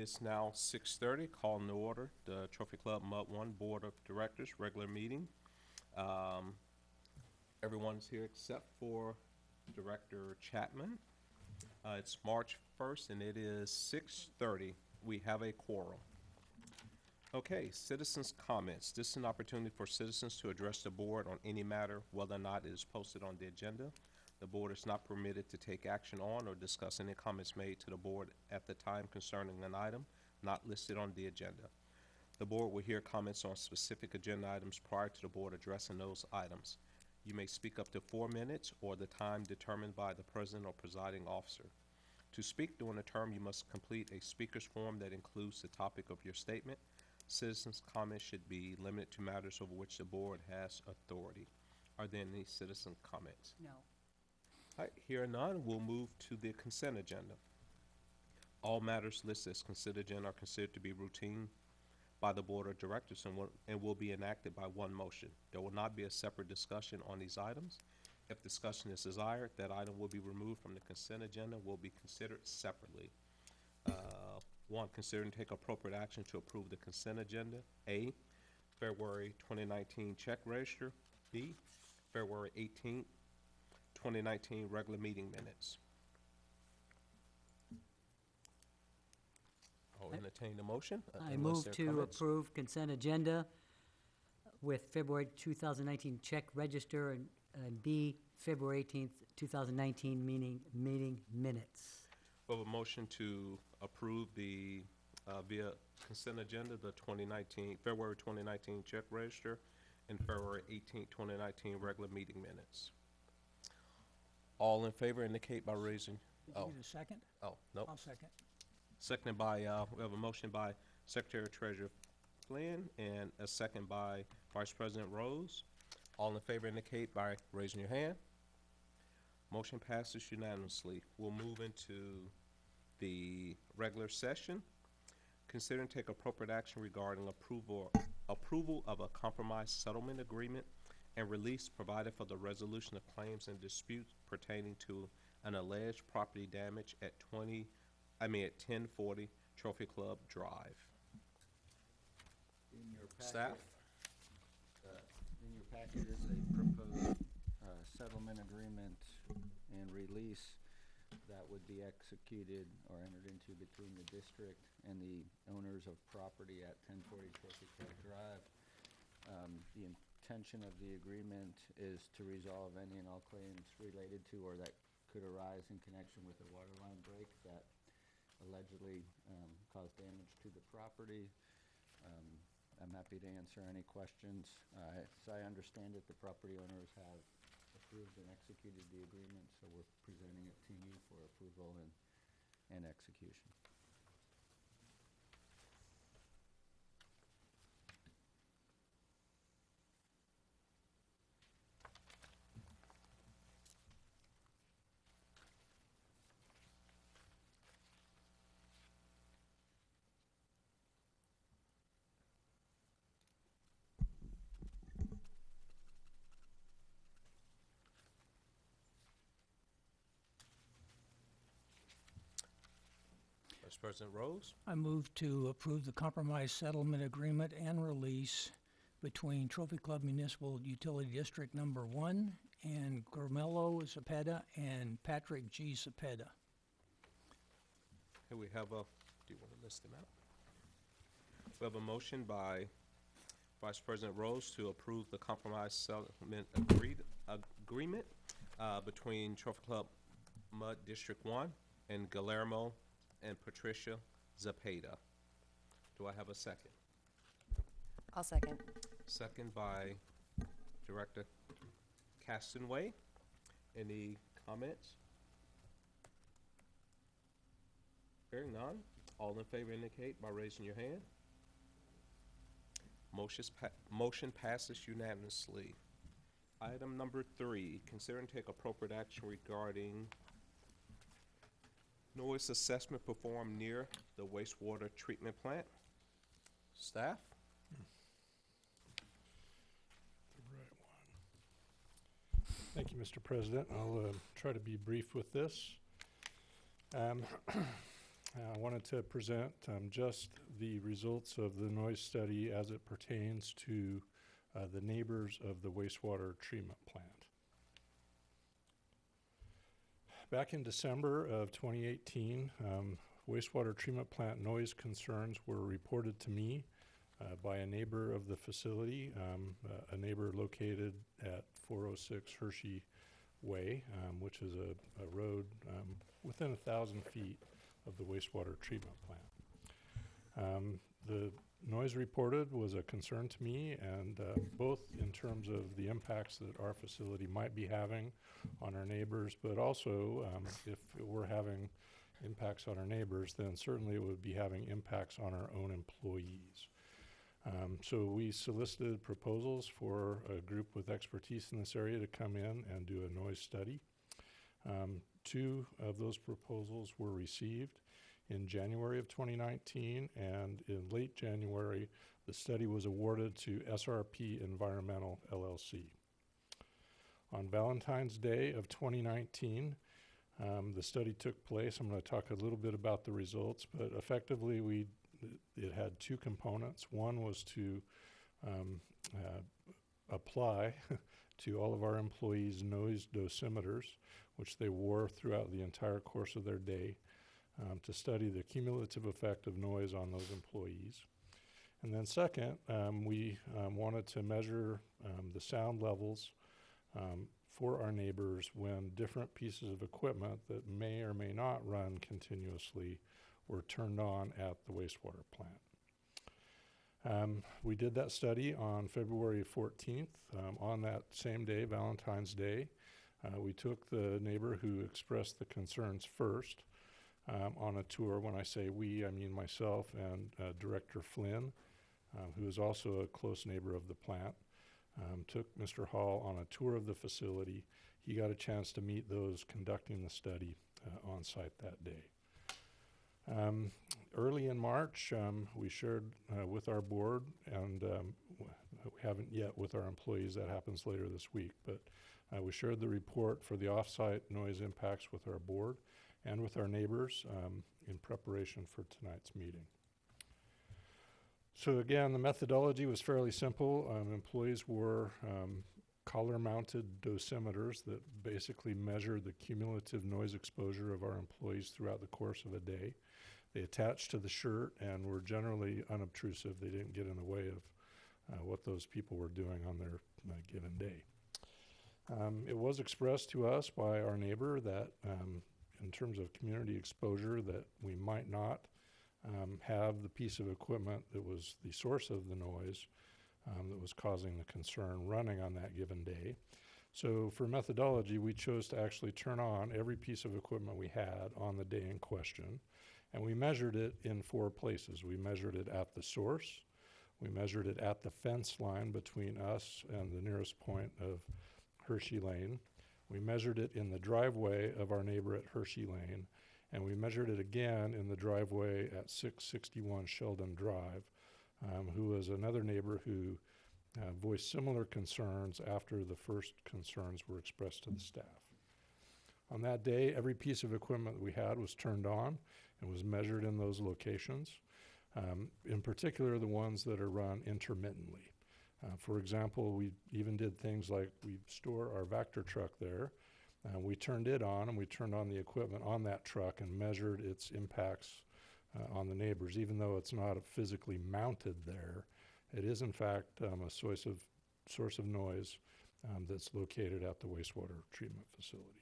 is now 6:30. Call in order the Trophy Club Mud One Board of Directors regular meeting. Um, Everyone's here except for Director Chapman. It's March 1st and it is 6:30. We have a quorum. Okay, citizens' comments. This is an opportunity for citizens to address the board on any matter, whether or not it is posted on the agenda. The board is not permitted to take action on or discuss any comments made to the board at the time concerning an item not listed on the agenda. The board will hear comments on specific agenda items prior to the board addressing those items. You may speak up to 4 minutes or the time determined by the president or presiding officer. To speak during the term, you must complete a speaker's form that includes the topic of your statement. Citizens' comments should be limited to matters over which the board has authority. Are there any citizen comments? No. All right, hearing none, we'll move to the consent agenda. All matters listed as consent agenda are considered to be routine by the board of directors and will be enacted by one motion. There will not be a separate discussion on these items. If discussion is desired, that item will be removed from the consent agenda, will be considered separately. One, consider and take appropriate action to approve the consent agenda. A, February 2019 check register. B, February 18th, 2019 regular meeting minutes. I'll entertain the motion. I unless move there are to comments. approve consent agenda with February 2019 check register and B, February 18th, 2019 meeting minutes. We have a motion to approve the via consent agenda, the February 2019 check register and February 18th, 2019 regular meeting minutes. All in favor indicate by raising. Did you get a second? Oh, no. I'll second. Seconded by, we have a motion by Secretary Treasurer Flynn and a second by Vice President Rose. All in favor indicate by raising your hand. Motion passes unanimously. We'll move into the regular session. Consider and take appropriate action regarding approval of a compromise settlement agreement and release provided for the resolution of claims and disputes pertaining to an alleged property damage at 1040 Trophy Club Drive. In your packet, Staff? In your packet is a proposed settlement agreement and release that would be executed or entered into between the district and the owners of property at 1040 Trophy Club Drive. The intention of the agreement is to resolve any and all claims related to or that could arise in connection with a water line break that allegedly caused damage to the property. I'm happy to answer any questions. As I understand it, the property owners have approved and executed the agreement, so we're presenting it to you for approval and execution. Vice President Rose. I move to approve the compromise settlement agreement and release between Trophy Club Municipal Utility District Number 1 and Carmelo Cepeda and Patrick G. Cepeda. Here we have do you want to list them out? We have a motion by Vice President Rose to approve the compromise settlement agreement between Trophy Club Mud District 1 and Guillermo and Patricia Cepeda. Do I have a second? I'll second. Second by Director Castanway. Any comments? Hearing none. All in favor indicate by raising your hand. Motion passes unanimously. Item number 3, consider and take appropriate action regarding noise assessment performed near the wastewater treatment plant. Staff? The right one. Thank you, Mr. President. I'll try to be brief with this. I wanted to present just the results of the noise study as it pertains to the neighbors of the wastewater treatment plant. Back in December of 2018, wastewater treatment plant noise concerns were reported to me by a neighbor of the facility, a neighbor located at 406 Hershey Way, which is a road within 1,000 feet of the wastewater treatment plant. The noise reported was a concern to me, and both in terms of the impacts that our facility might be having on our neighbors, but also if it were having impacts on our neighbors, then certainly it would be having impacts on our own employees. So we solicited proposals for a group with expertise in this area to come in and do a noise study. 2 of those proposals were received in January of 2019, and in late January, the study was awarded to SRP Environmental LLC. On Valentine's Day of 2019, the study took place. I'm going to talk a little bit about the results, but effectively it had 2 components. One was to apply to all of our employees noise dosimeters, which they wore throughout the entire course of their day, to study the cumulative effect of noise on those employees. And then second, we wanted to measure the sound levels for our neighbors when different pieces of equipment that may or may not run continuously were turned on at the wastewater plant. We did that study on February 14th. On that same day, Valentine's Day, we took the neighbor who expressed the concerns first on a tour. When I say we, I mean myself and Director Flynn, who is also a close neighbor of the plant. Took Mr. Hall on a tour of the facility. He got a chance to meet those conducting the study on site that day. Early in March, we shared with our board, and we haven't yet with our employees. That happens later this week, but we shared the report for the off-site noise impacts with our board and with our neighbors in preparation for tonight's meeting. So again, the methodology was fairly simple. Employees wore collar-mounted dosimeters that basically measure the cumulative noise exposure of our employees throughout the course of a day. They attached to the shirt and were generally unobtrusive. They didn't get in the way of what those people were doing on their given day. It was expressed to us by our neighbor that in terms of community exposure, that we might not have the piece of equipment that was the source of the noise that was causing the concern running on that given day. So for methodology, we chose to actually turn on every piece of equipment we had on the day in question, and we measured it in 4 places. We measured it at the source, we measured it at the fence line between us and the nearest point of Hershey Lane, we measured it in the driveway of our neighbor at Hershey Lane, and we measured it again in the driveway at 661 Sheldon Drive, who was another neighbor who voiced similar concerns after the first concerns were expressed to the staff. On that day, every piece of equipment that we had was turned on and was measured in those locations, in particular the ones that are run intermittently. For example, we even did things like we store our Vector truck there. We turned it on, and we turned on the equipment on that truck and measured its impacts on the neighbors. Even though it's not physically mounted there, it is in fact a source of noise that's located at the wastewater treatment facility.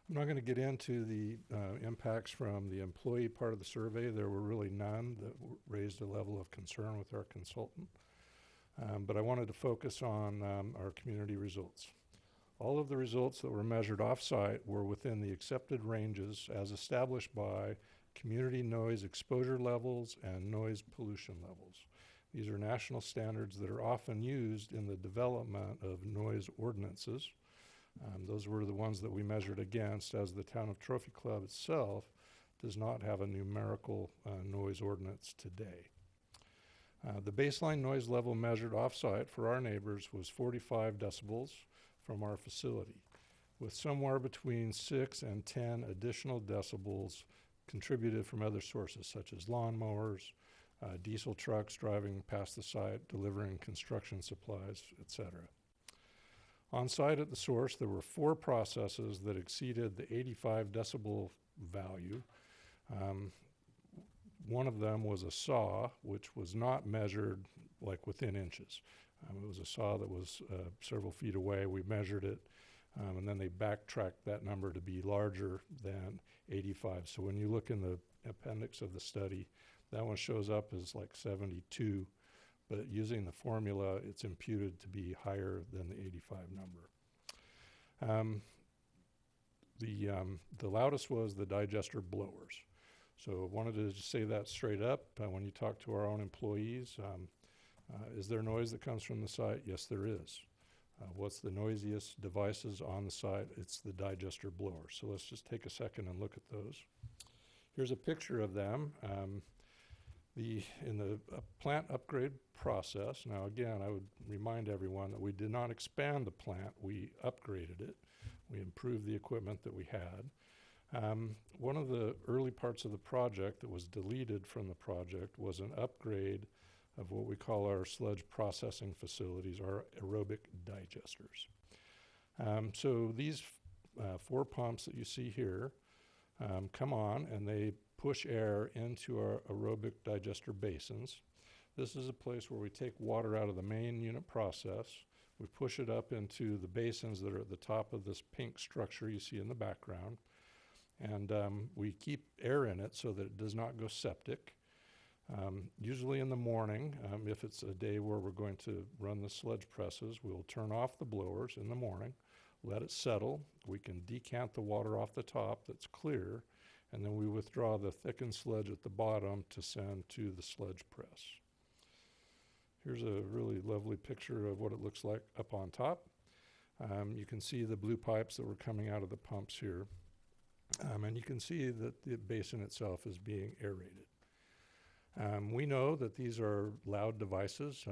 I'm not going to get into the impacts from the employee part of the survey. There were really none that raised a level of concern with our consultant. But I wanted to focus on our community results. All of the results that were measured off-site were within the accepted ranges as established by community noise exposure levels and noise pollution levels. These are national standards that are often used in the development of noise ordinances. Those were the ones that we measured against, as the town of Trophy Club itself does not have a numerical noise ordinance today. The baseline noise level measured off-site for our neighbors was 45 decibels from our facility, with somewhere between 6 and 10 additional decibels contributed from other sources such as lawnmowers, diesel trucks driving past the site, delivering construction supplies, etc. On site at the source, there were 4 processes that exceeded the 85 decibel value. One of them was a saw, which was not measured like within inches. It was a saw that was several feet away. We measured it, and then they backtracked that number to be larger than 85. So when you look in the appendix of the study, that one shows up as like 72, but using the formula, it's imputed to be higher than the 85 number. The loudest was the digester blowers. So I wanted to just say that straight up. When you talk to our own employees, is there noise that comes from the site? Yes, there is. What's the noisiest devices on the site? It's the digester blower. So let's just take a second and look at those. Here's a picture of them. In the plant upgrade process, now again, I would remind everyone that we did not expand the plant, we upgraded it. We improved the equipment that we had. One of the early parts of the project that was deleted from the project was an upgrade of what we call our sludge processing facilities, our aerobic digesters. So these 4 pumps that you see here come on and they push air into our aerobic digester basins. This is a place where we take water out of the main unit process. We push it up into the basins that are at the top of this pink structure you see in the background. And we keep air in it so that it does not go septic. Usually in the morning, if it's a day where we're going to run the sludge presses, we'll turn off the blowers in the morning, let it settle. We can decant the water off the top that's clear, and then we withdraw the thickened sludge at the bottom to send to the sludge press. Here's a really lovely picture of what it looks like up on top. You can see the blue pipes that were coming out of the pumps here. And you can see that the basin itself is being aerated. We know that these are loud devices.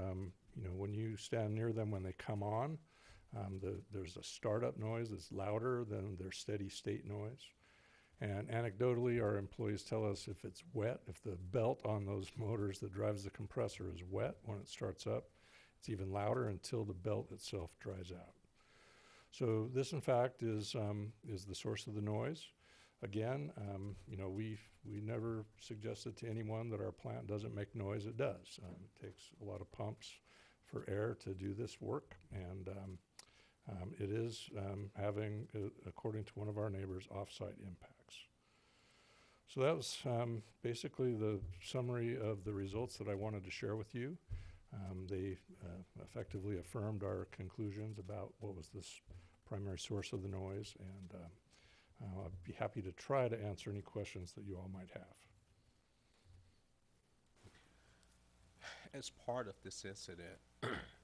When you stand near them when they come on, there's a startup noise that's louder than their steady state noise. And anecdotally, our employees tell us if it's wet, if the belt on those motors that drives the compressor is wet when it starts up, it's even louder until the belt itself dries out. So this, in fact, is the source of the noise. Again, we never suggested to anyone that our plant doesn't make noise. It does. It takes a lot of pumps for air to do this work, and it is having, according to one of our neighbors, off-site impacts. So that was basically the summary of the results that I wanted to share with you. They effectively affirmed our conclusions about what was this primary source of the noise, and I'd be happy to try to answer any questions that you all might have. As part of this incident,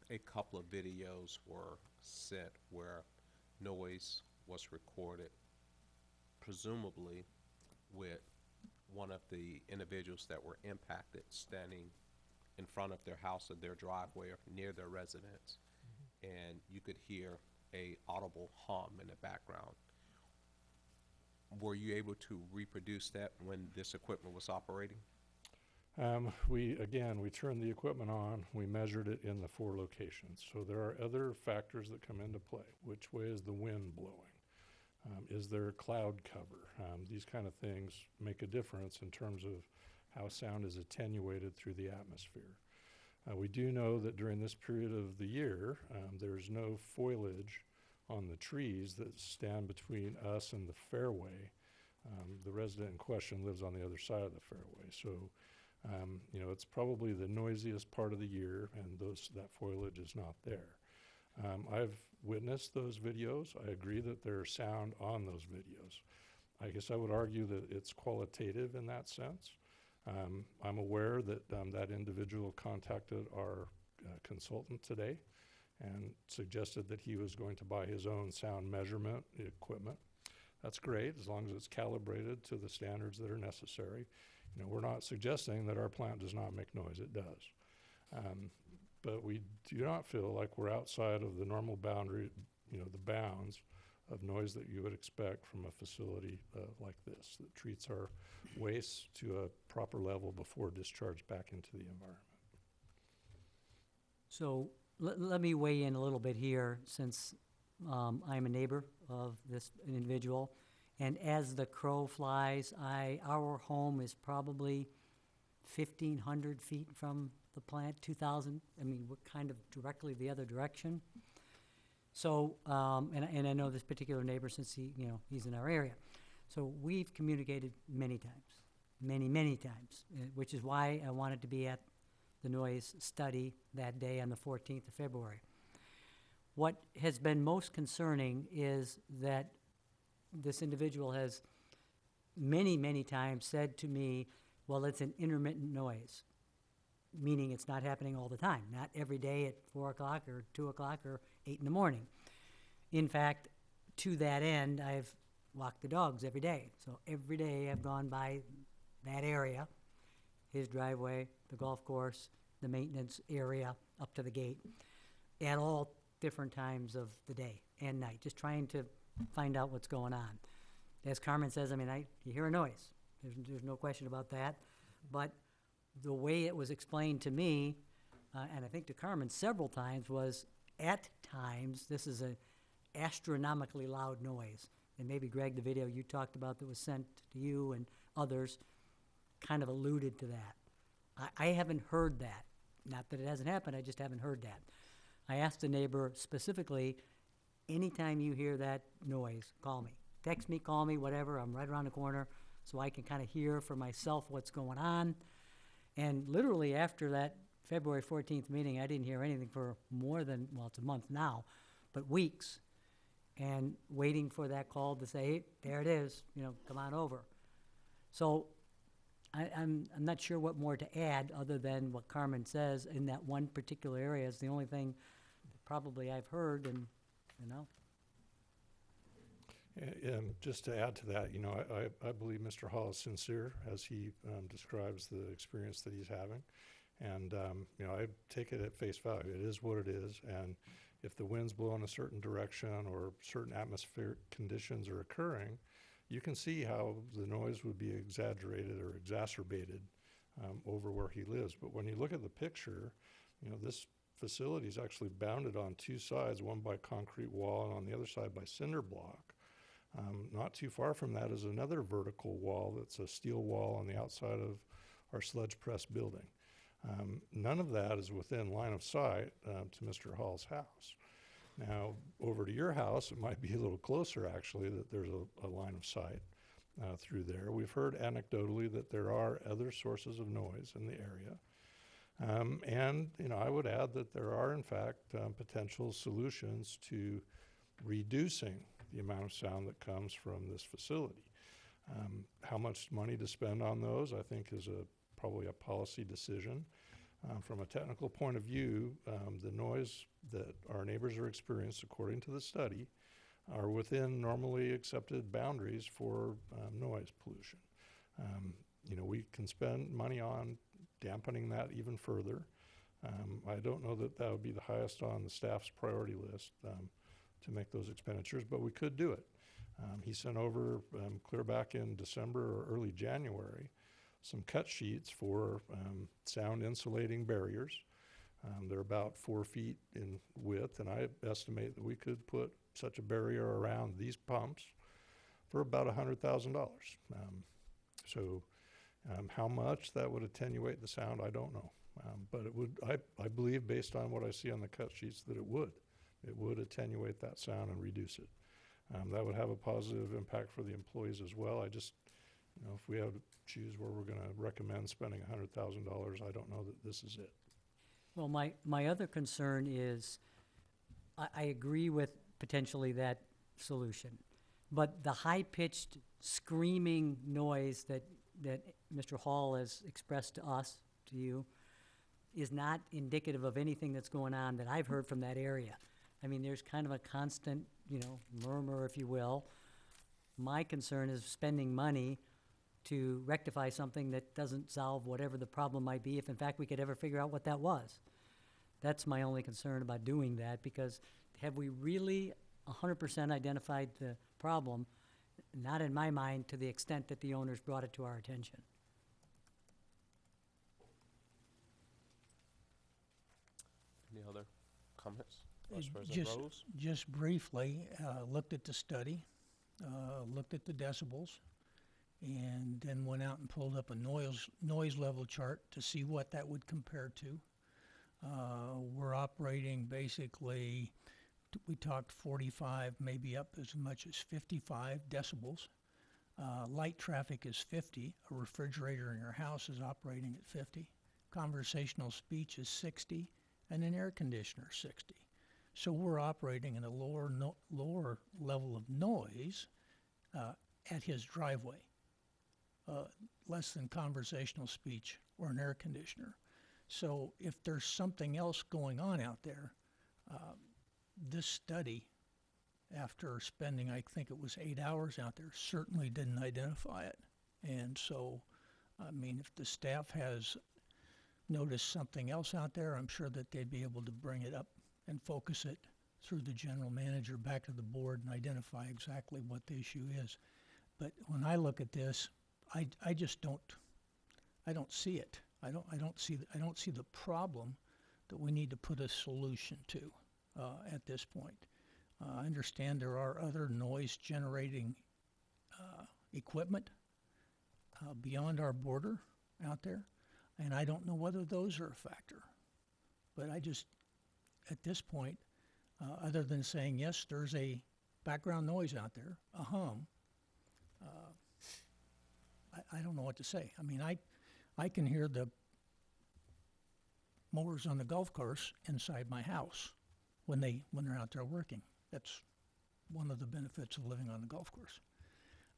a couple of videos were sent where noise was recorded, presumably with one of the individuals that were impacted standing in front of their house or their driveway or near their residence, and you could hear a audible hum in the background. Were you able to reproduce that when this equipment was operating? We turned the equipment on, we measured it in the 4 locations. So there are other factors that come into play. Which way is the wind blowing? Is there cloud cover? These kind of things make a difference in terms of how sound is attenuated through the atmosphere. We do know that during this period of the year, there's no foliage on the trees that stand between us and the fairway. The resident in question lives on the other side of the fairway. So, it's probably the noisiest part of the year, and that foliage is not there. I've witnessed those videos. I agree that there's sound on those videos. I guess I would argue that it's qualitative in that sense. I'm aware that that individual contacted our consultant today and suggested that he was going to buy his own sound measurement equipment. That's great, as long as it's calibrated to the standards that are necessary. We're not suggesting that our plant does not make noise, it does. But we do not feel like we're outside of the normal boundary, the bounds of noise that you would expect from a facility like this, that treats our waste to a proper level before discharge back into the environment. So let me weigh in a little bit here, since I'm a neighbor of this individual. And as the crow flies, our home is probably 1,500 feet from the plant, 2,000. I mean, we're kind of directly the other direction. So, and I know this particular neighbor since he's in our area. So we've communicated many times, many times, which is why I wanted to be at the noise study that day on the 14th of February. What has been most concerning is that this individual has many times said to me, well, it's an intermittent noise, meaning it's not happening all the time, not every day at 4 o'clock or 2 o'clock or 8 in the morning. In fact, to that end, I've walked the dogs every day. So every day I've gone by that area, his driveway, the golf course, the maintenance area up to the gate, at all different times of the day and night, just trying to find out what's going on. As Carmen says, I mean, you hear a noise. There's no question about that. But the way it was explained to me, and I think to Carmen several times, was at times this is an astronomically loud noise. And maybe, Greg, the video you talked about that was sent to you and others kind of alluded to that. I haven't heard that. Not that it hasn't happened, I just haven't heard that. I asked the neighbor specifically, anytime you hear that noise, call me. Text me, call me, whatever. I'm right around the corner so I can kind of hear for myself what's going on. And literally after that February 14th meeting, I didn't hear anything for more than, well, it's a month now, but weeks. And waiting for that call to say, hey, there it is, come on over. So I'm not sure what more to add other than what Carmen says in that one particular area is the only thing probably I've heard, and And just to add to that, I believe Mr. Hall is sincere as he describes the experience that he's having. And, I take it at face value. It is what it is. And if the wind's blowing a certain direction or certain atmospheric conditions are occurring, you can see how the noise would be exaggerated or exacerbated over where he lives. But when you look at the picture, this facility is actually bounded on two sides, one by concrete wall and on the other side by cinder block. Not too far from that is another vertical wall that's a steel wall on the outside of our sludge press building. None of that is within line of sight to Mr. Hall's house. Now, over to your house, it might be a little closer, actually, that there's a line of sight through there. We've heard anecdotally that there are other sources of noise in the area. And, I would add that there are, in fact, potential solutions to reducing the amount of sound that comes from this facility. How much money to spend on those, I think, is probably a policy decision. From a technical point of view, the noise that our neighbors are experiencing, according to the study, are within normally accepted boundaries for noise pollution. We can spend money on dampening that even further. I don't know that that would be the highest on the staff's priority list to make those expenditures, but we could do it. He sent over, clear back in December or early January, some cut sheets for sound insulating barriers. They're about 4 feet in width, and I estimate that we could put such a barrier around these pumps for about $100,000. So how much that would attenuate the sound, I don't know. But it would, I believe, based on what I see on the cut sheets, that it would attenuate that sound and reduce it. That would have a positive impact for the employees as well. I just, if we have to choose where we're going to recommend spending $100,000, I don't know that this is it. Well, my other concern is, I agree with potentially that solution, but the high-pitched screaming noise that Mr. Hall has expressed to us, to you, is not indicative of anything that's going on that I've heard from that area. I mean, there's kind of a constant, murmur, if you will. My concern is spending money to rectify something that doesn't solve whatever the problem might be, if in fact we could ever figure out what that was. That's my only concern about doing that, because have we really 100% identified the problem, not in my mind to the extent that the owners brought it to our attention. Any other comments? Uh, Vice President just- Rose? Just briefly, looked at the study, looked at the decibels, and then went out and pulled up a noise level chart to see what that would compare to. We're operating basically, we talked 45, maybe up as much as 55 decibels. Light traffic is 50. A refrigerator in your house is operating at 50. Conversational speech is 60, and an air conditioner is 60. So we're operating in a lower level of noise at his driveway, less than conversational speech or an air conditioner. So if there's something else going on out there, this study, after spending, I think it was 8 hours out there, certainly didn't identify it. And so, I mean, if the staff has noticed something else out there, I'm sure that they'd be able to bring it up and focus it through the general manager back to the board and identify exactly what the issue is. But when I look at this, I just don't see it. I don't see the problem that we need to put a solution to at this point. I understand there are other noise generating equipment beyond our border out there, and I don't know whether those are a factor. But I just, at this point, other than saying, yes, there's a background noise out there, a hum, I don't know what to say. I mean, I can hear the mowers on the golf course inside my house when they're out there working. That's one of the benefits of living on the golf course.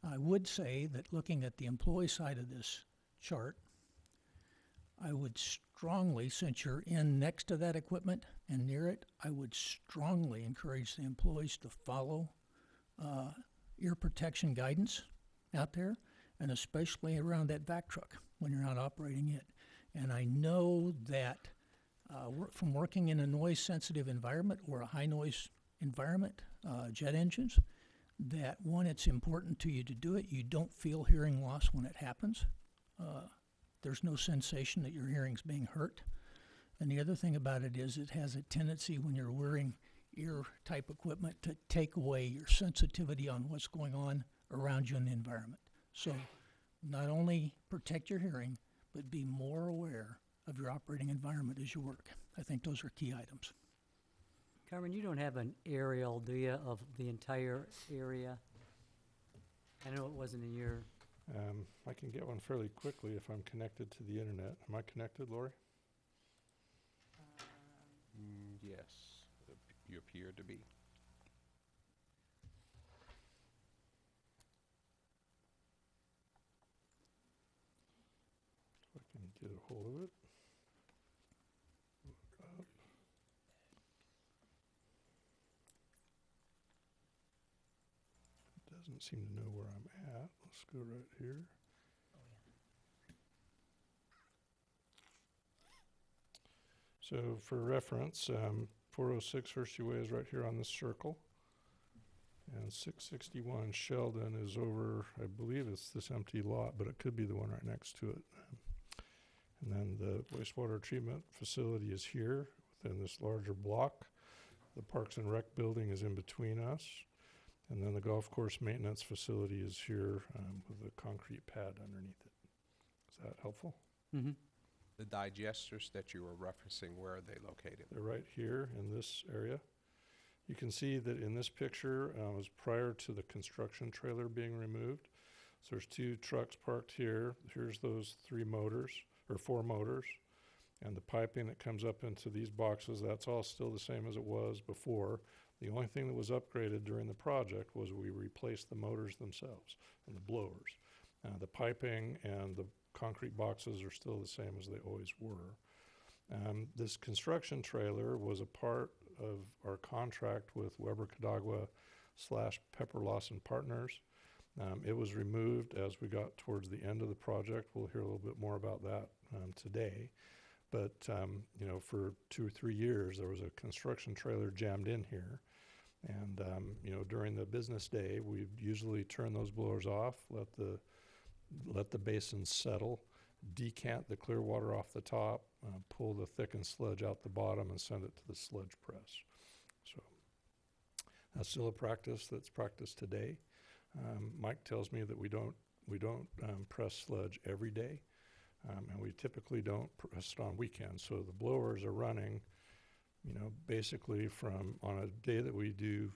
I would say that looking at the employee side of this chart, I would strongly, since you're in next to that equipment and near it, I would strongly encourage the employees to follow ear protection guidance out there, and especially around that vac truck when you're not operating it. And I know that from working in a noise-sensitive environment or a high-noise environment, jet engines, that one, it's important to you to do it. You don't feel hearing loss when it happens. There's no sensation that your hearing's being hurt. And the other thing about it is it has a tendency when you're wearing ear-type equipment to take away your sensitivity on what's going on around you in the environment. So not only protect your hearing, but be more aware of your operating environment as you work. I think those are key items. Carmen, you don't have an aerial, do you, of the entire area? I know it wasn't in your, I can get one fairly quickly if I'm connected to the internet. Am I connected, Lori? Yes, you appear to be. If I can get a hold of it. Doesn't seem to know where I'm at. Let's go right here. So for reference, 406 Hershey Way is right here on this circle. And 661 Sheldon is over, I believe it's this empty lot, but it could be the one right next to it. And then the wastewater treatment facility is here within this larger block. The Parks and Rec building is in between us. And then the golf course maintenance facility is here with a concrete pad underneath it. Is that helpful? mm-hmm. The digesters that you were referencing, where are they located? They're right here in this area. You can see that in this picture was prior to the construction trailer being removed. So there's 2 trucks parked here. Here's those 3 motors, or 4 motors. And the piping that comes up into these boxes, that's all still the same as it was before. The only thing that was upgraded during the project was we replaced the motors themselves and the blowers. The piping and the concrete boxes are still the same as they always were. This construction trailer was a part of our contract with Weber Cadagua / Pepper Lawson Partners. It was removed as we got towards the end of the project. We'll hear a little bit more about that today. But, you know, for 2 or 3 years, there was a construction trailer jammed in here. And, you know, during the business day, we usually turn those blowers off, let the basins settle, decant the clear water off the top, pull the thickened sludge out the bottom and send it to the sludge press. So that's still a practice that's practiced today. Mike tells me that we don't press sludge every day, and we typically don't press it on weekends. So the blowers are running, you know, basically from on a day that we do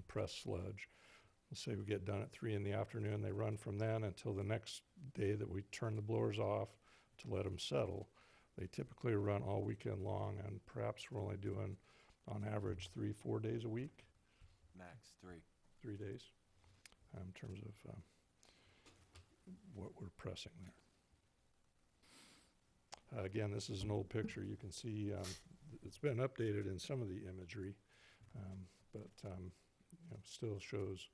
press sludge. Let's say we get done at 3 in the afternoon, they run from then until the next day that we turn the blowers off to let them settle. They typically run all weekend long, and perhaps we're only doing on average 3-4 days a week. Max 3. 3 days in terms of what we're pressing there. Again, this is an old picture. You can see it's been updated in some of the imagery, but you know, still shows,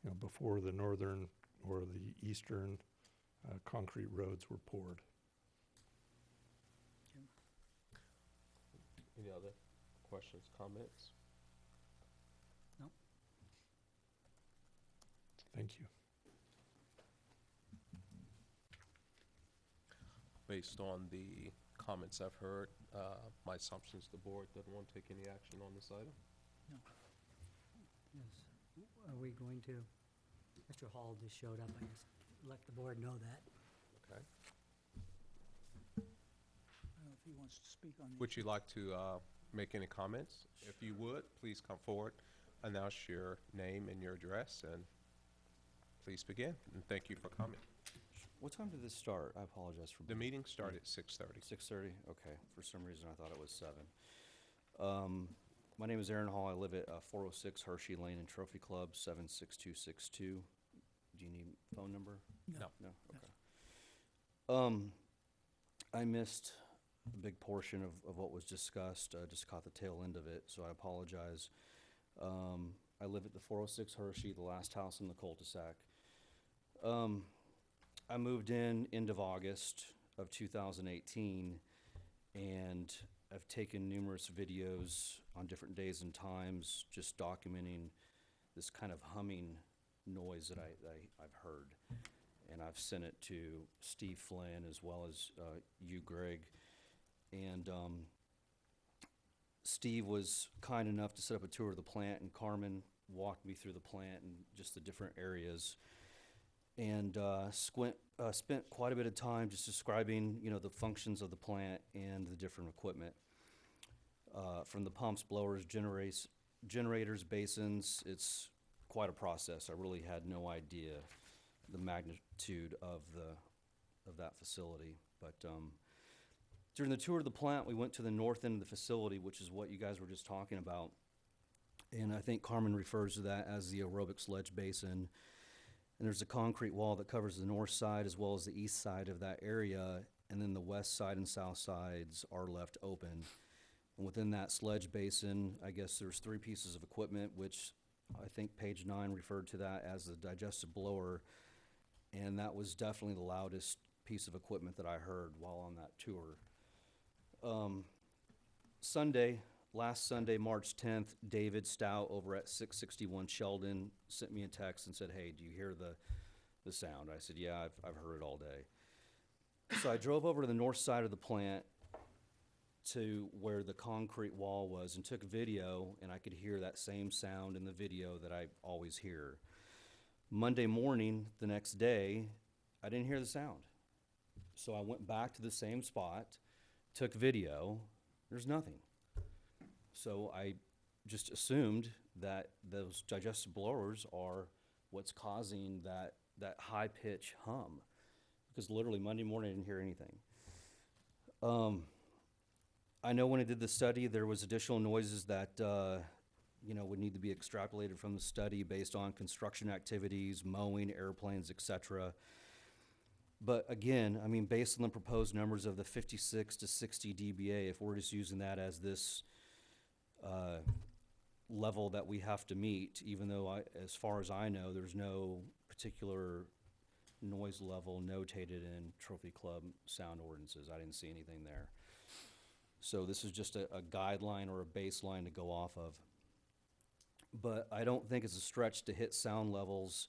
you know, before the northern or the eastern concrete roads were poured. Any other questions, comments? Thank you. Based on the comments I've heard, my assumption is the board doesn't want to take any action on this item. Yes. Are we going to, Mr. Hall just showed up, I just let the board know that. Okay. I don't know if he wants to speak on the. Would you like to make any comments? If you would, please come forward, announce your name and your address, and please begin. And thank you for coming. What time did this start? I apologize for The meeting started at 6:30. 6:30? Okay. For some reason, I thought it was 7. My name is Aaron Hall. I live at 406 Hershey Lane in Trophy Club, 76262. Do you need phone number? No. No? Okay. I missed a big portion of what was discussed. I just caught the tail end of it, so I apologize. I live at the 406 Hershey, the last house in the cul-de-sac. I moved in end of August of 2018, and I've taken numerous videos on different days and times, just documenting this kind of humming noise that I've heard. And I've sent it to Steve Flynn as well as you, Greg. And Steve was kind enough to set up a tour of the plant, and Carmen walked me through the plant and just the different areas. And spent quite a bit of time just describing, you know, the functions of the plant and the different equipment. From the pumps, blowers, generators, basins, it's quite a process. I really had no idea the magnitude of that facility. But during the tour of the plant, we went to the north end of the facility, which is what you guys were just talking about. And I think Carmen refers to that as the aerobic sludge basin. And there's a concrete wall that covers the north side as well as the east side of that area, and then the west side and south sides are left open. And within that sludge basin, I guess there's 3 pieces of equipment, which I think page 9 referred to that as the digestive blower, and that was definitely the loudest piece of equipment that I heard while on that tour. Last Sunday, March 10th, David Stout over at 661 Sheldon sent me a text and said, "Hey, do you hear the sound?" I said, "Yeah, I've heard it all day." So I drove over to the north side of the plant to where the concrete wall was and took video, and I could hear that same sound in the video that I always hear. Monday morning, the next day, I didn't hear the sound. So I went back to the same spot, took video, there's nothing. So I just assumed that those digestive blowers are what's causing that high pitch hum, because literally Monday morning I didn't hear anything. I know when I did the study, there was additional noises that would need to be extrapolated from the study based on construction activities, mowing, airplanes, etc. But again, I mean, based on the proposed numbers of the 56 to 60 dBA, if we're just using that as this level that we have to meet, even though as far as I know, there's no particular noise level notated in Trophy Club sound ordinances. I didn't see anything there. So this is just a guideline or a baseline to go off of. but I don't think it's a stretch to hit sound levels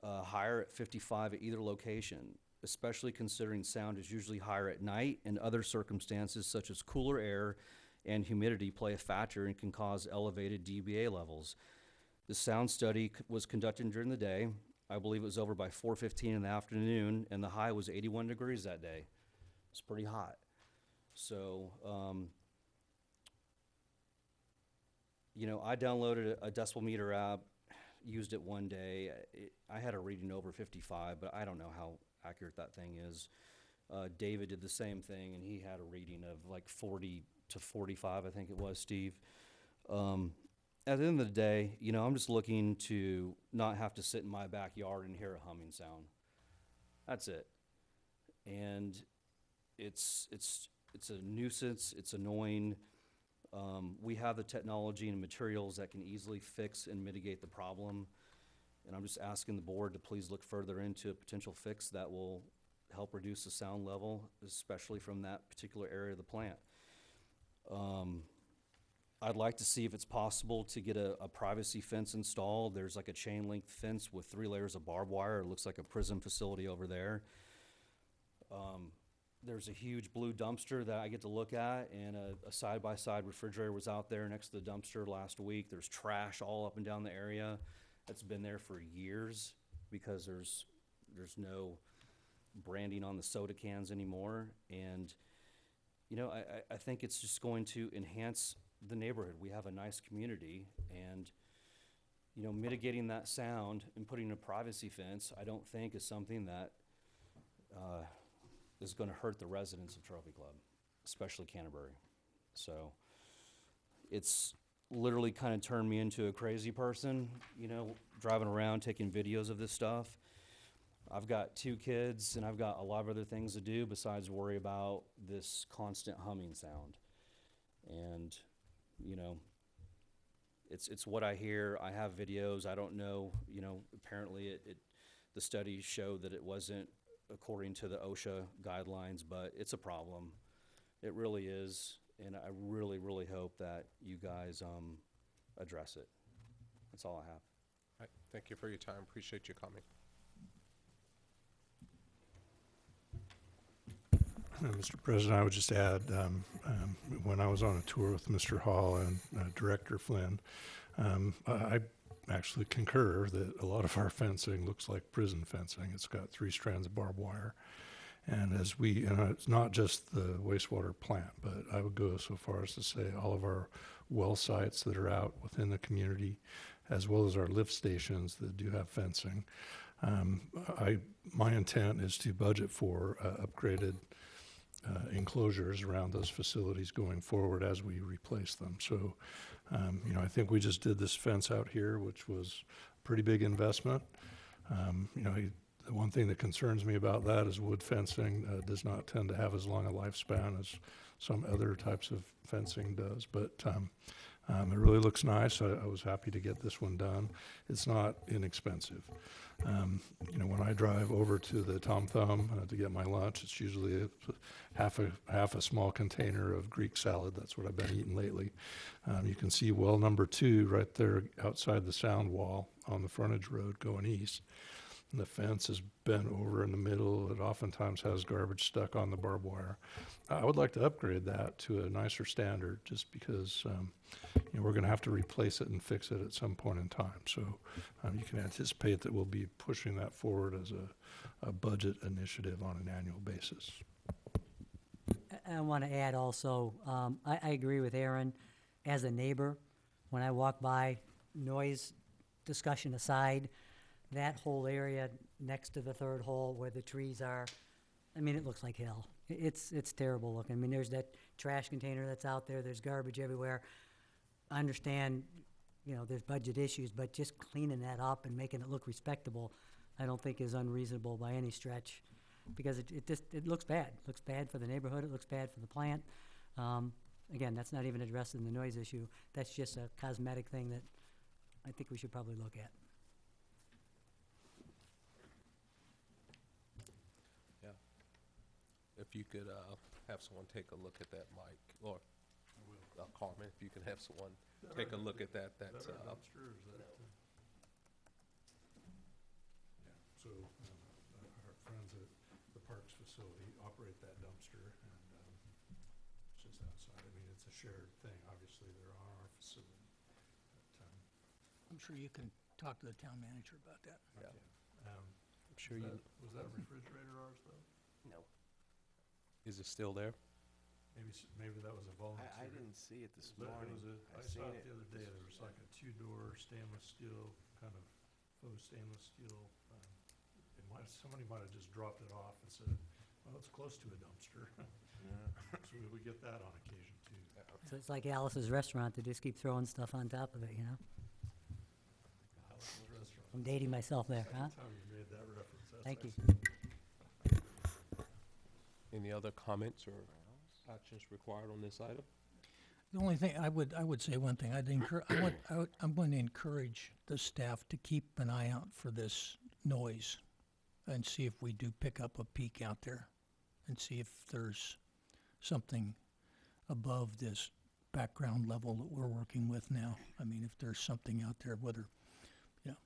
higher at 55 at either location, especially considering sound is usually higher at night and other circumstances such as cooler air and humidity play a factor and can cause elevated dBA levels. The sound study was conducted during the day. I believe it was over by 4:15 in the afternoon, and the high was 81 degrees that day. It's pretty hot. So, you know, I downloaded a decibel meter app, used it one day. I had a reading over 55, but I don't know how accurate that thing is. David did the same thing, and he had a reading of like 40 to 45, I think it was, Steve. At the end of the day, you know, I'm just looking to not have to sit in my backyard and hear a humming sound. That's it. And it's a nuisance. It's annoying. We have the technology and materials that can easily fix and mitigate the problem. And I'm just asking the board to please look further into a potential fix that will help reduce the sound level, especially from that particular area of the plant. I'd like to see if it's possible to get a privacy fence installed. There's like a chain link fence with 3 layers of barbed wire. It looks like a prison facility over there. There's a huge blue dumpster that I get to look at, and a side-by-side refrigerator was out there next to the dumpster last week. There's trash all up and down the area that's been there for years because there's no branding on the soda cans anymore. And, you know, I think it's just going to enhance the neighborhood. We have a nice community, and, you know, mitigating that sound and putting a privacy fence, I don't think is something that is going to hurt the residents of Trophy Club, especially Canterbury. So it's literally kind of turned me into a crazy person, you know, driving around taking videos of this stuff. I've got 2 kids, and I've got a lot of other things to do besides worry about this constant humming sound. And, you know, it's what I hear. I have videos. I don't know, you know, apparently the studies show that it wasn't according to the OSHA guidelines, but it's a problem. It really is, and I really, really hope that you guys address it. That's all I have. All right, thank you for your time. Appreciate you coming. Mr. President, I would just add, when I was on a tour with Mr. Hall and Director Flynn, I actually concur that a lot of our fencing looks like prison fencing. It's got 3 strands of barbed wire. And it's not just the wastewater plant, but I would go so far as to say all of our well sites that are out within the community, as well as our lift stations that do have fencing. My intent is to budget for upgraded enclosures around those facilities going forward as we replace them. So, you know, I think we just did this fence out here, which was a pretty big investment. You know, the one thing that concerns me about that is wood fencing does not tend to have as long a lifespan as some other types of fencing does. But it really looks nice. I was happy to get this one done. It's not inexpensive. You know, when I drive over to the Tom Thumb to get my lunch, it's usually half a small container of Greek salad. That's what I've been eating lately. You can see well number 2 right there outside the sound wall on the frontage road going east. And the fence is bent over in the middle. It oftentimes has garbage stuck on the barbed wire. I would like to upgrade that to a nicer standard just because you know, we're going to have to replace it and fix it at some point in time. So you can anticipate that we'll be pushing that forward as a budget initiative on an annual basis. I want to add also, I agree with Aaron. As a neighbor, when I walk by, noise discussion aside, that whole area next to the 3rd hole where the trees are, I mean, it looks like hell. It's terrible looking. I mean, there's that trash container that's out there. There's garbage everywhere. I understand, you know, there's budget issues, but just cleaning that up and making it look respectable, I don't think is unreasonable by any stretch, because it looks bad. It looks bad for the neighborhood. It looks bad for the plant. Again, that's not even addressing the noise issue. That's just a cosmetic thing that I think we should probably look at. If you could have someone take a look at that mic, or Carmen, if you can have someone take a look at that, that's, dumpster, or is that? Yeah, so, our friends at the Parks facility operate that dumpster, and, it's just outside. I mean, it's a shared thing, obviously, they're on our facility. But, I'm sure you can talk to the town manager about that. Yeah. um, I'm sure you, was that refrigerator ours, though? No. is it still there? Maybe that was a volunteer. I didn't see it this But morning. I I saw seen it the other day, there was like a two-door stainless steel, kind of faux stainless steel. Somebody might have just dropped it off and said, well, it's close to a dumpster. So we get that on occasion too. So it's like Alice's Restaurant, they just keep throwing stuff on top of it, you know? Alice's Restaurant. I'm dating myself there, huh? Second time you made that reference. That's Thank you. excellent. Any other comments or actions required on this item? The only thing, I would say one thing, I'm going to encourage the staff to keep an eye out for this noise and see if we do pick up a peak out there and see if there's something above this background level that we're working with now. I mean, if there's something out there, whether, Yes,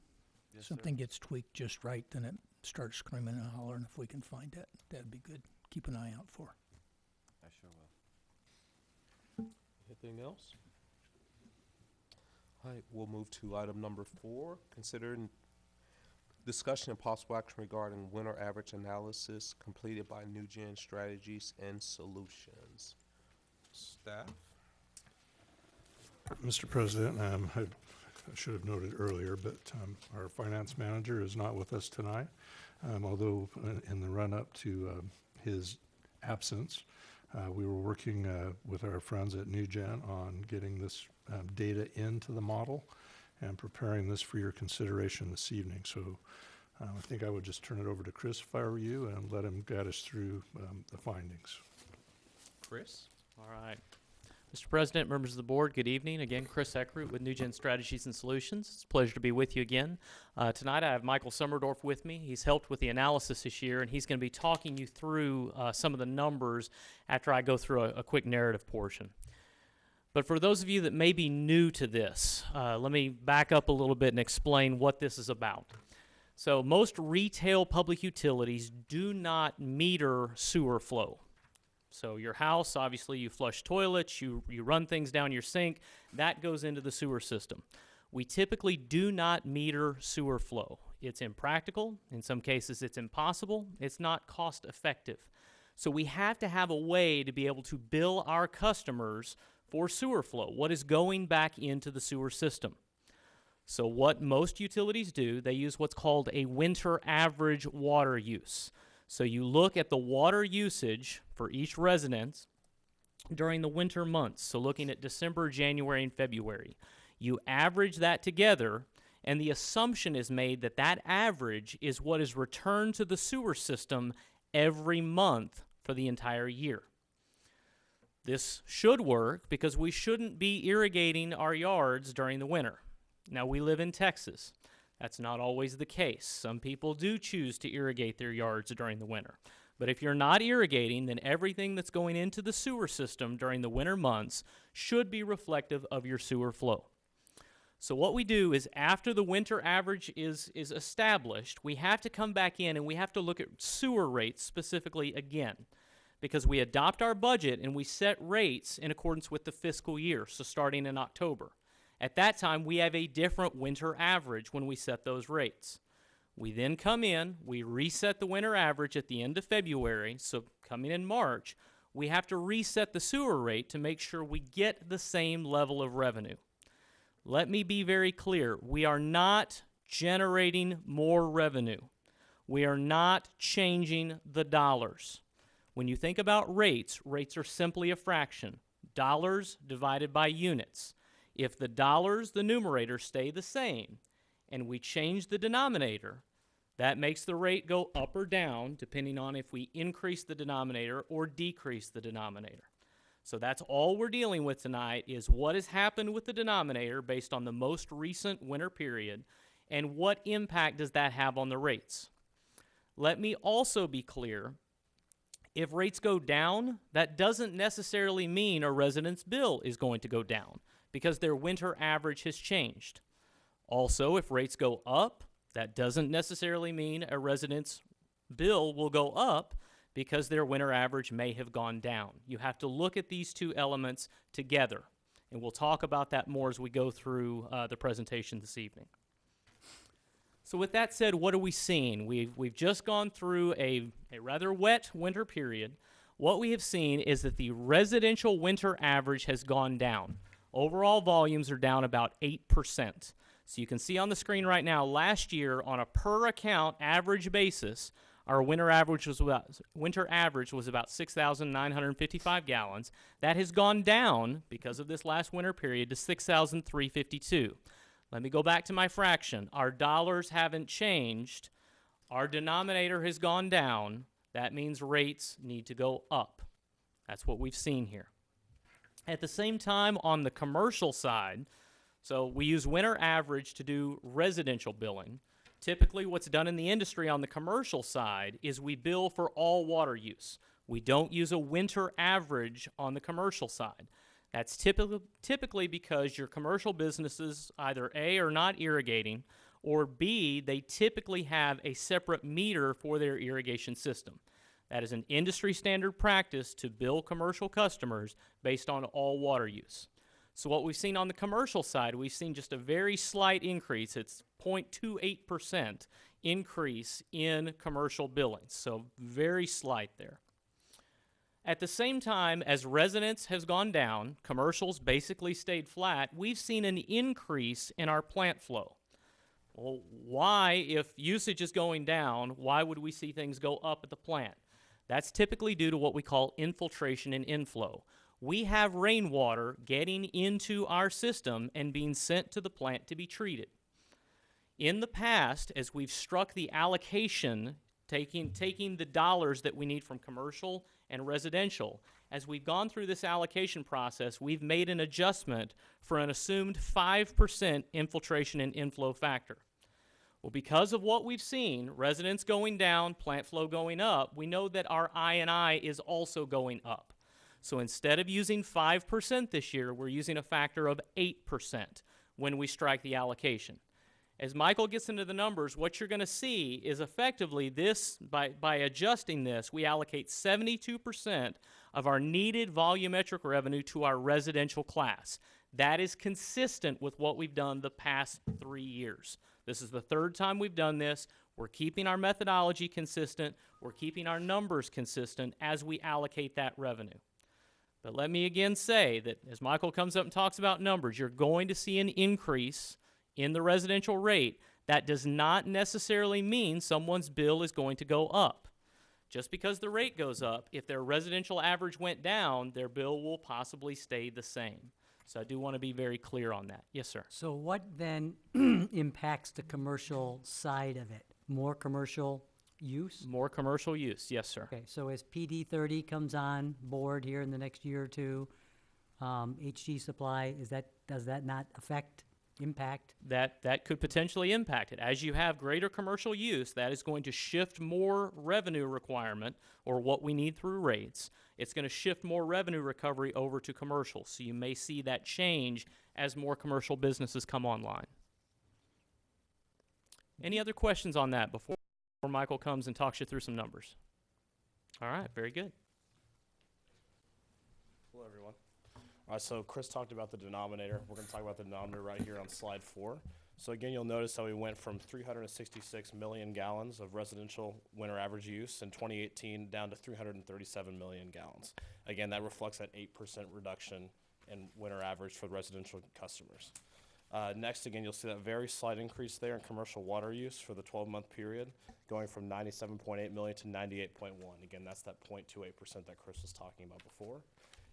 sir. something gets tweaked just right, then it starts screaming and hollering. If we can find that, that'd be good. Keep an eye out for. I sure will. Anything else? All right, we'll move to item number 4, consider discussion and possible action regarding winter average analysis completed by New Gen Strategies and Solutions. Staff? Mr. President, I should have noted earlier, but our finance manager is not with us tonight. Although in the run-up to his absence, we were working with our friends at New Gen on getting this data into the model and preparing this for your consideration this evening. So I think I would just turn it over to Chris if I were you and let him guide us through the findings. Chris? All right. Mr. President, members of the board, good evening. Again, Chris Eckroot with New Gen Strategies and Solutions. It's a pleasure to be with you again. Tonight I have Michael Summerdorf with me. He's helped with the analysis this year, and he's going to be talking you through some of the numbers after I go through a quick narrative portion. But for those of you that may be new to this, let me back up a little bit and explain what this is about. So most retail public utilities do not meter sewer flow. So your house, obviously you flush toilets, you run things down your sink, that goes into the sewer system. We typically do not meter sewer flow. It's impractical, in some cases it's impossible, it's not cost effective. So we have to have a way to be able to bill our customers for sewer flow, what is going back into the sewer system. So what most utilities do, they use what's called a winter average water use. So you look at the water usage for each residence during the winter months, so looking at December, January, and February. You average that together, and the assumption is made that that average is what is returned to the sewer system every month for the entire year. This should work because we shouldn't be irrigating our yards during the winter. Now, we live in Texas. That's not always the case. Some people do choose to irrigate their yards during the winter. But if you're not irrigating, then everything that's going into the sewer system during the winter months should be reflective of your sewer flow. So what we do is after the winter average is established, we have to come back in and we have to look at sewer rates specifically again, because we adopt our budget and we set rates in accordance with the fiscal year, so starting in October. At that time, we have a different winter average when we set those rates. We then come in, we reset the winter average at the end of February, so coming in March, we have to reset the sewer rate to make sure we get the same level of revenue. Let me be very clear, we are not generating more revenue. We are not changing the dollars. When you think about rates, rates are simply a fraction. Dollars divided by units. If the dollars, the numerator, stay the same, and we change the denominator, that makes the rate go up or down, depending on if we increase the denominator or decrease the denominator. So that's all we're dealing with tonight is what has happened with the denominator based on the most recent winter period, and what impact does that have on the rates. Let me also be clear, If rates go down, that doesn't necessarily mean a resident's bill is going to go down because their winter average has changed. Also, if rates go up, that doesn't necessarily mean a resident's bill will go up because their winter average may have gone down. You have to look at these two elements together, and we'll talk about that more as we go through the presentation this evening. So with that said, what are we seeing? We've just gone through a rather wet winter period. What we have seen is that the residential winter average has gone down. Overall volumes are down about 8%. So you can see on the screen right now, last year on a per account average basis, our winter average was about 6,955 gallons. That has gone down because of this last winter period to 6,352. Let me go back to my fraction. Our dollars haven't changed. Our denominator has gone down. That means rates need to go up. That's what we've seen here. At the same time, on the commercial side, so we use winter average to do residential billing. Typically, what's done in the industry on the commercial side is we bill for all water use. We don't use a winter average on the commercial side. That's typically because your commercial businesses either A, are not irrigating, or B, they typically have a separate meter for their irrigation system. That is an industry standard practice to bill commercial customers based on all water use. So what we've seen on the commercial side, we've seen just a very slight increase. It's 0.28% increase in commercial billings, so very slight there. At the same time, as residents has gone down, commercials basically stayed flat, we've seen an increase in our plant flow. Well, why, if usage is going down, why would we see things go up at the plant? That's typically due to what we call infiltration and inflow. We have rainwater getting into our system and being sent to the plant to be treated. In the past, as we've struck the allocation, taking the dollars that we need from commercial and residential, as we've gone through this allocation process, we've made an adjustment for an assumed 5% infiltration and inflow factor. Well, because of what we've seen, residents going down, plant flow going up, we know that our I&I is also going up. So instead of using 5% this year, we're using a factor of 8% when we strike the allocation. As Michael gets into the numbers, what you're going to see is effectively this, by adjusting this, we allocate 72% of our needed volumetric revenue to our residential class. That is consistent with what we've done the past 3 years. This is the third time we've done this. We're keeping our methodology consistent. We're keeping our numbers consistent as we allocate that revenue. But let me again say that as Michael comes up and talks about numbers, you're going to see an increase in the residential rate. That does not necessarily mean someone's bill is going to go up. Just because the rate goes up, if their residential average went down, their bill will possibly stay the same. So I do want to be very clear on that. Yes, sir. So what then impacts the commercial side of it? More commercial use? More commercial use, yes, sir. Okay, so as PD 30 comes on board here in the next year or two, HG Supply, does that not impact? That could potentially impact it. As you have greater commercial use, that is going to shift more revenue requirement, or what we need through rates. It's going to shift more revenue recovery over to commercial. So you may see that change as more commercial businesses come online. Any other questions on that before Michael comes and talks you through some numbers? All right, very good. Hello, everyone. So Chris talked about the denominator. We're going to talk about the denominator right here on slide 4. So again, you'll notice how we went from 366 million gallons of residential winter average use in 2018 down to 337 million gallons. Again, that reflects that 8% reduction in winter average for residential customers. Next, again, you'll see that very slight increase there in commercial water use for the 12-month period, going from 97.8 million to 98.1. Again, that's that 0.28% that Chris was talking about before.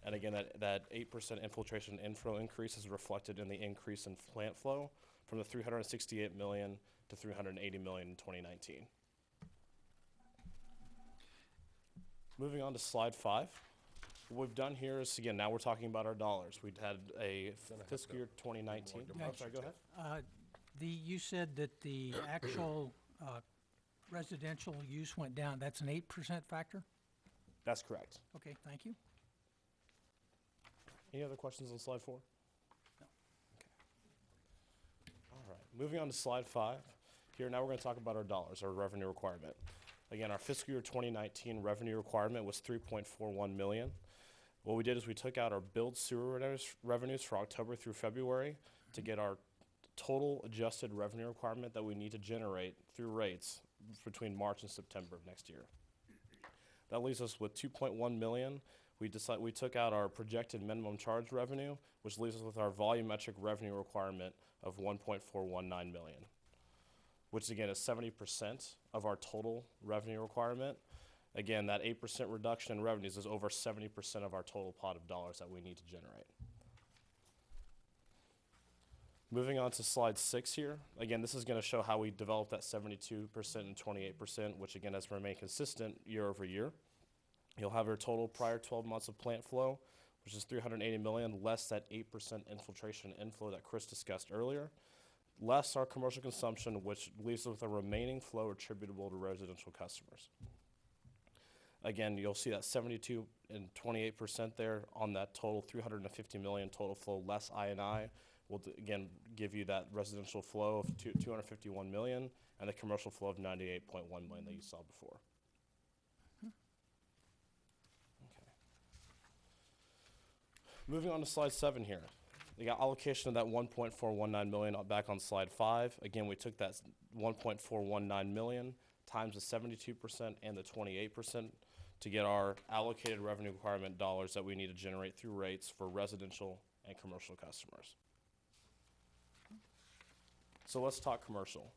And again, that 8% infiltration inflow increase is reflected in the increase in plant flow from the 368 million to 380 million in 2019. Moving on to slide 5. What we've done here is, again, now we're talking about our dollars. We'd had a fiscal year 2019. Oh, sorry, go ahead. You said that the actual residential use went down. That's an 8% factor? That's correct. Okay, thank you. Any other questions on slide 4? No. Okay. All right, moving on to slide 5. Here, now we're going to talk about our dollars, our revenue requirement. Again, our fiscal year 2019 revenue requirement was $3.41 million. What we did is we took out our billed sewer revenues for October through February to get our total adjusted revenue requirement that we need to generate through rates between March and September of next year. That leaves us with $2.1 million. We took out our projected minimum charge revenue, which leaves us with our volumetric revenue requirement of $1.419 million, which again is 70% of our total revenue requirement. Again, that 8% reduction in revenues is over 70% of our total pot of dollars that we need to generate. Moving on to slide 6 here. Again, this is going to show how we developed that 72% and 28%, which again has remained consistent year over year. You'll have your total prior 12 months of plant flow, which is $380 million, less that 8% infiltration inflow that Chris discussed earlier, less our commercial consumption, which leaves us with a remaining flow attributable to residential customers. Again, you'll see that 72 and 28% there on that total $350 million total flow less I&I will again give you that residential flow of $251 million and the commercial flow of $98.1 million that you saw before. Okay. Moving on to slide 7 here. We got allocation of that $1.419 million back on slide 5. Again, we took that $1.419 million times the 72% and the 28% to get our allocated revenue requirement dollars that we need to generate through rates for residential and commercial customers. So let's talk commercial.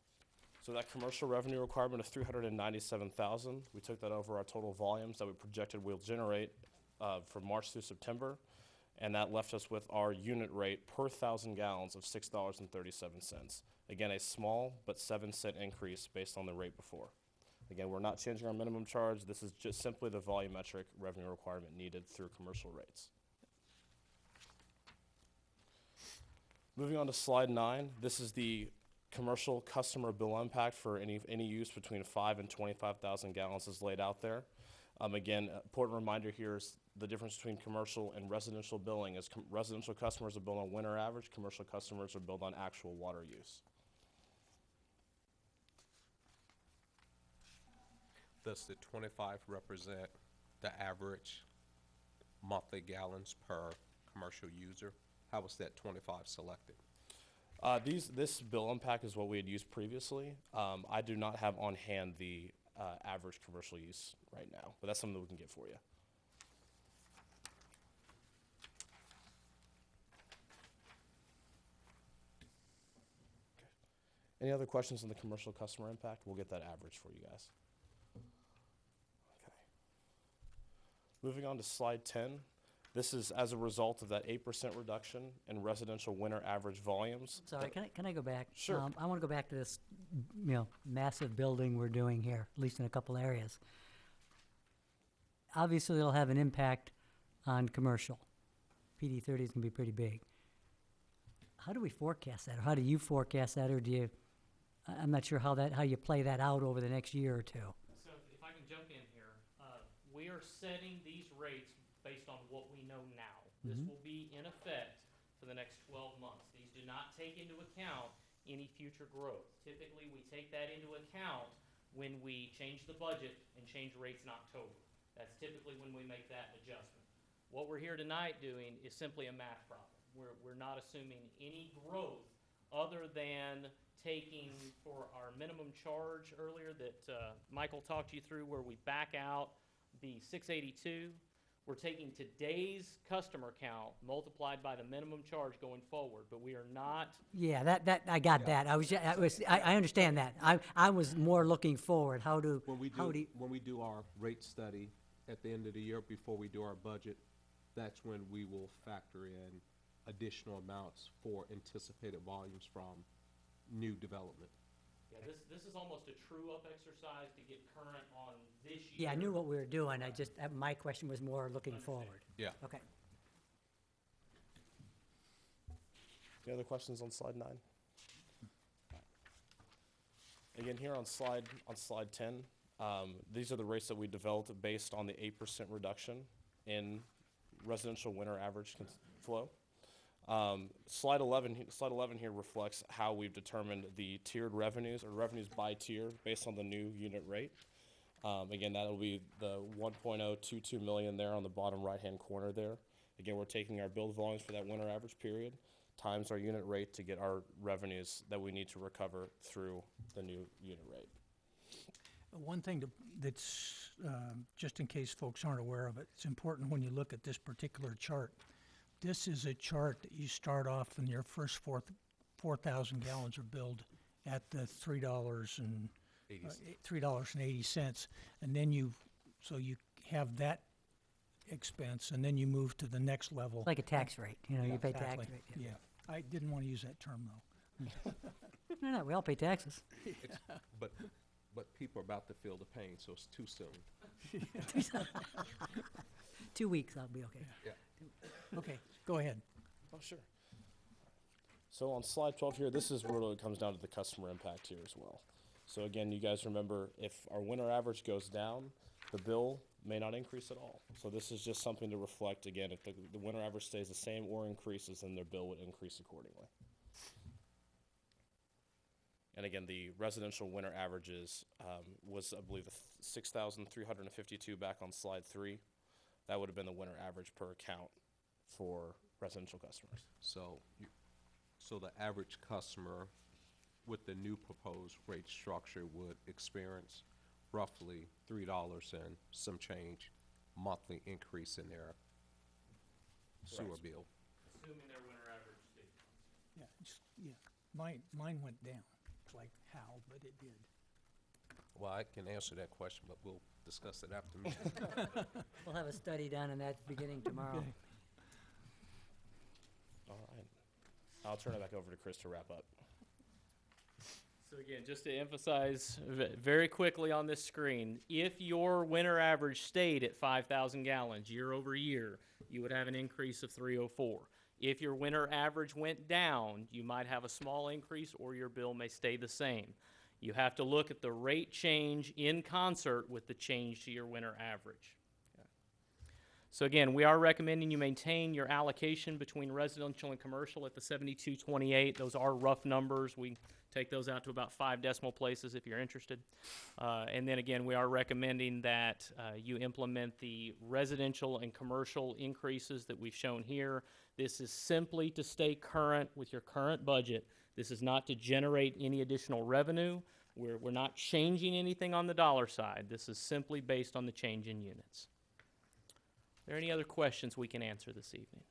So that commercial revenue requirement of $397,000, we took that over our total volumes that we projected we'll generate from March through September, and that left us with our unit rate per 1,000 gallons of $6.37. Again, a small but 7-cent increase based on the rate before. Again, we're not changing our minimum charge. This is just simply the volumetric revenue requirement needed through commercial rates. Moving on to slide 9, this is the commercial customer bill impact for any use between 5 and 25,000 gallons is laid out there. Again, important reminder here is the difference between commercial and residential billing is residential customers are billed on winter average, commercial customers are billed on actual water use. Does the 25 represent the average monthly gallons per commercial user? How was that 25 selected? This bill impact is what we had used previously. I do not have on hand the average commercial use right now, but that's something that we can get for you. Okay. Any other questions on the commercial customer impact? We'll get that average for you guys. Okay. Moving on to slide 10. This is as a result of that 8% reduction in residential winter average volumes. Sorry, can I go back? Sure. I want to go back to this, massive building we're doing here, at least in a couple areas. Obviously, it'll have an impact on commercial. PD 30 is going to be pretty big. How do we forecast that? Or how do you forecast that? Or do you, I'm not sure how you play that out over the next year or two. So if I can jump in here, we are setting these rates based on what we know now. This will be in effect for the next 12 months. These do not take into account any future growth. Typically, we take that into account when we change the budget and change rates in October. That's typically when we make that adjustment. What we're here tonight doing is simply a math problem. We're not assuming any growth other than taking for our minimum charge earlier that Michael talked you through, where we back out the 682. We're taking today's customer count multiplied by the minimum charge going forward, but we are not. Yeah, that I got that. I understand that. I was more looking forward. When we do our rate study at the end of the year before we do our budget, that's when we will factor in additional amounts for anticipated volumes from new development. Yeah, this is almost a true-up exercise to get current on this year. Yeah, I knew what we were doing. My question was more looking forward. Yeah. Okay. Any other questions on slide 9? Again, here on slide 10, These are the rates that we developed based on the 8% reduction in residential winter average flow. Slide 11 here reflects how we've determined the tiered revenues, or revenues by tier, based on the new unit rate. Again, that'll be the 1.022 million there on the bottom right-hand corner there. Again, we're taking our build volumes for that winter average period times our unit rate to get our revenues that we need to recover through the new unit rate. One thing that's, just in case folks aren't aware of it, it's important when you look at this particular chart. This is a chart that you start off in your first 4,000 gallons are billed at the $3.80, and then you have that expense, and then you move to the next level. It's like a tax rate, you know, Yeah, you pay tax exactly. rate. Yeah, I didn't want to use that term though. No, we all pay taxes. But people are about to feel the pain, so it's too soon. 2 weeks, I'll be okay. Okay, go ahead. Oh, sure. So on slide 12 here, this is where it comes down to the customer impact here as well. So again, you guys remember, if our winter average goes down, the bill may not increase at all. So this is just something to reflect, again, if the winter average stays the same or increases, then their bill would increase accordingly. And again, the residential winter averages was, I believe, 6,352 back on slide 3. That would have been the winter average per account for residential customers. So the average customer with the new proposed rate structure would experience roughly $3 and some change monthly increase in their sewer Correct. bill. Assuming their winter average stays. Yeah, mine went down. It's like how, but it did. Well, I can answer that question, but we'll discuss it after me. We'll have a study done on that beginning tomorrow. Okay. All right. I'll turn it back over to Chris to wrap up. So again, just to emphasize very quickly on this screen, if your winter average stayed at 5,000 gallons year over year, you would have an increase of 304. If your winter average went down, you might have a small increase or your bill may stay the same. You have to look at the rate change in concert with the change to your winter average. Okay. So again, we are recommending you maintain your allocation between residential and commercial at the 72-28. Those are rough numbers. We take those out to about 5 decimal places if you're interested. And then again, we are recommending that you implement the residential and commercial increases that we've shown here. This is simply to stay current with your current budget. This is not to generate any additional revenue. We're not changing anything on the dollar side. This is simply based on the change in units. Are there any other questions we can answer this evening?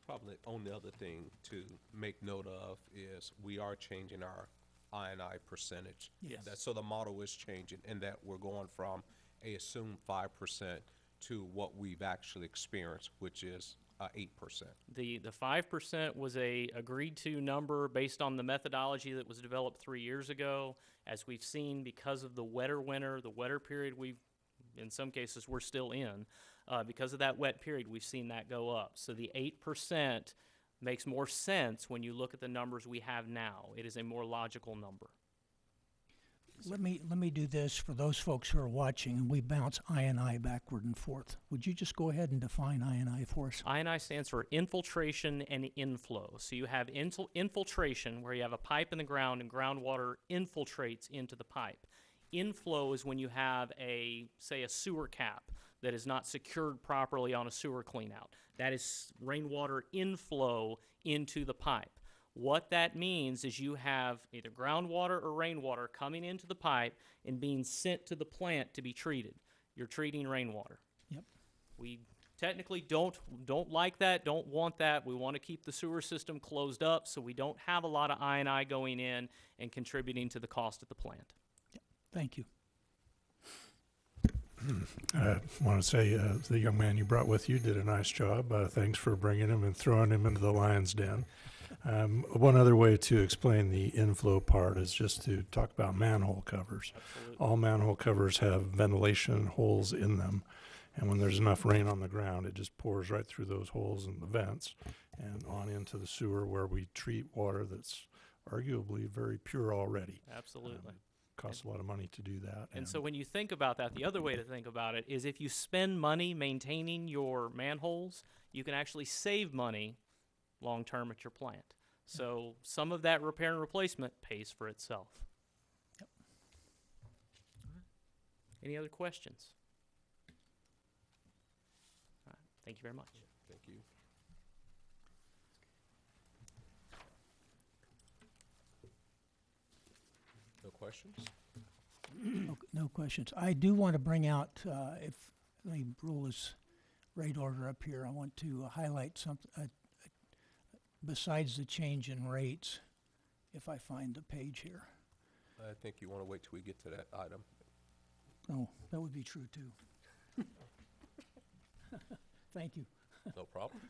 Probably the only other thing to make note of is we are changing our I&I percentage. Yes. So the model is changing in that we're going from a assumed 5% to what we've actually experienced, which is 8%. The 5% was a agreed to number based on the methodology that was developed 3 years ago. As we've seen, because of the wetter winter, the wetter period in some cases we're still in, because of that wet period, we've seen that go up. So the 8% makes more sense when you look at the numbers we have now. It is a more logical number. Let me do this for those folks who are watching, and we bounce I&I backward and forth. Would you just go ahead and define I&I for us? I&I stands for infiltration and inflow. So you have infiltration, where you have a pipe in the ground and groundwater infiltrates into the pipe. Inflow is when you have say a sewer cap that is not secured properly on a sewer cleanout. That is rainwater inflow into the pipe. What that means is you have either groundwater or rainwater coming into the pipe and being sent to the plant to be treated. You're treating rainwater. Yep. We technically don't like that, don't want that. We want to keep the sewer system closed up so we don't have a lot of I&I going in and contributing to the cost of the plant. Yep. Thank you. I want to say the young man you brought with you did a nice job. Thanks for bringing him and throwing him into the lion's den. One other way to explain the inflow part is just to talk about manhole covers. Absolutely. All manhole covers have ventilation holes in them, and when there's enough rain on the ground, it just pours right through those holes in the vents and on into the sewer, where we treat water that's arguably very pure already. Absolutely. costs a lot of money to do that. And so when you think about that, the other way to think about it is if you spend money maintaining your manholes, you can actually save money long-term at your plant. So some of that repair and replacement pays for itself. Yep. Any other questions? All right. Thank you very much. Thank you. No questions? No questions. I do want to bring out, if the rule is rate order up here, I want to highlight something, besides the change in rates, if I find the page here. I think you want to wait till we get to that item. Oh, that would be true too. Thank you. No problem.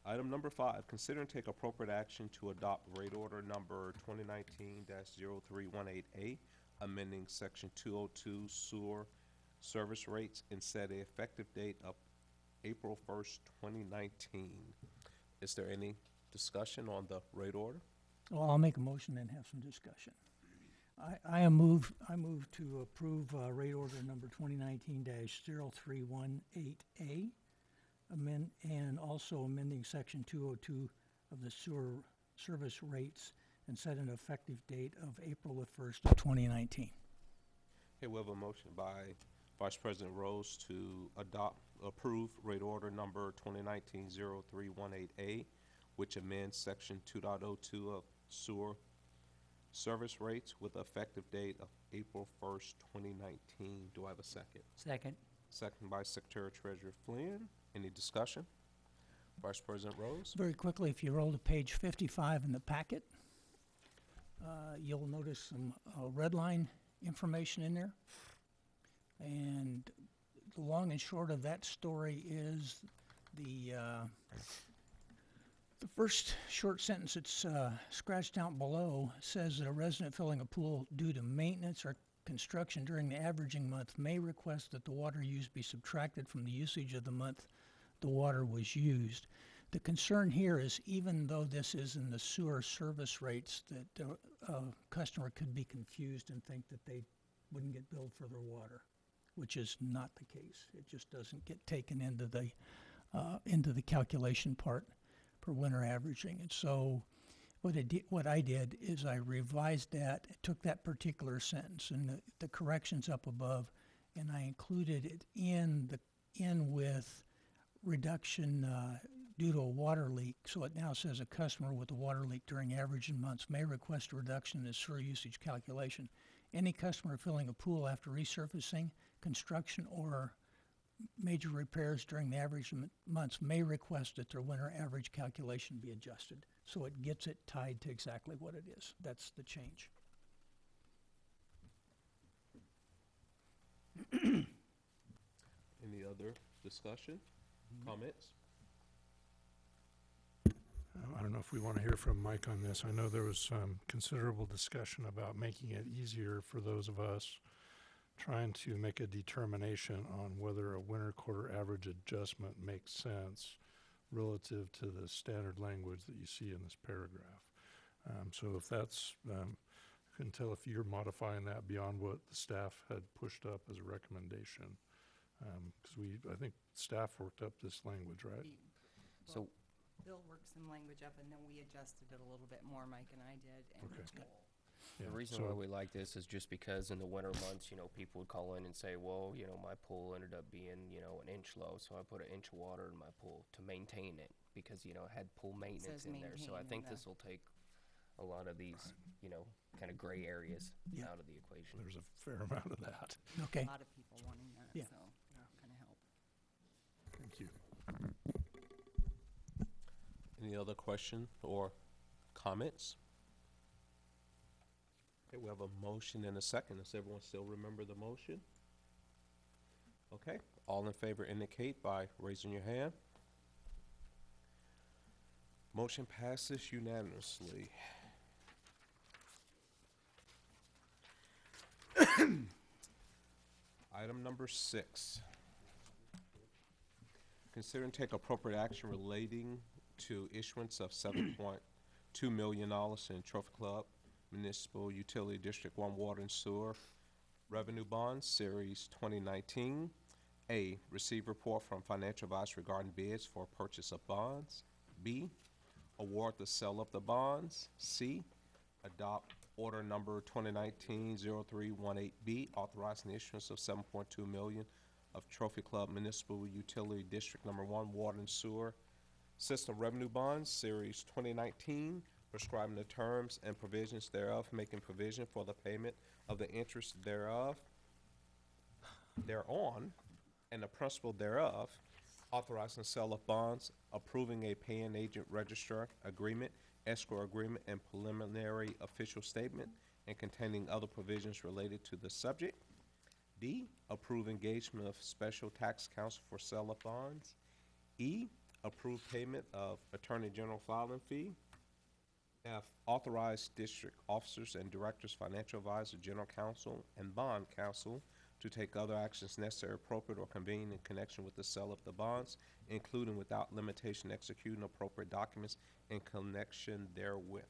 Item number 5, consider and take appropriate action to adopt rate order number 2019-0318A, amending section 202 sewer service rates and set a effective date of April 1st, 2019. Is there any discussion on the rate order? Well, I'll make a motion and have some discussion. I move to approve rate order number 2019-0318A, and also amending section 202 of the sewer service rates and set an effective date of April the 1st of 2019. Okay, we have a motion by Vice President Rose to approve rate order number 2019-0318A, which amends section 2.02 of sewer service rates with effective date of April 1st, 2019. Do I have a second? Second. Second by Secretary Treasurer Flynn. Any discussion? Vice President Rose? Very quickly, if you roll to page 55 in the packet, you'll notice some red line information in there. And the long and short of that story is the first short sentence that's scratched out below says that a resident filling a pool due to maintenance or construction during the averaging month may request that the water used be subtracted from the usage of the month the water was used. The concern here is even though this is in the sewer service rates, that a customer could be confused and think that they wouldn't get billed for their water, which is not the case. It just doesn't get taken into the calculation part for winter averaging. And so what I did is I revised that, took that particular sentence and the corrections up above, and I included it in with reduction due to a water leak. So it now says a customer with a water leak during averaging months may request a reduction in the sewer usage calculation. Any customer filling a pool after resurfacing, construction, or major repairs during the average months may request that their winter average calculation be adjusted. So it gets it tied to exactly what it is. That's the change. Any other discussion, comments? I don't know if we want to hear from Mike on this. I know there was some considerable discussion about making it easier for those of us trying to make a determination on whether a winter quarter average adjustment makes sense relative to the standard language that you see in this paragraph. So if that's, I couldn't tell if you're modifying that beyond what the staff had pushed up as a recommendation. Because I think staff worked up this language, right? So Bill worked some language up and then we adjusted it a little bit more, Mike and I did. And Okay. The Yeah, reason so- why we like this is just because in the winter months, people would call in and say, well, my pool ended up being, an inch low, so I put an inch of water in my pool to maintain it because, it had pool maintenance in there. So I maintain think in this will take a lot of these, kind of gray areas Yeah. out of the equation. There's a fair amount of that. Okay. A lot of people wanting that, Yeah. so that'll kind of help. Thank you. Any other question or comments? Okay, we have a motion and a second. Does everyone still remember the motion? Okay, all in favor indicate by raising your hand. Motion passes unanimously. Item number 6. Consider and take appropriate action relating to issuance of $7.2 million in Trophy Club Municipal Utility District 1 Water and Sewer Revenue Bonds, Series 2019. A, receive report from financial advice regarding bids for purchase of bonds. B, award the sale of the bonds. C, adopt order number 2019-0318B, authorizing the issuance of $7.2 million of Trophy Club Municipal Utility District Number 1 Water and Sewer System Revenue Bonds, Series 2019, prescribing the terms and provisions thereof, making provision for the payment of the interest thereof, thereon, and the principal thereof, authorizing the sale of bonds, approving a paying agent registrar agreement, escrow agreement, and preliminary official statement, and containing other provisions related to the subject. D, approve engagement of special tax counsel for sale of bonds. E, approve payment of attorney general filing fee. F, authorize district officers and directors, financial advisor, general counsel, and bond counsel to take other actions necessary, appropriate, or convenient in connection with the sale of the bonds, including without limitation executing appropriate documents in connection therewith.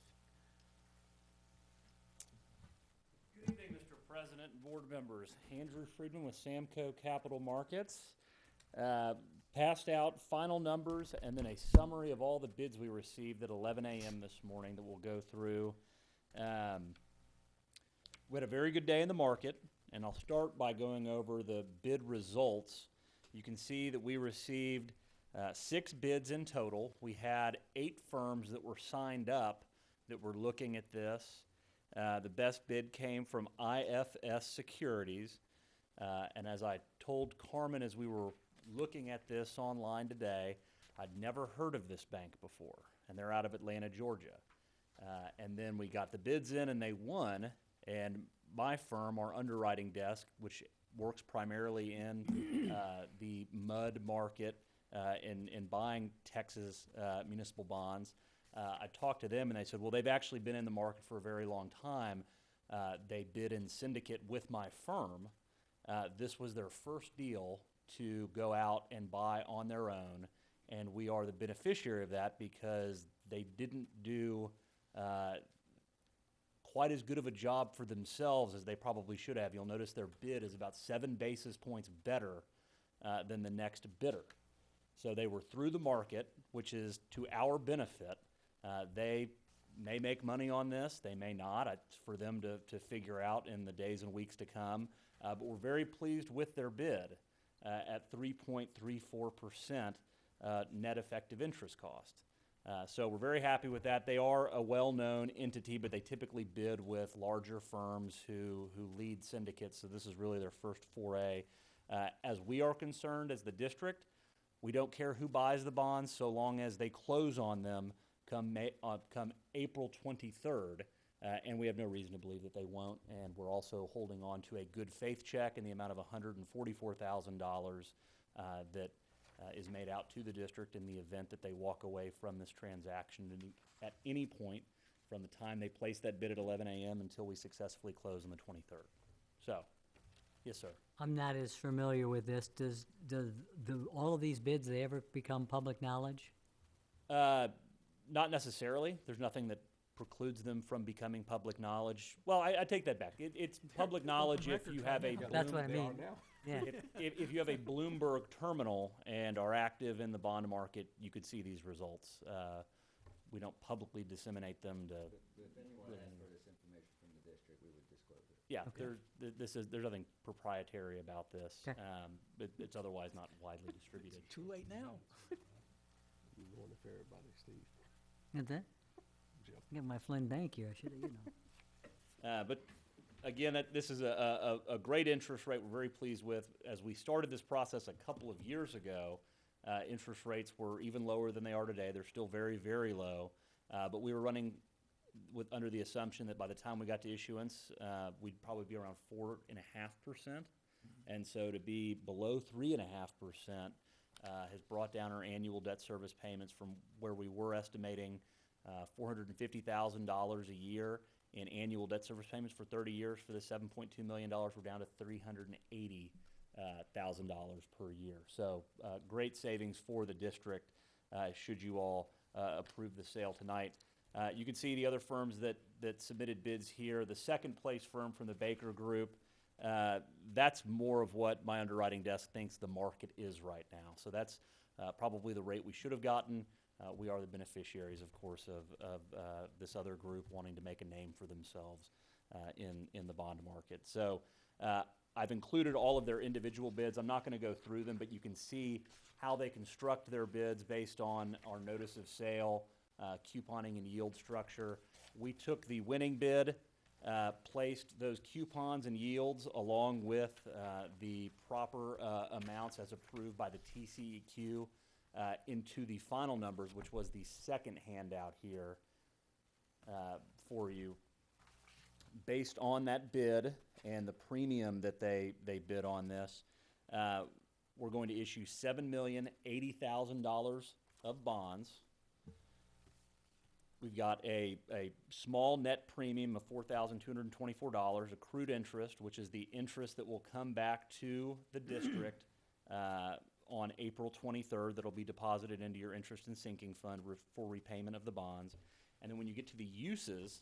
Good evening, Mr. President and board members. Andrew Friedman with Samco Capital Markets. Passed out final numbers and then a summary of all the bids we received at 11 a.m. this morning that we'll go through. We had a very good day in the market, and I'll start by going over the bid results. You can see that we received 6 bids in total. We had 8 firms that were signed up that were looking at this. The best bid came from IFS Securities, and as I told Carmen as we were looking at this online today, I'd never heard of this bank before, and they're out of Atlanta, Georgia. And then we got the bids in and they won, and my firm, our underwriting desk, which works primarily in the MUD market in buying Texas municipal bonds, I talked to them and they said, well, they've actually been in the market for a very long time. They bid in syndicate with my firm. This was their first deal to go out and buy on their own, and we are the beneficiary of that because they didn't do quite as good of a job for themselves as they probably should have. You'll notice their bid is about 7 basis points better than the next bidder. So they were through the market, which is to our benefit. They may make money on this, they may not. It's for them to figure out in the days and weeks to come. But we're very pleased with their bid at 3.34% net effective interest cost. So we're very happy with that. They are a well-known entity, but they typically bid with larger firms who lead syndicates, so this is really their first foray. As we are concerned as the district, we don't care who buys the bonds so long as they close on them come April 23rd, and we have no reason to believe that they won't, and we're also holding on to a good faith check in the amount of $144,000 that is made out to the district in the event that they walk away from this transaction at any point from the time they place that bid at 11 a.m. until we successfully close on the 23rd. So, yes, sir. I'm not as familiar with this. Does all of these bids, they ever become public knowledge? Not necessarily. There's nothing that precludes them from becoming public knowledge. Well, I take that back. It's public knowledge if you have a That's what I mean. Yeah. if you have a Bloomberg terminal and are active in the bond market, you could see these results. We don't publicly disseminate them to. But if anyone asked for this information from the district, we would disclose it. Yeah, Okay. there's nothing proprietary about this. Okay. It's otherwise not widely distributed. Too late now. You ruined it for everybody, Steve. That's it? Get my Flynn Bank here, I should have, But again, this is a great interest rate we're very pleased with. As we started this process a couple of years ago, interest rates were even lower than they are today. They're still very, very low. But we were running under the assumption that by the time we got to issuance, we'd probably be around 4.5%. And so to be below 3.5% has brought down our annual debt service payments from where we were estimating $450,000 a year in annual debt service payments for 30 years. For the $7.2 million, we're down to $380,000 per year. So great savings for the district should you all approve the sale tonight. You can see the other firms that submitted bids here. The second place firm from the Baker Group, that's more of what my underwriting desk thinks the market is right now. So that's probably the rate we should have gotten. We are the beneficiaries, of course, of this other group wanting to make a name for themselves in the bond market. So I've included all of their individual bids. I'm not going to go through them, but you can see how they construct their bids based on our notice of sale, couponing and yield structure. We took the winning bid, placed those coupons and yields along with the proper amounts as approved by the TCEQ into the final numbers, which was the second handout here for you. Based on that bid and the premium that they bid on this, we're going to issue $7,080,000 of bonds. We've got a small net premium of $4,224, accrued interest, which is the interest that will come back to the district on April 23rd, that'll be deposited into your interest and sinking fund for repayment of the bonds. And then when you get to the uses,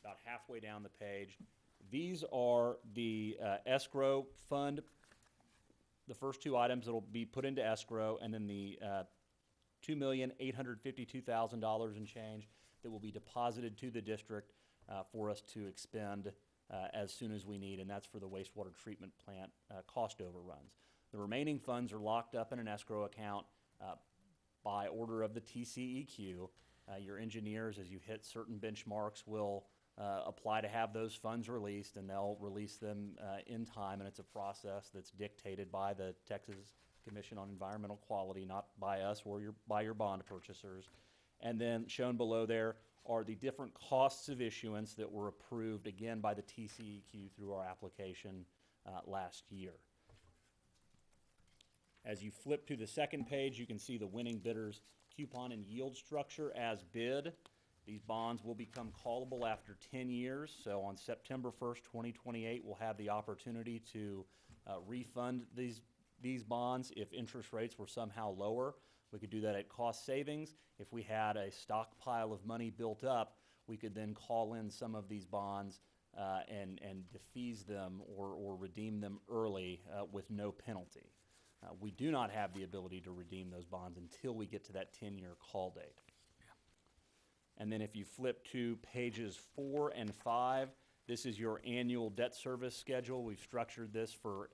about halfway down the page, these are the escrow fund, the first two items that'll be put into escrow, and then the $2,852,000 and change that will be deposited to the district for us to expend as soon as we need, and that's for the wastewater treatment plant cost overruns. The remaining funds are locked up in an escrow account by order of the TCEQ. Your engineers, as you hit certain benchmarks, will apply to have those funds released, and they'll release them in time, and it's a process that's dictated by the Texas Commission on Environmental Quality, not by us or by your bond purchasers. And then shown below there are the different costs of issuance that were approved, again, by the TCEQ through our application last year. As you flip to the second page, you can see the winning bidders' coupon and yield structure as bid. These bonds will become callable after 10 years. So on September 1st, 2028, we'll have the opportunity to refund these bonds if interest rates were somehow lower. We could do that at cost savings. If we had a stockpile of money built up, we could then call in some of these bonds and defease them or redeem them early with no penalty. We do not have the ability to redeem those bonds until we get to that 10-year call date. And then if you flip to pages 4 and 5, this is your annual debt service schedule. We've structured this for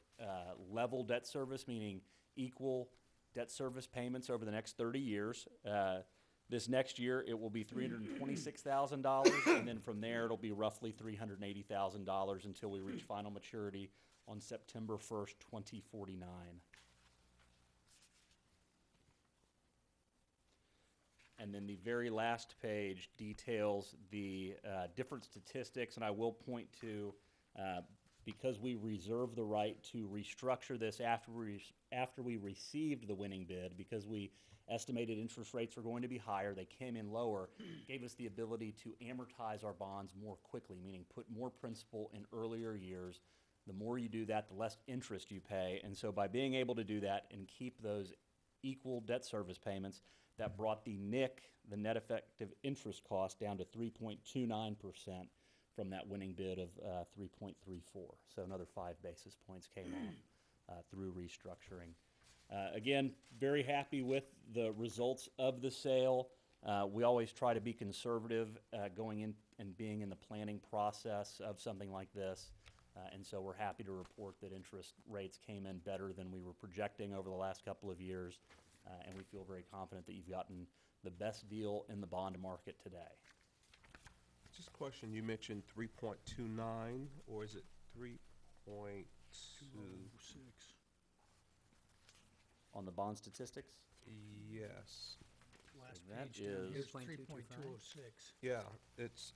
level debt service, meaning equal debt service payments over the next 30 years. This next year, it will be $326,000, and then from there, it'll be roughly $380,000 until we reach final maturity on September 1st, 2049. And then the very last page details the different statistics, and I will point to, because we reserve the right to restructure this after we received the winning bid, because we estimated interest rates were going to be higher, they came in lower, gave us the ability to amortize our bonds more quickly, meaning put more principal in earlier years. The more you do that, the less interest you pay. And so by being able to do that and keep those equal debt service payments, that brought the NIC, the net effective interest cost, down to 3.29% from that winning bid of 3.34. So another 5 basis points came on through restructuring. Again, very happy with the results of the sale. We always try to be conservative going in and being in the planning process of something like this. And so we're happy to report that interest rates came in better than we were projecting over the last couple of years. And we feel very confident that you've gotten the best deal in the bond market today. Just a question, you mentioned 3.29, or is it 3.2? On the bond statistics? Yes. Last that page down here is- is 3.206. Yeah,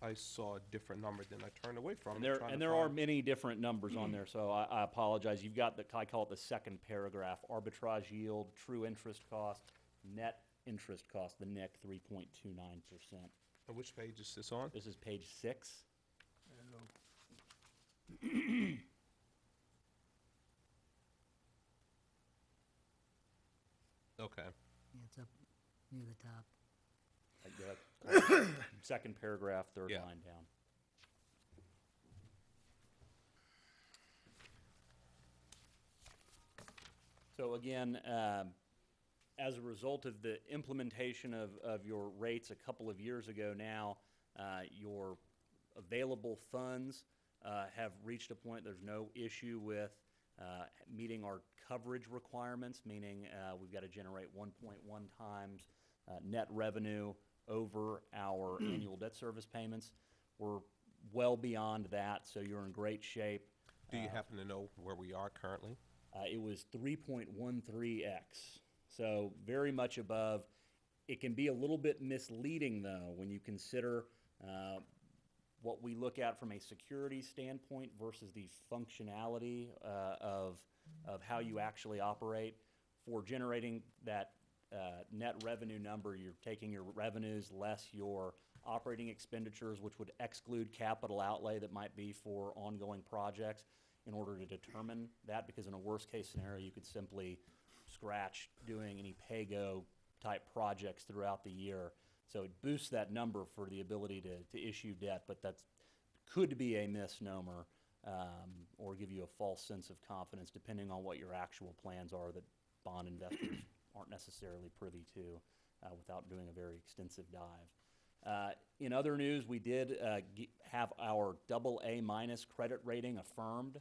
I saw a different number than I turned away from. And it, there, trying and to there are find- many different numbers on there, so I apologize. You've got I call it the second paragraph, arbitrage yield, true interest cost, net interest cost, the NIC, 3.29%. And which page is this on? This is page 6. Okay. Yeah, it's up near the top. Second paragraph, third Yeah. line down. So again, as a result of the implementation of your rates a couple of years ago now, your available funds have reached a point, there's no issue with meeting our coverage requirements, meaning we've got to generate 1.1 times net revenue over our annual debt service payments. We're well beyond that, so you're in great shape. Do you happen to know where we are currently? It was 3.13x, so very much above. It can be a little bit misleading, though, when you consider what we look at from a security standpoint versus the functionality of how you actually operate. For generating that net revenue number, you're taking your revenues less your operating expenditures, which would exclude capital outlay that might be for ongoing projects, in order to determine that, because in a worst-case scenario, you could simply scratch doing any pay-go type projects throughout the year. So it boosts that number for the ability to issue debt, but that could be a misnomer or give you a false sense of confidence, depending on what your actual plans are that bond investors aren't necessarily privy to without doing a very extensive dive. In other news, we did have our AA- credit rating affirmed.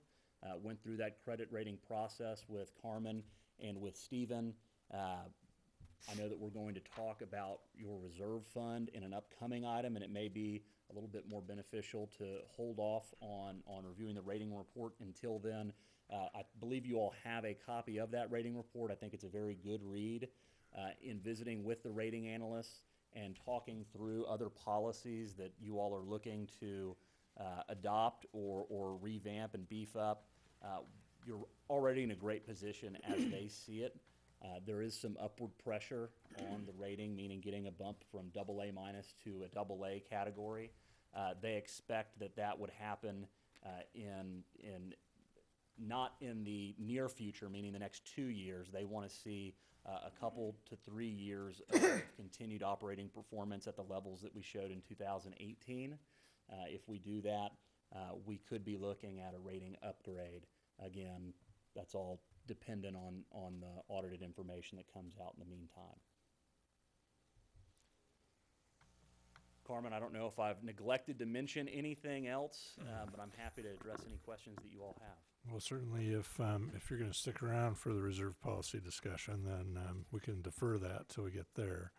Went through that credit rating process with Carmen and with Stephen. I know that we're going to talk about your reserve fund in an upcoming item, and it may be a little bit more beneficial to hold off on reviewing the rating report until then. I believe you all have a copy of that rating report. I think it's a very good read. In visiting with the rating analysts and talking through other policies that you all are looking to adopt or revamp and beef up, you're already in a great position as they see it. There is some upward pressure on the rating, meaning getting a bump from AA- to a AA category. They expect that would happen not in the near future, meaning the next 2 years. They want to see a couple to 3 years of continued operating performance at the levels that we showed in 2018. If we do that, we could be looking at a rating upgrade. Again, that's all dependent on the audited information that comes out in the meantime. Carmen, I don't know if I've neglected to mention anything else, but I'm happy to address any questions that you all have. Well, certainly if you're going to stick around for the reserve policy discussion, then we can defer that till we get there.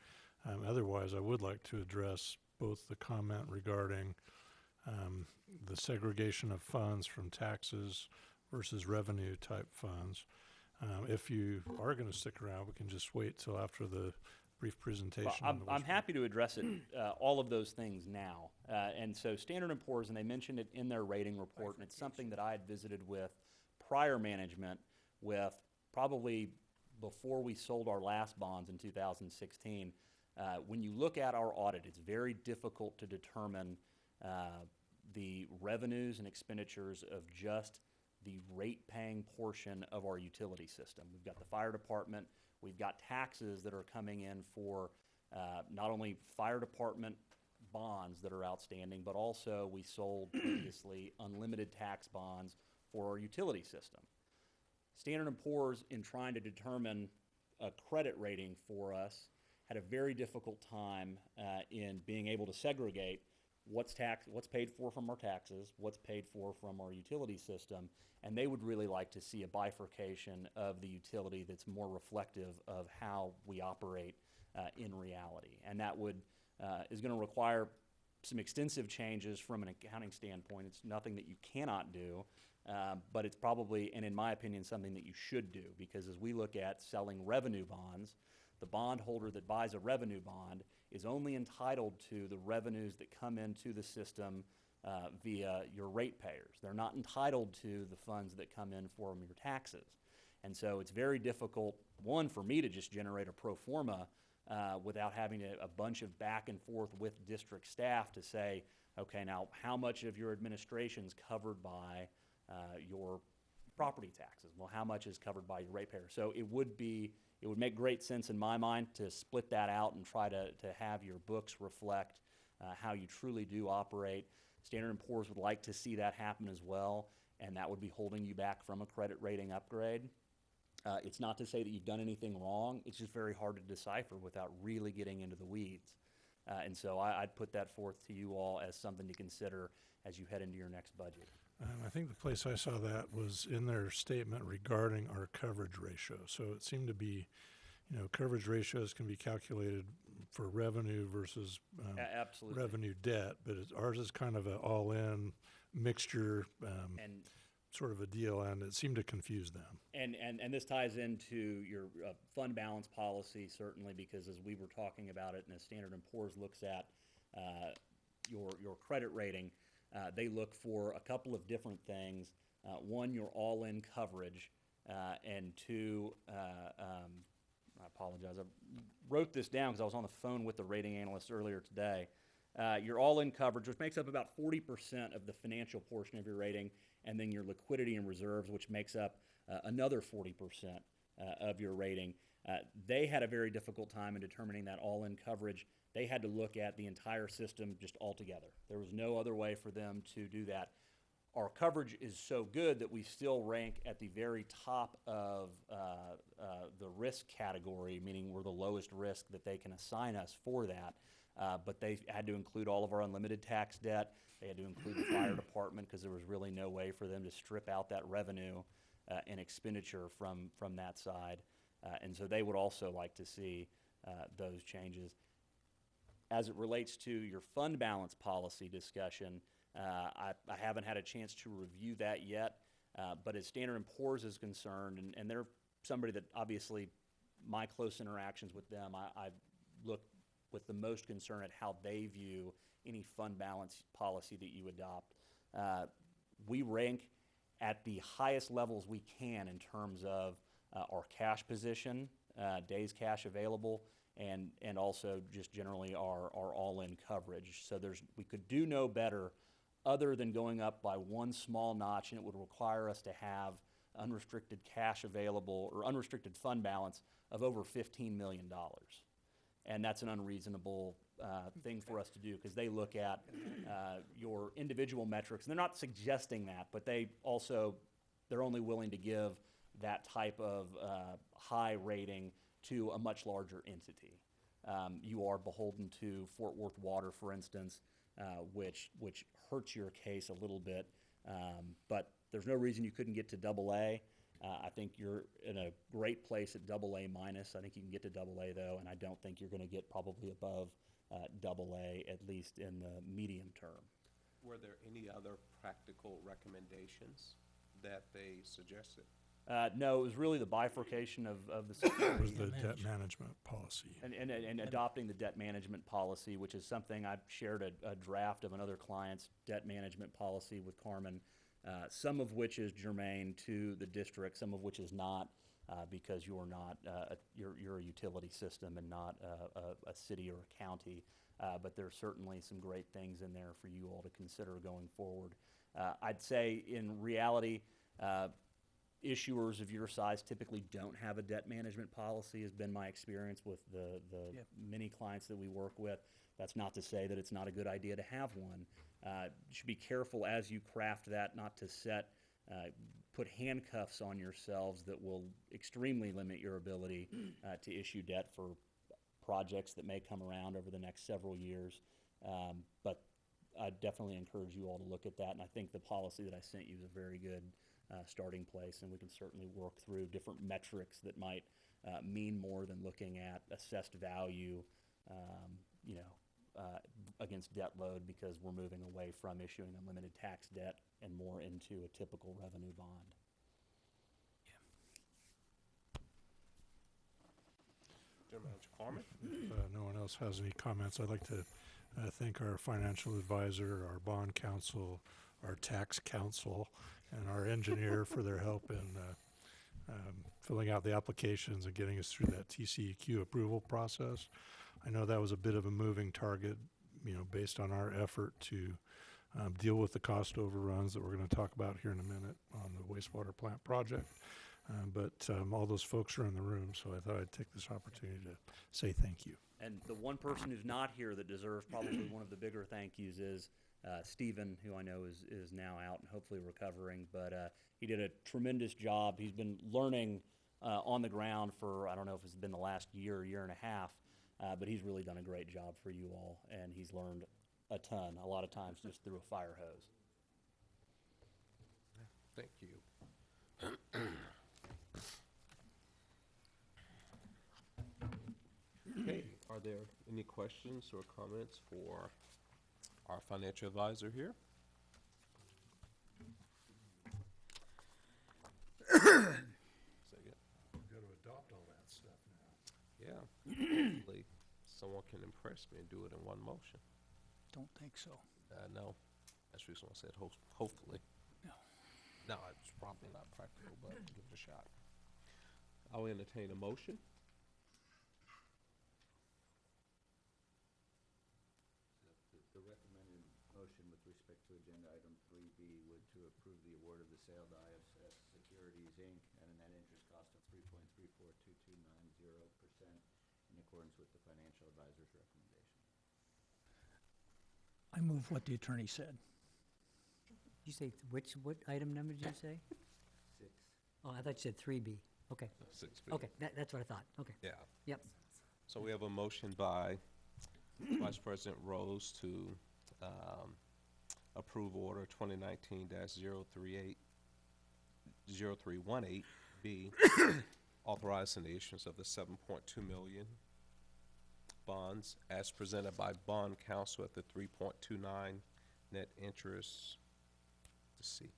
Otherwise, I would like to address both the comment regarding the segregation of funds from taxes versus revenue type funds. If you are going to stick around, we can just wait till after the brief presentation. Well, I'm happy to address it, all of those things now. And so Standard & Poor's, and they mentioned it in their rating report, and it's something that I had visited with prior management with probably before we sold our last bonds in 2016. When you look at our audit, it's very difficult to determine the revenues and expenditures of just the rate-paying portion of our utility system. We've got the fire department, we've got taxes that are coming in for not only fire department bonds that are outstanding, but also we sold previously unlimited tax bonds for our utility system. Standard & Poor's, in trying to determine a credit rating for us, had a very difficult time in being able to segregate what's paid for from our taxes, what's paid for from our utility system, and they would really like to see a bifurcation of the utility that's more reflective of how we operate in reality. And that is going to require some extensive changes from an accounting standpoint. It's nothing that you cannot do, but it's probably, and in my opinion, something that you should do, because as we look at selling revenue bonds, the bondholder that buys a revenue bond is only entitled to the revenues that come into the system via your ratepayers. They're not entitled to the funds that come in from your taxes. And so it's very difficult, one, for me to just generate a pro forma without having a bunch of back and forth with district staff to say, okay, now how much of your administration's covered by your property taxes? Well, how much is covered by your ratepayer? So it would be it would make great sense in my mind to split that out and try to have your books reflect how you truly do operate. Standard & Poor's would like to see that happen as well, and that would be holding you back from a credit rating upgrade. It's not to say that you've done anything wrong. It's just very hard to decipher without really getting into the weeds. And so I'd put that forth to you all as something to consider as you head into your next budget. I think the place I saw that was in their statement regarding our coverage ratio. So it seemed to be, coverage ratios can be calculated for revenue versus Absolutely. revenue debt, but ours is kind of an all-in mixture And sort of a deal, and it seemed to confuse them. And this ties into your fund balance policy, certainly, because as we were talking about it, and as Standard & Poor's looks at your credit rating, they look for a couple of different things. One, your all-in coverage, and two, I apologize, I wrote this down because I was on the phone with the rating analyst earlier today. Your all-in coverage, which makes up about 40% of the financial portion of your rating, and then your liquidity and reserves, which makes up another 40% of your rating. They had a very difficult time in determining that all-in coverage. They had to look at the entire system just altogether. There was no other way for them to do that. Our coverage is so good that we still rank at the very top of the risk category, meaning we're the lowest risk that they can assign us for that. But they had to include all of our unlimited tax debt. They had to include the fire department because there was really no way for them to strip out that revenue and expenditure from that side. And so they would also like to see those changes. As it relates to your fund balance policy discussion, I haven't had a chance to review that yet, but as Standard & Poor's is concerned, and they're somebody that obviously my close interactions with them, I look with the most concern at how they view any fund balance policy that you adopt. We rank at the highest levels we can in terms of our cash position, days cash available, and also just generally our all-in coverage. So we could do no better other than going up by one small notch, and it would require us to have unrestricted cash available or unrestricted fund balance of over $15 million. And that's an unreasonable thing for us to do because they look at your individual metrics. And they're not suggesting that, but they're only willing to give that type of high rating to a much larger entity. You are beholden to Fort Worth Water, for instance, which hurts your case a little bit. But there's no reason you couldn't get to AA. I think you're in a great place at AA minus. I think you can get to AA though, and I don't think you're going to get probably above AA, at least in the medium term. Were there any other practical recommendations that they suggested? No, it was really the bifurcation of the It was security the debt management policy. and adopting the debt management policy, which is something I've shared a draft of another client's debt management policy with Carmen, some of which is germane to the district, some of which is not, because you're not you're a utility system and not a city or a county. But there's certainly some great things in there for you all to consider going forward. I'd say in reality, issuers of your size typically don't have a debt management policy, has been my experience with the many clients that we work with. That's not to say that it's not a good idea to have one. You should be careful as you craft that not to put handcuffs on yourselves that will extremely limit your ability to issue debt for projects that may come around over the next several years. But I definitely encourage you all to look at that, and I think the policy that I sent you is a very good starting place, and we can certainly work through different metrics that might mean more than looking at assessed value, against debt load, because we're moving away from issuing unlimited tax debt and more into a typical revenue bond. General Manager Carmen? If no one else has any comments, I'd like to thank our financial advisor, our bond counsel, our tax counsel, and our engineer for their help in filling out the applications and getting us through that TCEQ approval process. I know that was a bit of a moving target, based on our effort to deal with the cost overruns that we're going to talk about here in a minute on the wastewater plant project. But all those folks are in the room, so I thought I'd take this opportunity to say thank you. And the one person who's not here that deserves probably one of the bigger thank yous is Stephen, who I know is now out and hopefully recovering. But he did a tremendous job. He's been learning on the ground for, I don't know if it's been the last year and a half, but he's really done a great job for you all, and he's learned a ton, a lot of times just through a fire hose. Thank you. Okay, are there any questions or comments for our financial advisor here? Say it. We've got to adopt all that stuff now. Yeah. Hopefully, someone can impress me and do it in one motion. Don't think so. No, that's the reason I said hopefully. No. No, it's probably not practical, but give it a shot. I'll entertain a motion. The recommended motion with respect to agenda item 3B would to approve the award of the sale to IFS Securities, Inc. at a net interest cost of 3.342290% in accordance with the financial advisor's recommendation. I move what the attorney said. Did you say, what item number did you say? 6. Oh, I thought you said 3B. Okay, 6B. okay, that's what I thought, okay. Yeah. Yep. So we have a motion by Vice President Rose to approve order 2019-0318B, authorizing the issuance of the 7.2 million bonds as presented by bond counsel at the 3.29 net interest. Let's see.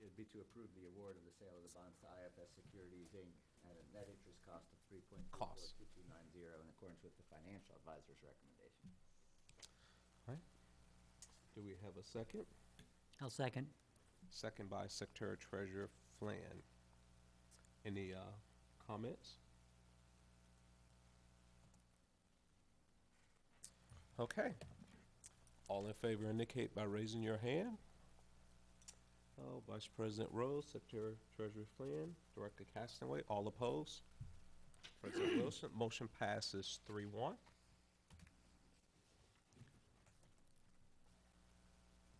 It'd be to approve the award of the sale of the bonds to IFS Securities, Inc. at a net interest cost of 3.342290 in accordance with the financial advisor's recommendation. All right. Do we have a second? I'll second. Second by Secretary Treasurer Flynn. Any comments? Okay. All in favor indicate by raising your hand. Vice President Rose, Secretary Treasurer Flynn, Director Castaway, all opposed? President Wilson, motion passes 3-1.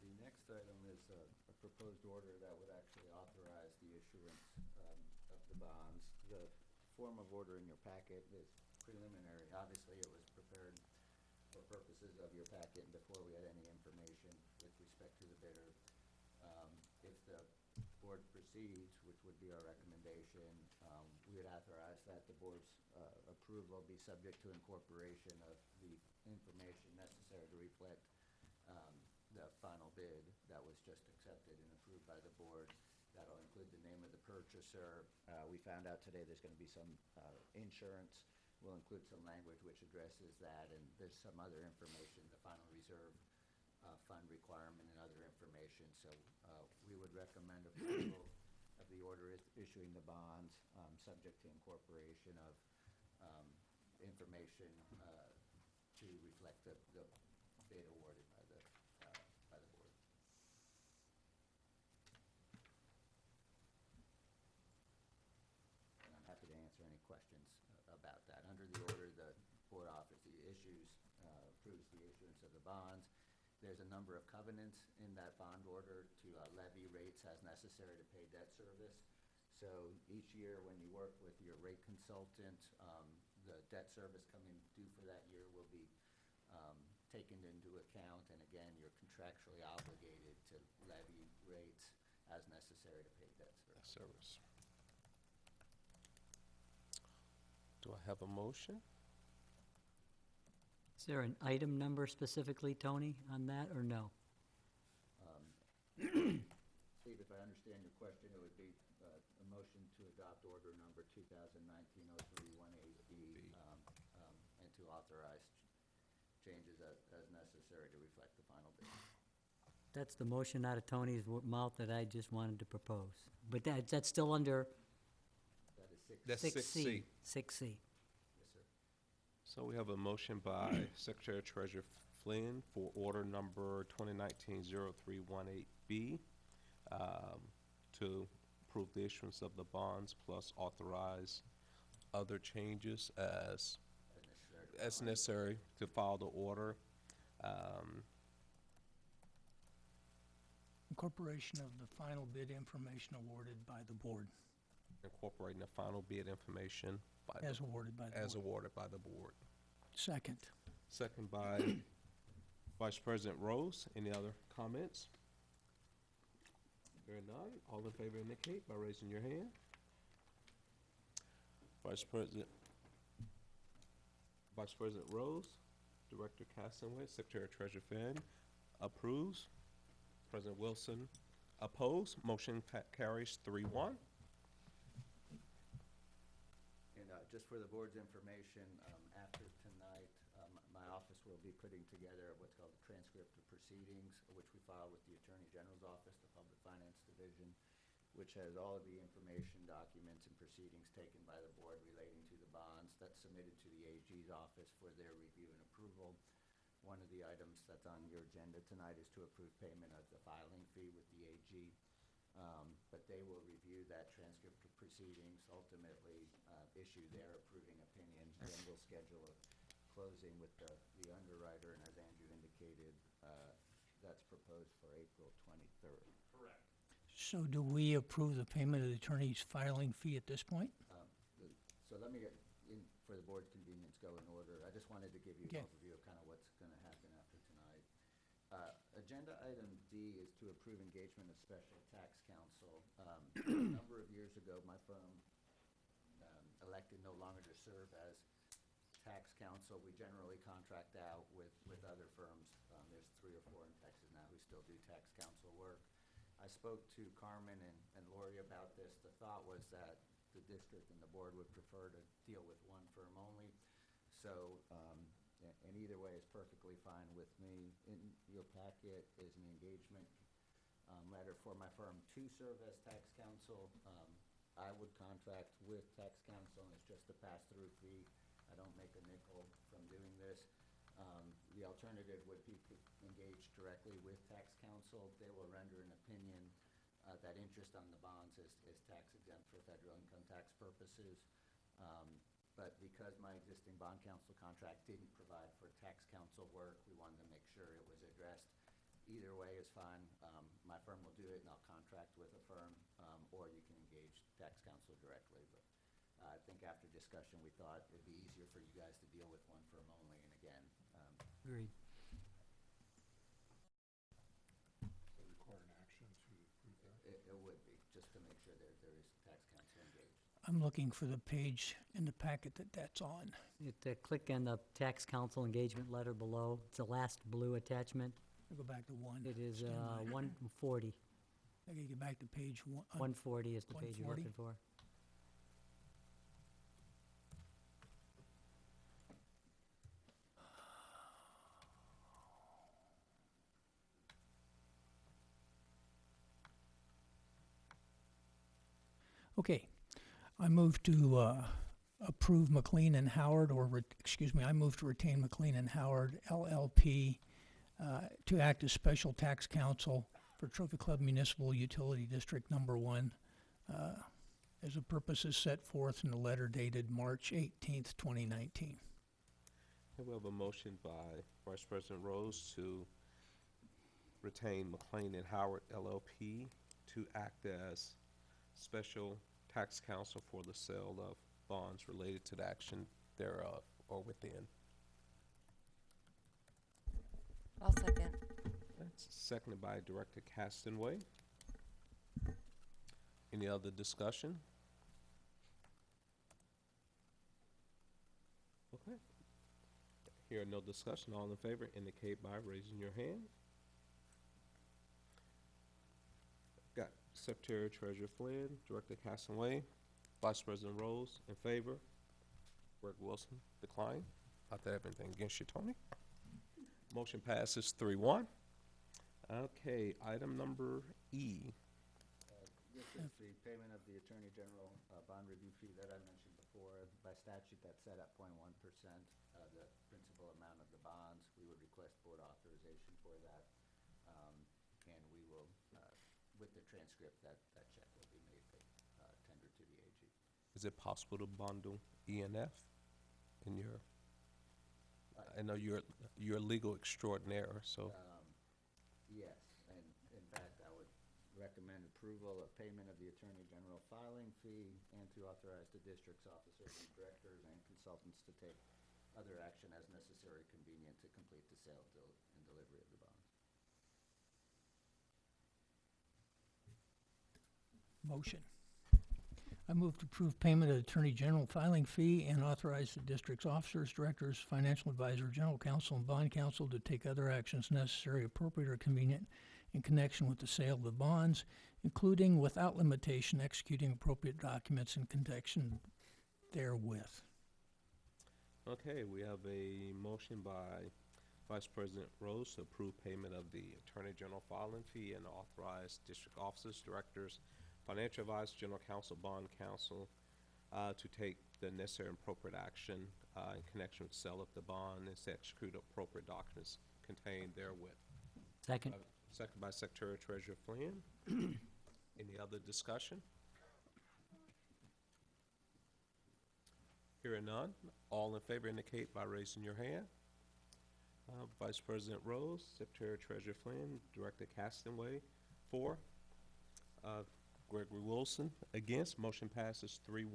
The next item is a proposed order that would actually authorize the issuance of the bonds. The form of order in your packet is preliminary. Obviously, it was prepared for purposes of your packet before we had any information with respect to the bidder. If the board proceeds, which would be our recommendation, we would authorize that the board's approval be subject to incorporation of the information necessary to reflect the final bid that was just accepted and approved by the board. That'll include the name of the purchaser. We found out today there's going to be some insurance. We'll include some language which addresses that, and there's some other information, the final reserve fund requirement and other information. So we would recommend approval of the order issuing the bonds, subject to incorporation of information to reflect the bid awarded by the board. And I'm happy to answer any questions about that. Under the order, the board office approves the issuance of the bonds. There's a number of covenants in that bond order to levy rates as necessary to pay debt service. So each year when you work with your rate consultant, the debt service coming due for that year will be taken into account. And again, you're contractually obligated to levy rates as necessary to pay debt service. Do I have a motion? Is there an item number specifically, Tony, on that, or no? Steve, if I understand your question, it would be a motion to adopt order number 2019-0318B and to authorize changes as necessary to reflect the final bid. That's the motion out of Tony's mouth that I just wanted to propose. But that's still under That is 6. That's 6C. 6C. 6C. Yes, sir. So we have a motion by Secretary Treasurer Flynn for order number 2019-0318B to approve the issuance of the bonds plus authorize other changes as necessary to file the order. Incorporation of the final bid information awarded by the board, Incorporating the final bid information by as awarded by the board. as awarded by the board. Second. Second by Vice President Rose. Any other comments? Hearing none, all in favor indicate by raising your hand. Vice President Rose, Director Castonway, Secretary Treasurer Finn approves. President Wilson opposed. Motion carries 3-1. And just for the board's information, after tonight, my office will be putting together what's called the transcript of proceedings, which we file with the Attorney General's Office, the Public Finance Division, which has all of the information, documents, and proceedings taken by the board relating to the bonds. That's submitted to the AG's office for their review and approval. One of the items that's on your agenda tonight is to approve payment of the filing fee with the AG. But they will review that transcript of proceedings, ultimately issue their approving opinion, then we'll schedule a closing with the underwriter, and as Andrew indicated, that's proposed for April 23rd. Correct. So do we approve the payment of the attorney's filing fee at this point? So let me get, for the board's convenience, go in order. I just wanted to give you Okay. an overview of kind of what's going to happen after tonight. Agenda item D is to approve engagement of special tax counsel. A number of years ago, my firm elected no longer to serve as tax counsel. We generally contract out with other firms. There's 3 or 4 in Texas now who still do tax counsel work. I spoke to Carmen and Lori about this. The thought was that the district and the board would prefer to deal with one firm only. So, and either way is perfectly fine with me. In your packet is an engagement letter for my firm to serve as tax counsel. I would contract with tax counsel, and it's just a pass-through fee. I don't make a nickel from doing this. The alternative would be to engage directly with tax counsel. They will render an opinion that interest on the bonds is tax exempt for federal income tax purposes. But because my existing bond counsel contract didn't provide for tax counsel work, we wanted to make sure it was addressed. Either way is fine. My firm will do it, and I'll contract with a firm, or you can engage tax counsel directly. But I think after discussion, we thought it'd be easier for you guys to deal with one firm only. And again, Agreed. Require an action to approve that? it would be, just to make sure there is tax counsel engaged. I'm looking for the page in the packet that's on. Click on the tax council engagement letter below. It's the last blue attachment. I'll go back to 1. It is Stand by. 140. I gotta get back to page 1. 140 is the page you're 140? looking for. Okay, I move to approve McLean and Howard, I move to retain McLean and Howard LLP to act as special tax counsel for Trophy Club Municipal Utility District Number 1, as the purposes set forth in the letter dated March 18th, 2019. Okay, we have a motion by Vice President Rose to retain McLean and Howard LLP to act as special tax counsel for the sale of bonds related to the action thereof or within. I'll second. That's seconded by Director Castonway. Any other discussion? Okay. Here, no discussion. All in favor indicate by raising your hand. Got Secretary Treasurer Flynn, Director Castonway, Vice President Rose in favor. Greg Wilson declined. Not that I have anything against you, Tony. Motion passes 3-1. Okay, item number E. This is the payment of the Attorney General bond review fee that I mentioned before. By statute, that's set at 0.1%, the principal amount of the bonds. We would request board authorization for that. And we will, with the transcript, that check will be made payable. is it possible to bundle E and F in your, I know you're a legal extraordinaire, so. Yes, and in fact, I would recommend approval of payment of the Attorney General filing fee and to authorize the district's officers and directors and consultants to take other action as necessary or convenient to complete the sale and delivery of the bonds. Motion. I move to approve payment of Attorney General filing fee and authorize the district's officers, directors, financial advisor, general counsel, and bond counsel to take other actions necessary, appropriate, or convenient in connection with the sale of the bonds, including without limitation executing appropriate documents in connection therewith. Okay, we have a motion by Vice President Rose to approve payment of the Attorney General filing fee and authorize district officers, directors, financial advisor, general counsel, bond counsel, to take the necessary and appropriate action in connection with sale of the bond and to execute appropriate documents contained therewith. Second. Second by Secretary Treasurer Flynn. Any other discussion? Hearing none, all in favor indicate by raising your hand. Vice President Rose, Secretary Treasurer Flynn, Director Castanway, 4. Gregory Wilson, against. Motion passes 3-1.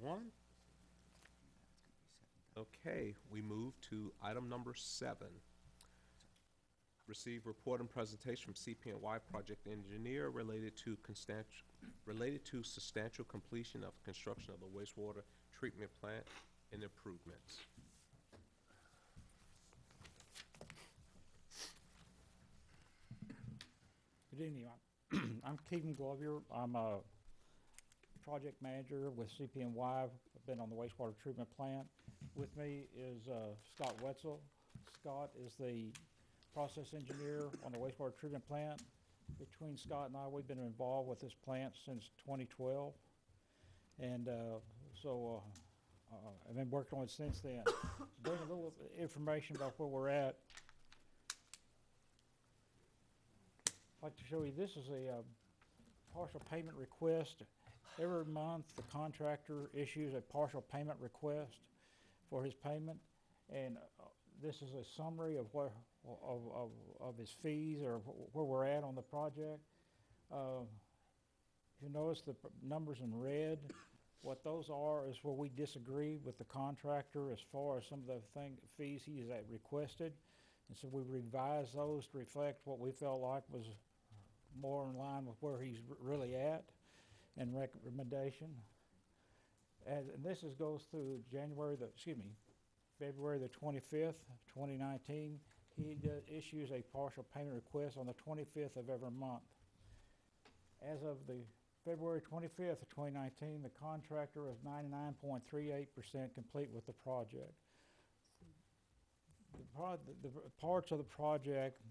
Okay, we move to item number 7. Receive report and presentation from CPNY project engineer related to substantial completion of construction of a wastewater treatment plant and improvements. Good evening. I'm Keegan Glover. I'm a project manager with CPNY. I've been on the wastewater treatment plant. With me is Scott Wetzel. Scott is the process engineer on the wastewater treatment plant. Between Scott and I, we've been involved with this plant since 2012. And I've been working on it since then. Bring a little information about where we're at. I'd like to show you, this is a partial payment request. Every month, the contractor issues a partial payment request for his payment, and this is a summary of where of his fees or where we're at on the project. If you notice the numbers in red, what those are is where we disagree with the contractor as far as some of the fees he has requested, and so we revised those to reflect what we felt like was more in line with where he's really at and recommendation. And this goes through February the 25th, 2019. He issues a partial payment request on the 25th of every month. As of the February 25th of 2019, the contractor is 99.38% complete with the project. The parts of the project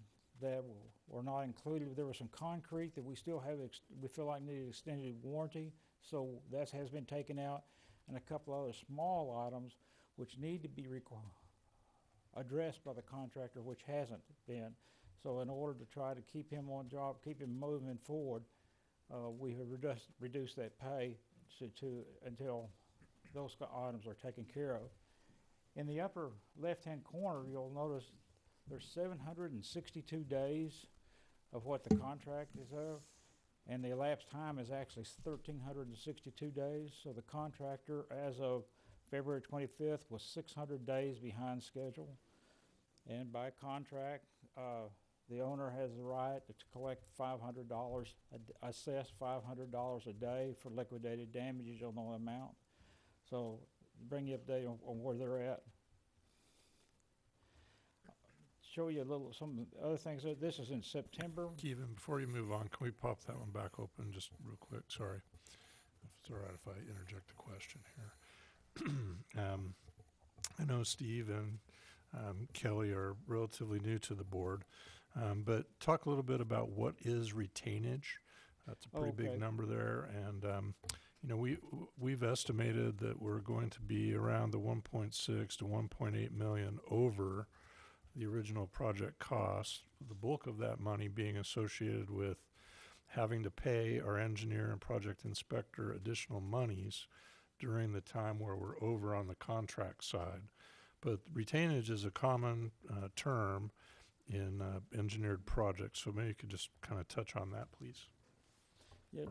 that were not included, there was some concrete that we still have, we feel like needed extended warranty, so that has been taken out, and a couple other small items which need to be addressed by the contractor, which hasn't been. So in order to try to keep him on job, keep him moving forward, we have reduced that pay until those items are taken care of. In the upper left-hand corner, you'll notice there's 762 days of what the contract is of, and the elapsed time is actually 1,362 days. So the contractor, as of February 25th, was 600 days behind schedule. And by contract, the owner has the right to collect $500, assess $500 a day for liquidated damages on the amount. So bring you update on where they're at. Show you some other things. This is in September. Kevin, before you move on, can we pop that one back open just real quick? Sorry. If it's all right if I interject a question here. I know Steve and Kelly are relatively new to the board, but talk a little bit about what is retainage. That's a pretty big number there, and you know, we've estimated that we're going to be around the 1.6 to 1.8 million over the original project cost, the bulk of that money being associated with having to pay our engineer and project inspector additional monies during the time where we're over on the contract side. But retainage is a common term in engineered projects, so maybe you could just kind of touch on that, please. Yeah,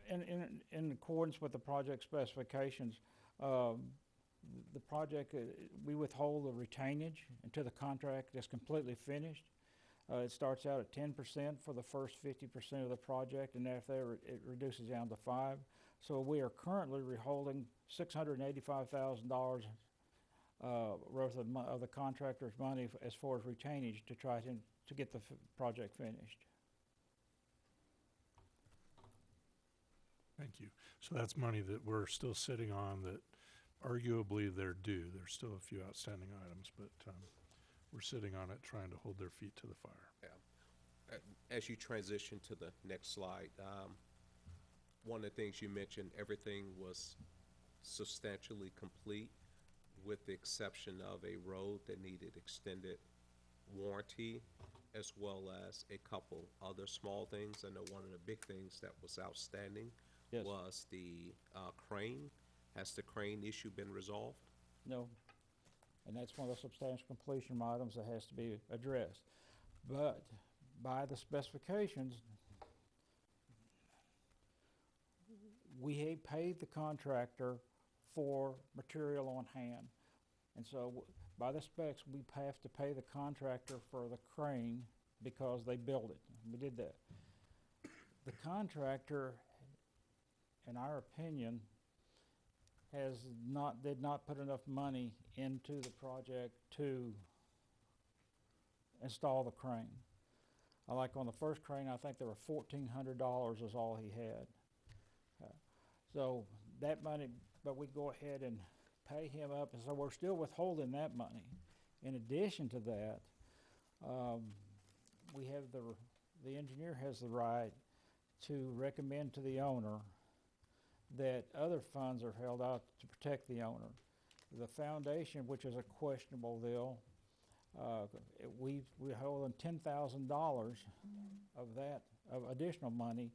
in accordance with the project specifications, the project, we withhold the retainage until the contract is completely finished. It starts out at 10% for the first 50% of the project, and after that, it reduces down to 5%. So we are currently withholding $685,000 worth of the contractor's money as far as retainage to try to get the project finished. Thank you. So that's money that we're still sitting on that arguably they're due. There's still a few outstanding items, but we're sitting on it trying to hold their feet to the fire. Yeah. As you transition to the next slide, one of the things you mentioned, everything was substantially complete with the exception of a road that needed extended warranty, as well as a couple other small things. I know one of the big things that was outstanding was the crane. Has the crane issue been resolved? No. And that's one of the substantial completion items that has to be addressed. But by the specifications, we paid the contractor for material on hand. And so by the specs, we have to pay the contractor for the crane because they built it. We did that. The contractor, in our opinion, did not put enough money into the project to install the crane. Like on the first crane, I think there were $1,400 is all he had. So that money, but we go ahead and pay him up, and so we're still withholding that money. In addition to that, we have the engineer has the right to recommend to the owner that other funds are held out to protect the owner. The foundation, which is a questionable deal, we're holding $10,000 of that, of additional money,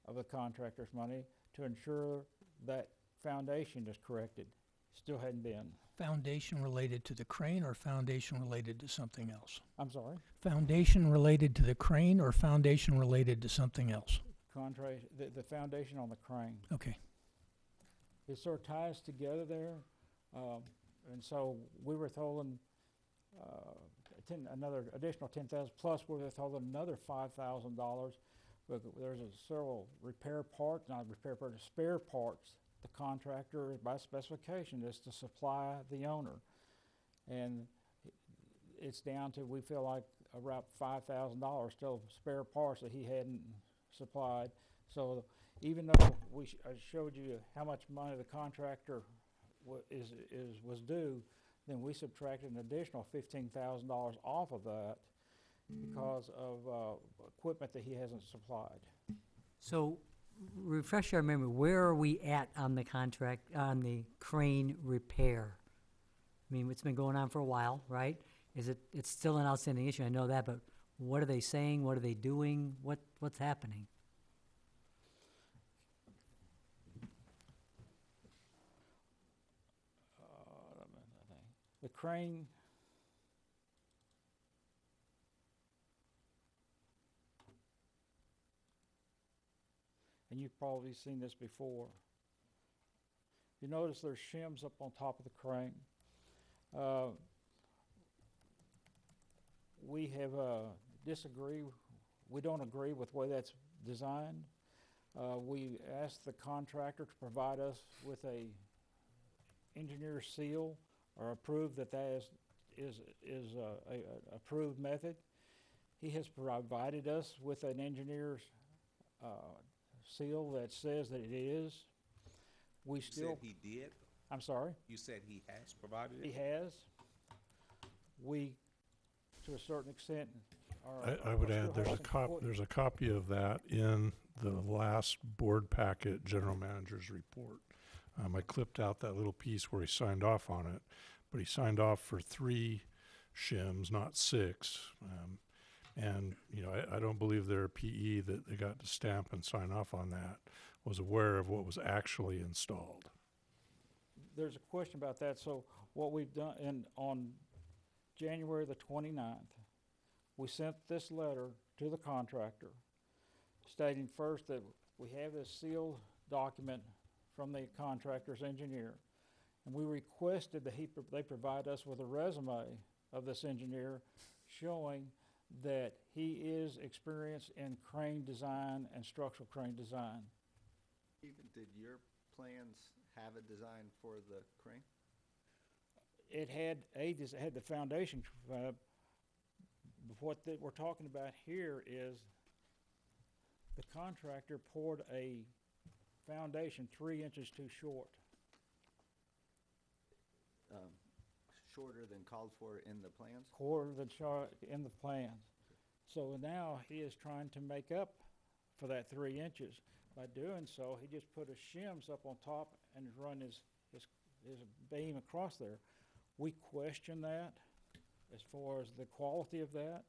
of the contractor's money, to ensure that foundation is corrected. Still hadn't been. Foundation related to the crane or foundation related to something else? I'm sorry? Foundation related to the crane or foundation related to something else? The foundation on the crane. Okay. It sort of ties together there, and so we were withholding another additional $10,000 plus we're withholding another $5,000. But there's several spare parts. The contractor, by specification, is to supply the owner, and it's down to, we feel like, around $5,000 still spare parts that he hadn't supplied. So even though I showed you how much money the contractor was due, then we subtracted an additional $15,000 off of that because of equipment that he hasn't supplied. So, refresh our memory, where are we at on the contract, on the crane repair? I mean, it's been going on for a while, right? It's still an outstanding issue, I know that, but what are they saying, what are they doing, what's happening? The crane, and you've probably seen this before. You notice there's shims up on top of the crane. We have we don't agree with the way that's designed. We asked the contractor to provide us with a engineer seal or approve that is a approved method. He has provided us with an engineer's seal that says that it is. We still. You said he did? I'm sorry? You said he has provided it? He has. We, to a certain extent, are. I would are add, still there's a copy of that in the last board packet, general manager's report. I clipped out that little piece where he signed off on it, but he signed off for 3 shims, not 6. And, you know, I don't believe they're a PE that they got to stamp and sign off on that. was aware of what was actually installed. There's a question about that. So what we've done, on January the 29th, we sent this letter to the contractor stating first that we have this sealed document from the contractor's engineer, and we requested that they provide us with a resume of this engineer showing that he is experienced in crane design and structural crane design. Even did your plans have a design for the crane? It had the foundation. What we're talking about here is the contractor poured a foundation 3 inches too short. Shorter than called for in the plans? Quarter than short in the plans. So now he is trying to make up for that 3 inches. By doing so, he just put a shims up on top and run his beam across there. We question that as far as the quality of that.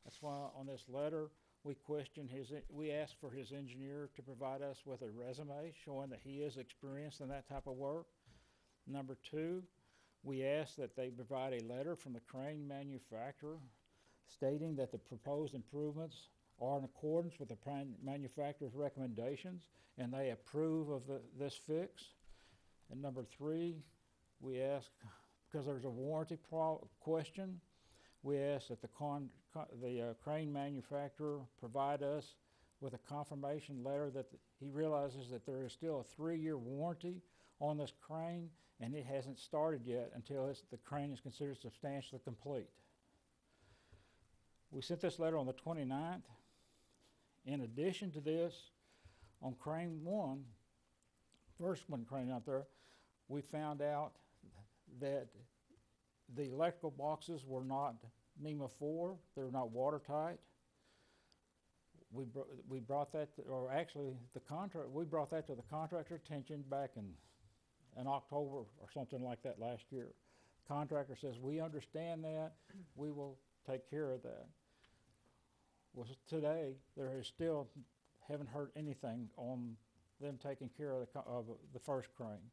That's why on this letter, we asked for his engineer to provide us with a resume showing that he is experienced in that type of work. Number two, we asked that they provide a letter from the crane manufacturer stating that the proposed improvements are in accordance with the manufacturer's recommendations and they approve of this fix. And number three, we asked, because there's a warranty question, we asked that the crane manufacturer provide us with a confirmation letter that he realizes that there is still a 3-year warranty on this crane and it hasn't started yet until the crane is considered substantially complete. We sent this letter on the 29th. In addition to this, on crane one, first one crane out there, we found out that the electrical boxes were not NEMA 4, they were not watertight. We brought that, we brought that to the contractor's attention back in October or something like that last year. Contractor says, we understand that, we will take care of that. Well, today, there is still, haven't heard anything on them taking care of the first crane.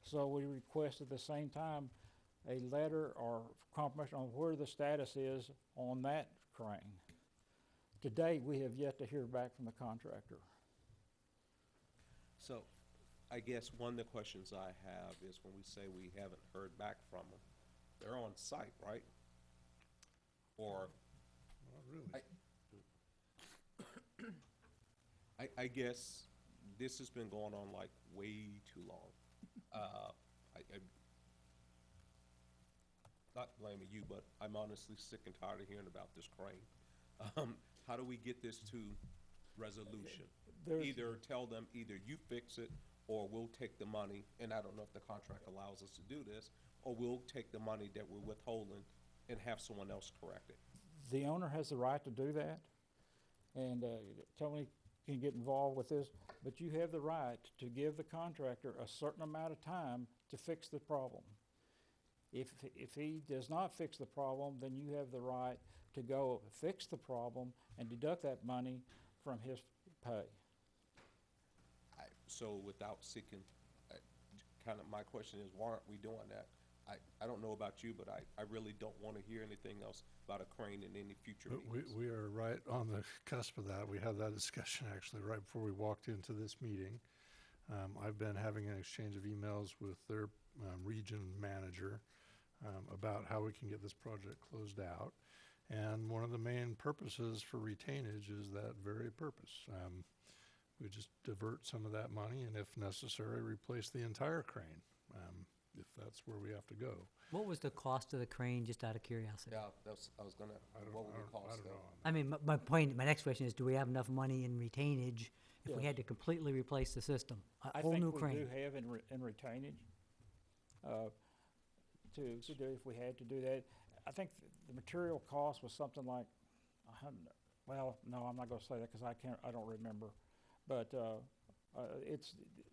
So we requested at the same time a letter or confirmation on where the status is on that crane. To date, we have yet to hear back from the contractor. So, I guess one of the questions I have is when we say we haven't heard back from them, they're on site, right? Or, Not really. I guess this has been going on like way too long. I'm not blaming you, but I'm honestly sick and tired of hearing about this crane. How do we get this to resolution? Either tell them, either you fix it, or we'll take the money, and I don't know if the contract allows us to do this, or we'll take the money that we're withholding and have someone else correct it. The owner has the right to do that, and Tony can get involved with this, but you have the right to give the contractor a certain amount of time to fix the problem. If he does not fix the problem, then you have the right to go fix the problem and deduct that money from his pay. So without seeking, kind of my question is, why aren't we doing that? I don't know about you, but I really don't want to hear anything else about a crane in any future But meetings. we are right on the cusp of that. We had that discussion actually right before we walked into this meeting. I've been having an exchange of emails with their region manager about how we can get this project closed out. And one of the main purposes for retainage is that very purpose. We just divert some of that money and if necessary, replace the entire crane, if that's where we have to go. What was the cost of the crane, just out of curiosity? Yeah, I was gonna, what would it cost though? I mean, my next question is, do we have enough money in retainage if we had to completely replace the system? A whole new crane? I think we do have in retainage to do if we had to do that. I think the material cost was something like well, no, I'm not gonna say that because I don't remember. But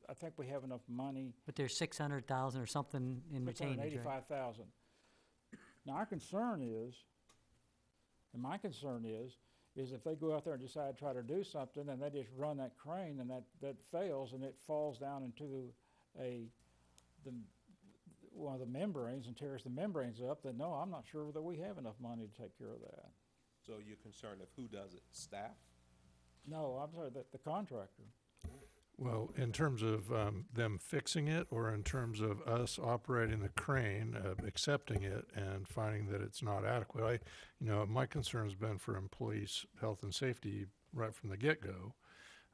I think we have enough money. But there's 600,000 or something in retainage, right? 685,000. Now, our concern is, and my concern is is if they go out there and decide to try to do something, and they just run that crane, and that fails, and it falls down into one of the membranes and tears the membranes up, then no, I'm not sure that we have enough money to take care of that. So you're concerned of who does it? Staff? No, I'm sorry, the contractor. Well, in terms of them fixing it, or in terms of us operating the crane, accepting it and finding that it's not adequate, my concern has been for employees' health and safety right from the get-go.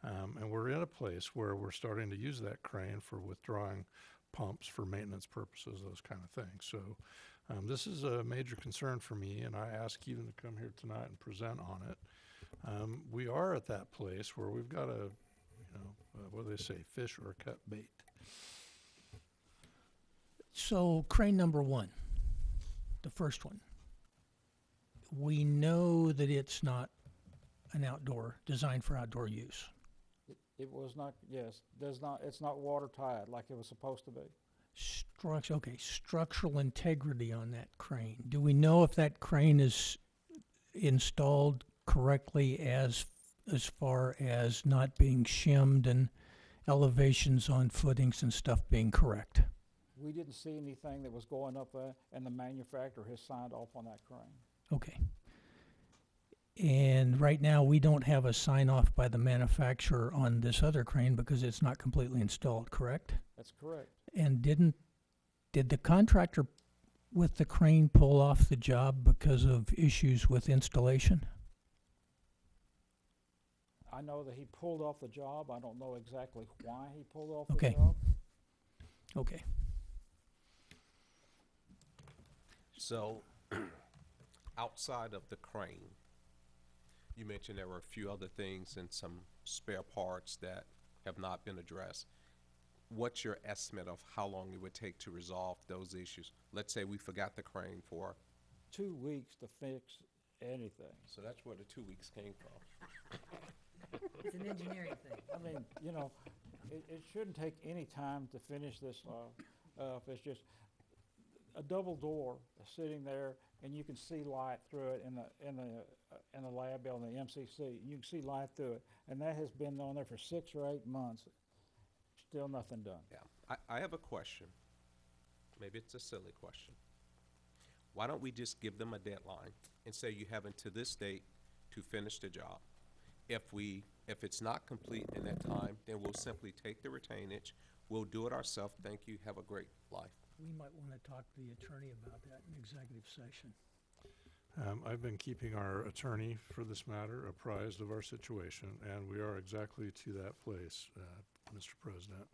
And we're in a place where we're starting to use that crane for withdrawing pumps for maintenance purposes, those kind of things. So this is a major concern for me, and I ask you to come here tonight and present on it. We are at that place where we've got to, what do they say, fish or cut bait. So crane number 1, the first one, we know that it's not designed for outdoor use. It was not, yes, it's not watertight like it was supposed to be. Structural integrity on that crane. Do we know if that crane is installed correctly as far as not being shimmed and elevations on footings and stuff being correct? We didn't see anything that was going up there, and the manufacturer has signed off on that crane. Okay. And right now, we don't have a sign-off by the manufacturer on this other crane because it's not completely installed, correct? That's correct. And did the contractor with the crane pull off the job because of issues with installation? I know that he pulled off the job. I don't know exactly why he pulled off Okay. the job. Okay. So, outside of the crane, you mentioned there were a few other things and some spare parts that have not been addressed. What's your estimate of how long it would take to resolve those issues? Let's say we forgot the crane for. 2 weeks to fix anything. So that's where the 2 weeks came from. It's an engineering thing. I mean, it shouldn't take any time to finish this if it's just a double door sitting there, and you can see light through it in the lab building, the MCC. You can see light through it, and that has been on there for 6 or 8 months. Still nothing done. Yeah, I have a question. Maybe it's a silly question. Why don't we just give them a deadline and say you have until this date to finish the job? If it's not complete in that time, then we'll simply take the retainage. We'll do it ourselves. Thank you. Have a great life. We might want to talk to the attorney about that in executive session. I've been keeping our attorney for this matter apprised of our situation, and we are exactly to that place, Mr. President.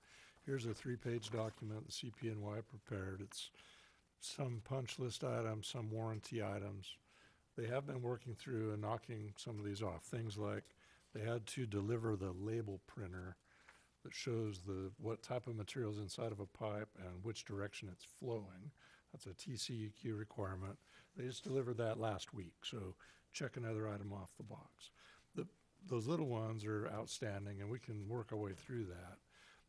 Here's a 3-page document the CPNY prepared. It's some punch list items, some warranty items. They have been working through and knocking some of these off. Things like they had to deliver the label printer that shows what type of material is inside of a pipe and which direction it's flowing. That's a TCEQ requirement. They just delivered that last week, so check another item off the box. Those little ones are outstanding, and we can work our way through that.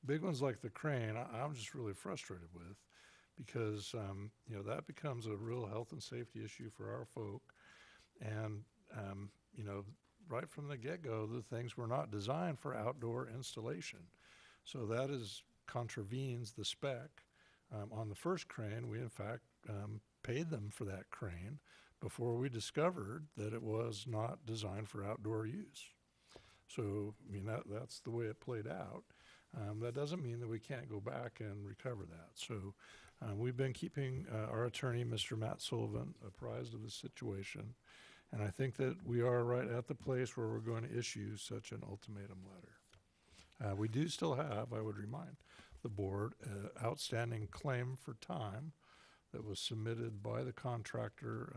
Big ones like the crane, I'm just really frustrated with, because that becomes a real health and safety issue for our folk. And right from the get-go, the things were not designed for outdoor installation. So that contravenes the spec. On the first crane, we in fact paid them for that crane before we discovered that it was not designed for outdoor use. So, that's the way it played out. That doesn't mean that we can't go back and recover that. So we've been keeping our attorney, Mr. Matt Sullivan, apprised of the situation. And I think that we are right at the place where we're going to issue such an ultimatum letter. We do still have, I would remind the board, outstanding claim for time that was submitted by the contractor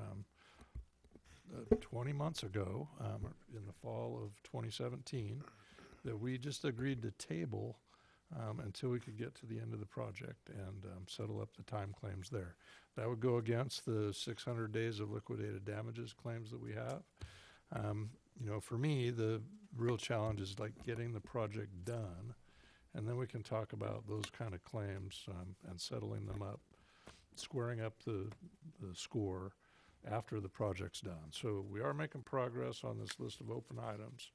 20 months ago, in the fall of 2017, that we just agreed to table until we could get to the end of the project and settle up the time claims there. That would go against the 600 days of liquidated damages claims that we have. For me, the real challenge is like getting the project done, and then we can talk about those kind of claims and settling them up, squaring up the score, after the project's done. So we are making progress on this list of open items.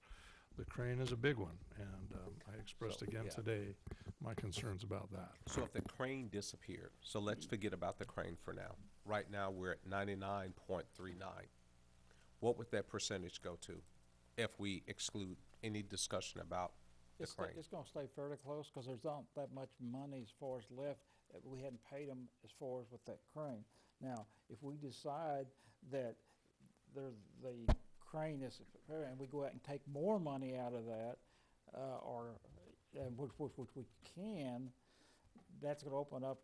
The crane is a big one, and I expressed So, again yeah. today my concerns about that. So if the crane disappeared, so let's forget about the crane for now. Right now, we're at 99.39. What would that percentage go to if we exclude any discussion about the crane? It's gonna stay fairly close, cause there's not that much money as far as left, we hadn't paid them as far as with that crane. Now, if we decide that the crane is, and we go out and take more money out of that, which we can, that's gonna open up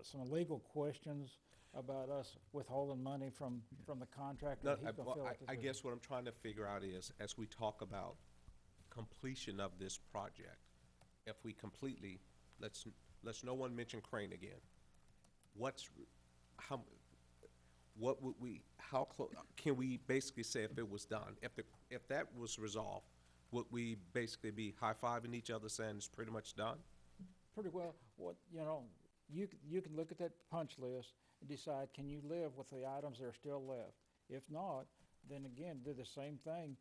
some legal questions about us withholding money from the contractor. No, He's gonna well, feel like I this is- guess what I'm trying to figure out is, as we talk about completion of this project, if we completely, let's no one mention crane again. What would we, how close, can we basically say if it was done? If that was resolved, would we basically be high-fiving each other saying it's pretty much done? Pretty well, you can look at that punch list and decide, can you live with the items that are still left? If not, then again, do the same thing.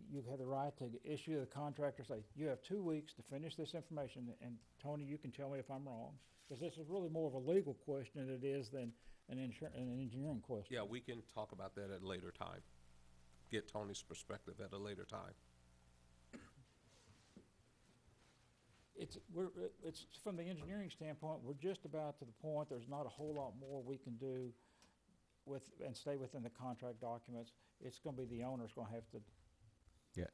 You have the right to issue the contractor, say, you have 2 weeks to finish this information, and Tony, you can tell me if I'm wrong. Because this is really more of a legal question than it is than an engineering question. Yeah, we can talk about that at a later time. Get Tony's perspective at a later time. It's from the engineering standpoint, we're just about to the point, there's not a whole lot more we can do and stay within the contract documents. It's gonna be the owner's gonna have to. Yeah,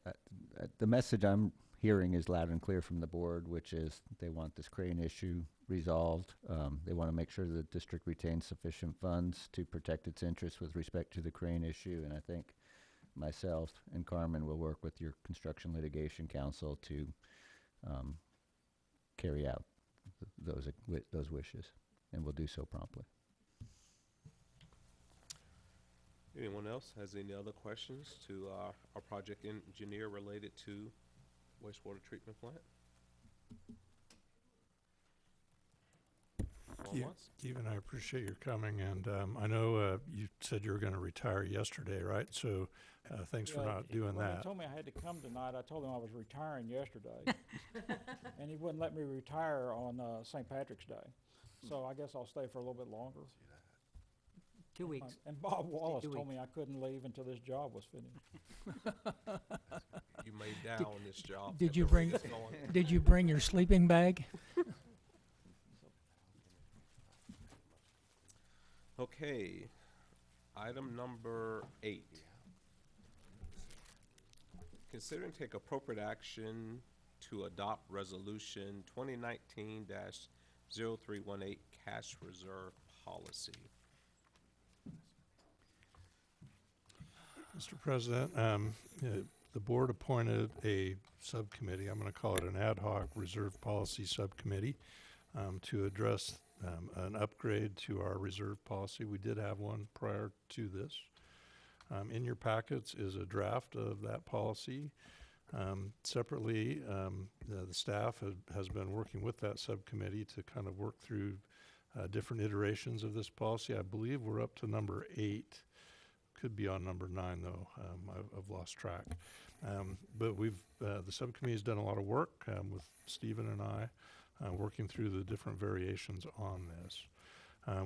the message I'm hearing is loud and clear from the board, which is they want this crane issue resolved. They want to make sure the district retains sufficient funds to protect its interests with respect to the crane issue. And I think myself and Carmen will work with your construction litigation counsel to carry out those wishes, and we'll do so promptly. Anyone else has any other questions to our project engineer related to wastewater treatment plant? Going once? Stephen, I appreciate your coming, and I know you said you were going to retire yesterday, right? So thanks for not doing When that. he told me I had to come tonight, I told him I was retiring yesterday. And he wouldn't let me retire on St. Patrick's Day. So I guess I'll stay for a little bit longer. 2 weeks. And Bob Wallace 2 told me I couldn't leave until this job was finished. You may down this job. Did if you the bring, rate is going. did you bring your sleeping bag? Okay, item number 8. Consider and take appropriate action to adopt resolution 2019-0318 cash reserve policy. Mr. President, the board appointed a subcommittee, I'm going to call it an ad hoc reserve policy subcommittee, to address an upgrade to our reserve policy. We did have one prior to this. In your packets is a draft of that policy. Separately, the staff has been working with that subcommittee to kind of work through different iterations of this policy. I believe we're up to number 8. Could be on number 9 though. I've lost track. But the subcommittee has done a lot of work with Stephen and I, working through the different variations on this.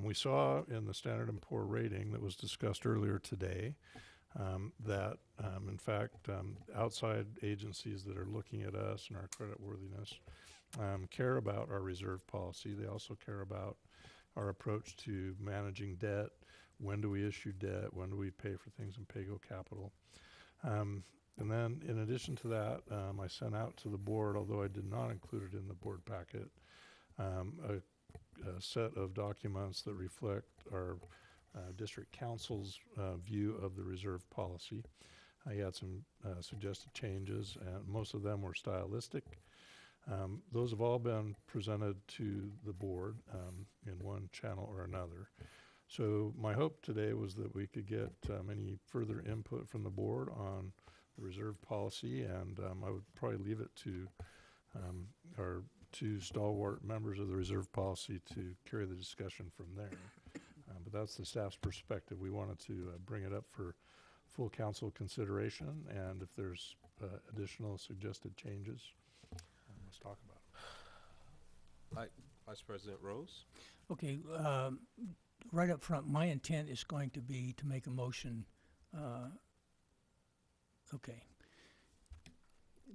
We saw in the Standard & Poor rating that was discussed earlier today that, in fact, outside agencies that are looking at us and our creditworthiness care about our reserve policy. They also care about our approach to managing debt. When do we issue debt? When do we pay for things in PAYGO capital? And then in addition to that, I sent out to the board, although I did not include it in the board packet, a set of documents that reflect our district council's view of the reserve policy. I had some suggested changes, and most of them were stylistic. Those have all been presented to the board in one channel or another. So my hope today was that we could get any further input from the board on the reserve policy, and I would probably leave it to our 2 stalwart members of the reserve policy to carry the discussion from there. but that's the staff's perspective. We wanted to bring it up for full council consideration, and if there's additional suggested changes, let's talk about it. Vice President Rose? Okay, right up front, my intent is going to be to make a motion. Okay.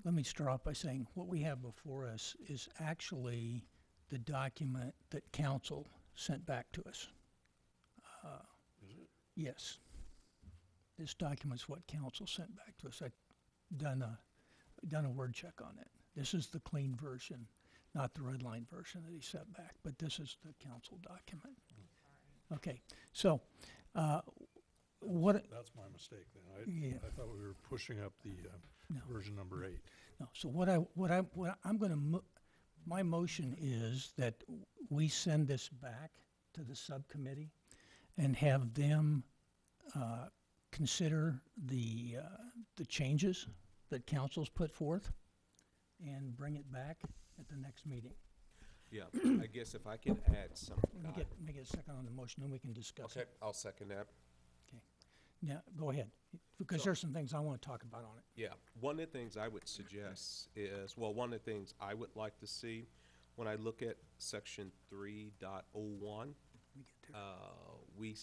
Let me start off by saying what we have before us is actually the document that council sent back to us. Is it? Yes. This document's what council sent back to us. I've done a word check on it. This is the clean version, not the red line version that he sent back, but this is the council document. Okay, so what? That's my mistake then. Yeah. I thought we were pushing up the No. version number 8. No. So my motion is that we send this back to the subcommittee and have them consider the changes that council's put forth and bring it back at the next meeting. Yeah, I guess if I can add something. Let me get a second on the motion, then we can discuss Okay, it. I'll second that. Now, go ahead, because there's some things I want to talk about on it. Yeah, one of the things I would suggest is, well, one of the things I would like to see when I look at section 3.01, Let me get there. we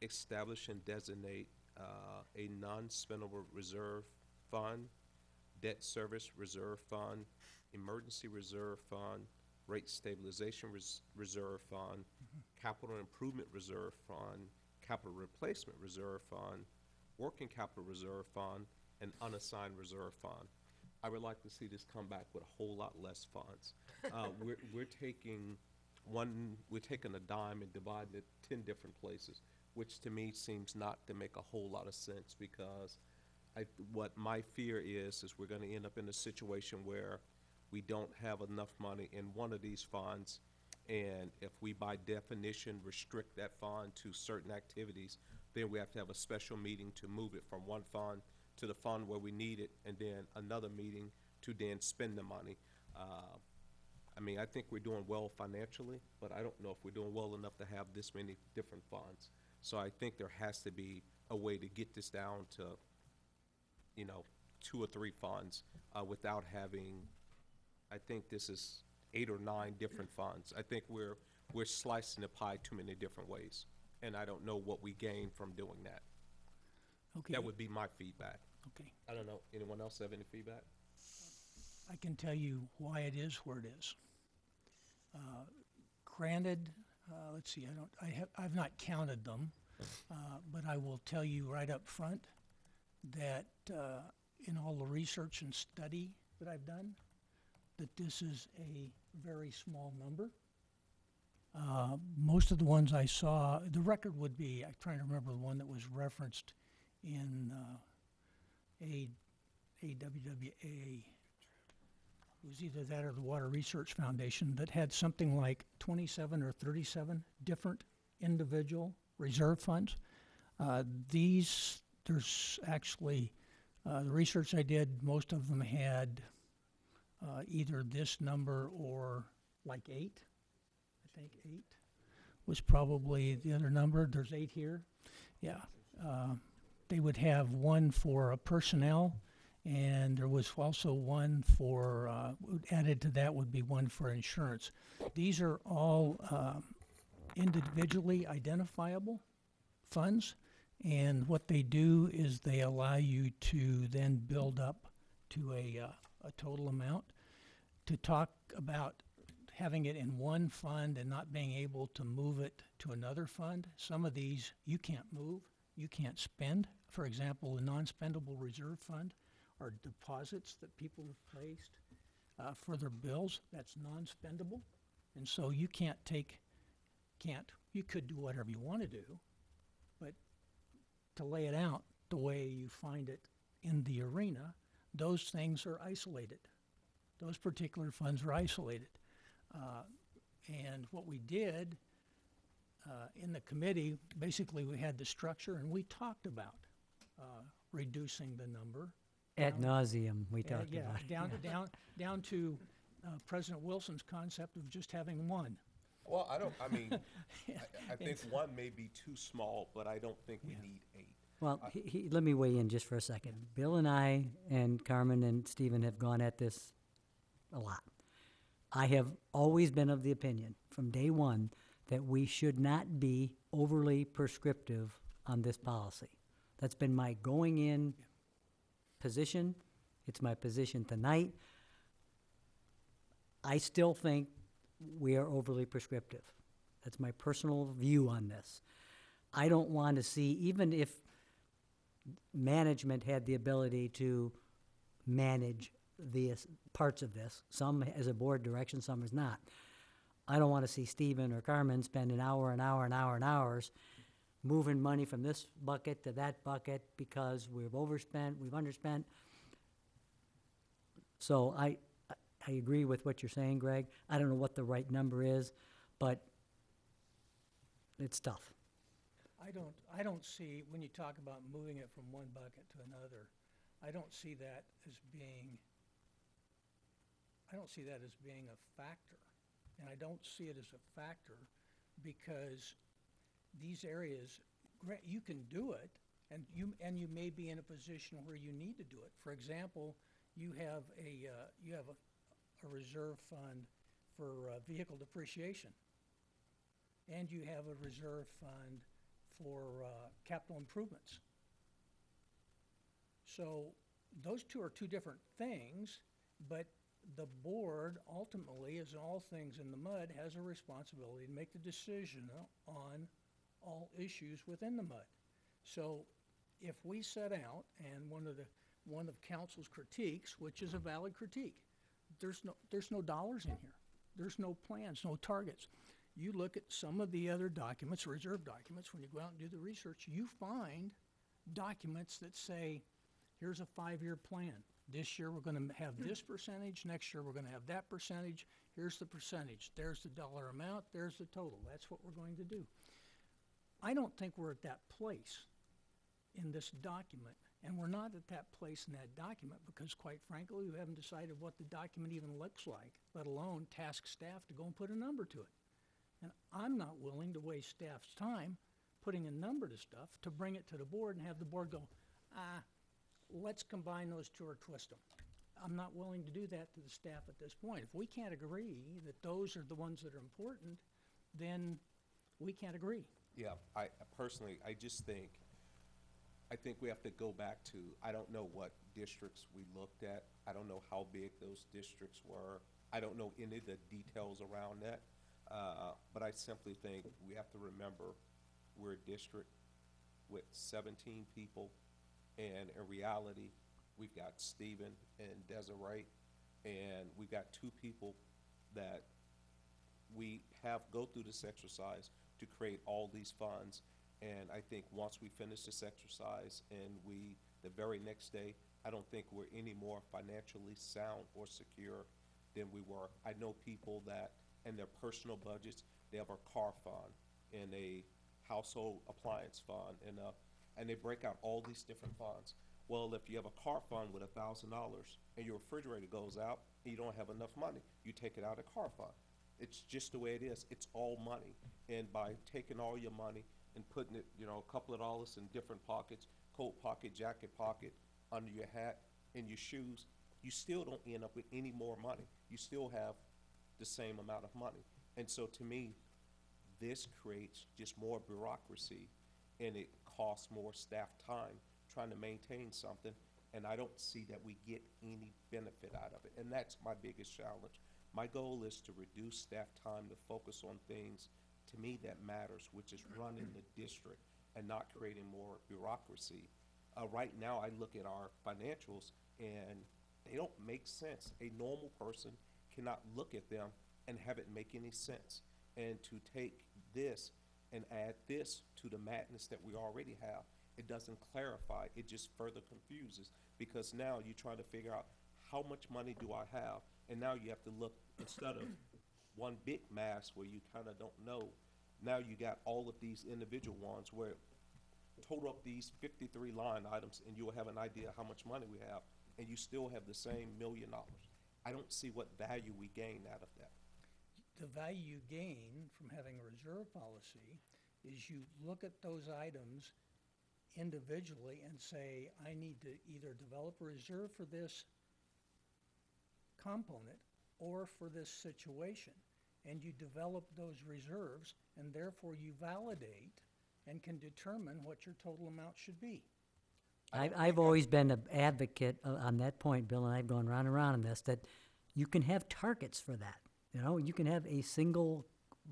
establish and designate a non-spendable reserve fund, debt service reserve fund, emergency reserve fund, rate stabilization reserve fund, capital improvement reserve fund, capital replacement reserve fund, working capital reserve fund, and unassigned reserve fund. I would like to see this come back with a whole lot less funds. We're taking a dime and dividing it 10 different places, which to me seems not to make a whole lot of sense, because what my fear is we're gonna end up in a situation where we don't have enough money in one of these funds, and if we by definition restrict that fund to certain activities, then we have to have a special meeting to move it from one fund to the fund where we need it, and then another meeting to then spend the money. I mean, I think we're doing well financially, but I don't know if we're doing well enough to have this many different funds. So I think there has to be a way to get this down to, 2 or 3 funds without having, I think this is 8 or 9 different funds. I think we're slicing the pie too many different ways, and I don't know what we gain from doing that. Okay. That would be my feedback. Okay. I don't know, anyone else have any feedback? I can tell you why it is where it is. Granted, let's see, I've not counted them, but I will tell you right up front that in all the research and study that I've done, that this is a very small number. Most of the ones I saw, the record would be, I'm trying to remember the one that was referenced in AWWA. It was either that or the Water Research Foundation that had something like 27 or 37 different individual reserve funds. There's actually, the research I did, most of them had either this number or like 8. I think 8 was probably the other number. There's 8 here. Yeah. They would have one for personnel, and there was also one for, added to that would be one for insurance. These are all individually identifiable funds, and what they do is they allow you to then build up to a total amount. To talk about having it in one fund and not being able to move it to another fund, some of these you can't move, you can't spend. For example, the non-spendable reserve fund are deposits that people have placed for their bills. That's non-spendable, and so you you could do whatever you want to do, but to lay it out the way you find it in the arena, those things are isolated. Those particular funds are isolated. And what we did in the committee, basically we had the structure and we talked about reducing the number. Ad nauseum, we talked Yeah, about it. down to President Wilson's concept of just having one. Well, I mean, I think one may be too small, but I don't think we need 8. Well, let me weigh in just for a second. Bill and I and Carmen and Stephen have gone at this a lot. I have always been of the opinion, from day one, that we should not be overly prescriptive on this policy. That's been my going-in position. It's my position tonight. I still think we are overly prescriptive. That's my personal view on this. I don't want to see, even if management had the ability to manage these parts of this, some as a board direction, some as not. I don't want to see Stephen or Carmen spend an hour and hours moving money from this bucket to that bucket because we've overspent, we've underspent. So I agree with what you're saying, Greg. I don't know what the right number is, but it's tough. I don't see, when you talk about moving it from one bucket to another, I don't see that as being a factor. And I don't see it as a factor because these areas, you can do it, and you may be in a position where you need to do it. For example, you have a reserve fund for vehicle depreciation, and you have a reserve fund for capital improvements. So those two are two different things, but the board ultimately, as in all things in the mud, has a responsibility to make the decision on all issues within the mud. So if we set out, and one of council's critiques, which is a valid critique, there's no dollars in here. There's no plans, no targets. You look at some of the other documents, reserve documents, when you go out and do the research, you find documents that say, here's a 5-year plan. This year we're going to have this percentage, next year we're going to have that percentage, here's the percentage, there's the dollar amount, there's the total. That's what we're going to do. I don't think we're at that place in this document, and we're not at that place in that document because, quite frankly, we haven't decided what the document even looks like, let alone task staff to go and put a number to it. And I'm not willing to waste staff's time putting a number to stuff to bring it to the board and have the board go, let's combine those two or twist them. I'm not willing to do that to the staff at this point. If we can't agree that those are the ones that are important, then we can't agree. Yeah, I personally, I think we have to go back to, I don't know what districts we looked at. I don't know how big those districts were. I don't know any of the details around that. But I simply think we have to remember we're a district with 17 people, and in reality, we've got Stephen and Desiree, and we've got 2 people that we have go through this exercise to create all these funds. And I think once we finish this exercise and the very next day, I don't think we're any more financially sound or secure than we were. I know people that in their personal budgets, they have a car fund and a household appliance fund and they break out all these different funds. Well, if you have a car fund with $1,000 and your refrigerator goes out and you don't have enough money, you take it out of car fund. It's just the way it is. It's all money. And by taking all your money and putting it, a couple of dollars in different pockets, coat pocket, jacket pocket, under your hat, and your shoes, you still don't end up with any more money. You still have the same amount of money. And so to me, this creates just more bureaucracy, and it costs more staff time trying to maintain something, and I don't see that we get any benefit out of it. And that's my biggest challenge. My goal is to reduce staff time to focus on things to me that matters, which is running the district and not creating more bureaucracy. Right now, I look at our financials and they don't make sense. A normal person cannot look at them and have it make any sense. And to take this and add this to the madness that we already have, it doesn't clarify, it just further confuses, because now you're trying to figure out how much money do I have, and now you have to look, instead of one big mass where you kind of don't know, now you got all of these individual ones where total up these 53 line items and you'll have an idea how much money we have, and you still have the same $1 million. I don't see what value we gain out of that. the value you gain from having a reserve policy is you look at those items individually and say, I need to either develop a reserve for this component or for this situation. And you develop those reserves, and therefore you validate and can determine what your total amount should be. I've always been an advocate on that point, Bill, and I've gone round and round on this, that you can have targets for that. You know, you can have a single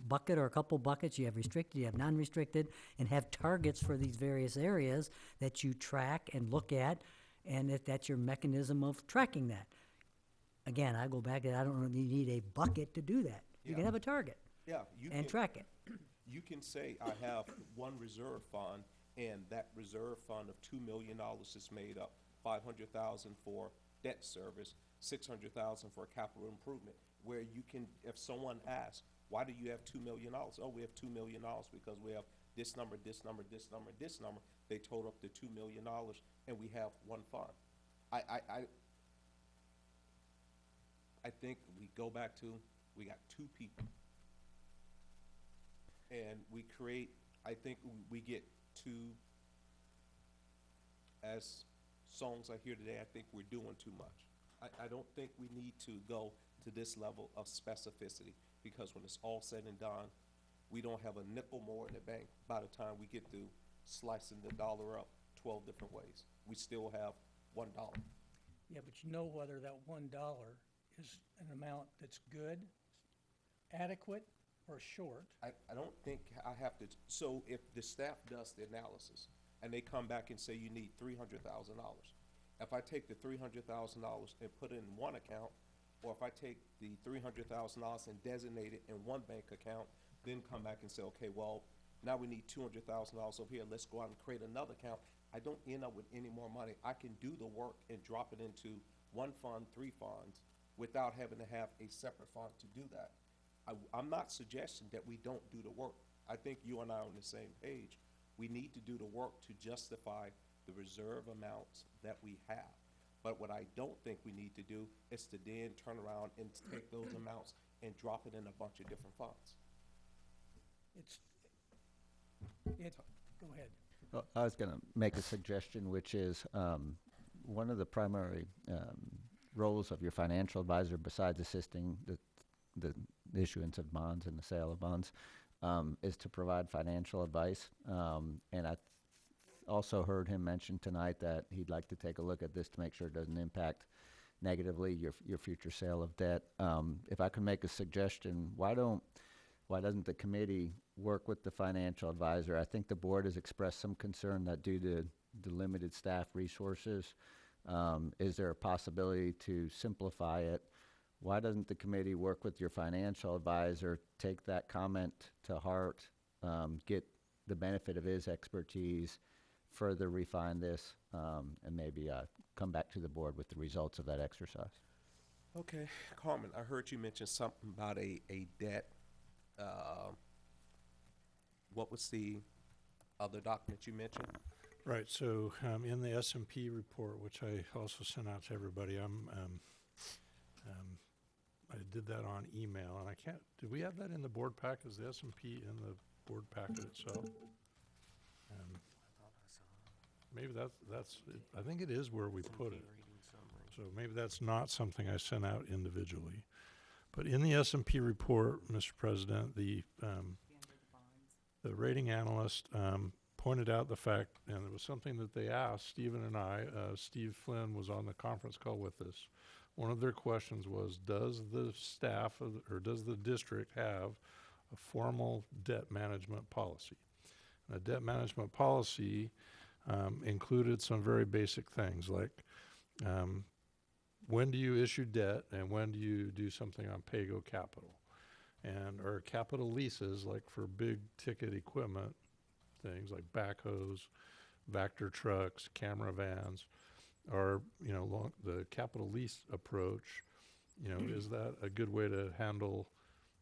bucket or a couple buckets, you have restricted, you have non-restricted, and have targets for these various areas that you track and look at, and that's your mechanism of tracking that. Again, I go back to, I don't really need a bucket to do that. You can Yeah. have a target Yeah, you and can, track it. you can say, I have one reserve fund, and that reserve fund of $2 million is made up, 500,000 for debt service, 600,000 for capital improvement, where you can, if someone asks, why do you have $2 million? Oh, we have $2 million because we have this number, this number, this number, this number. They total up to $2 million, and we have one fund. I think we go back to, we got two people. And we create, I think we get too, as songs I hear today, I think we're doing too much. I don't think we need to go to this level of specificity, because when it's all said and done, we don't have a nickel more in the bank by the time we get through slicing the dollar up 12 different ways. We still have $1. Yeah, but you know whether that $1 is an amount that's good, adequate, or short. I don't think I have to, so if the staff does the analysis and they come back and say you need $300,000, if I take the $300,000 and put it in one account, or if I take the $300,000 and designate it in one bank account, then come back and say, okay, well, now we need $200,000 over here, let's go out and create another account, I don't end up with any more money. I can do the work and drop it into one fund, 3 funds, without having to have a separate fund to do that. I'm not suggesting that we don't do the work. I think you and I are on the same page. We need to do the work to justify the reserve amounts that we have. But what I don't think we need to do is to then turn around and take those amounts and drop it in a bunch of different funds. Go ahead. Well, I was going to make a suggestion, which is one of the primary roles of your financial advisor, besides assisting the issuance of bonds and the sale of bonds, is to provide financial advice. And I also heard him mention tonight that he'd like to take a look at this to make sure it doesn't impact negatively your future sale of debt. If I could make a suggestion, why doesn't the committee work with the financial advisor? I think the board has expressed some concern that due to the limited staff resources, is there a possibility to simplify it? Why doesn't the committee work with your financial advisor, take that comment to heart, get the benefit of his expertise, further refine this, and maybe come back to the board with the results of that exercise? Okay, Carmen, I heard you mention something about a debt. What was the other document you mentioned? Right, so in the S&P report, which I also sent out to everybody, I did that on email, and I can't, did we have that in the board pack? Is the S&P in the board packet itself? Maybe that's, I think it is where we put it. So maybe that's not something I sent out individually. But in the S&P report, Mr. President, the rating analyst pointed out the fact, and it was something that they asked Stephen and I, Steve Flynn was on the conference call with us. One of their questions was, does the staff or does the district have a formal debt management policy? And a debt management policy included some very basic things like when do you issue debt and when do you do something on pay-go capital? And or capital leases, like for big ticket equipment, things like backhoes, Vector trucks, camera vans, or, you know, the capital lease approach, you know, is that a good way to handle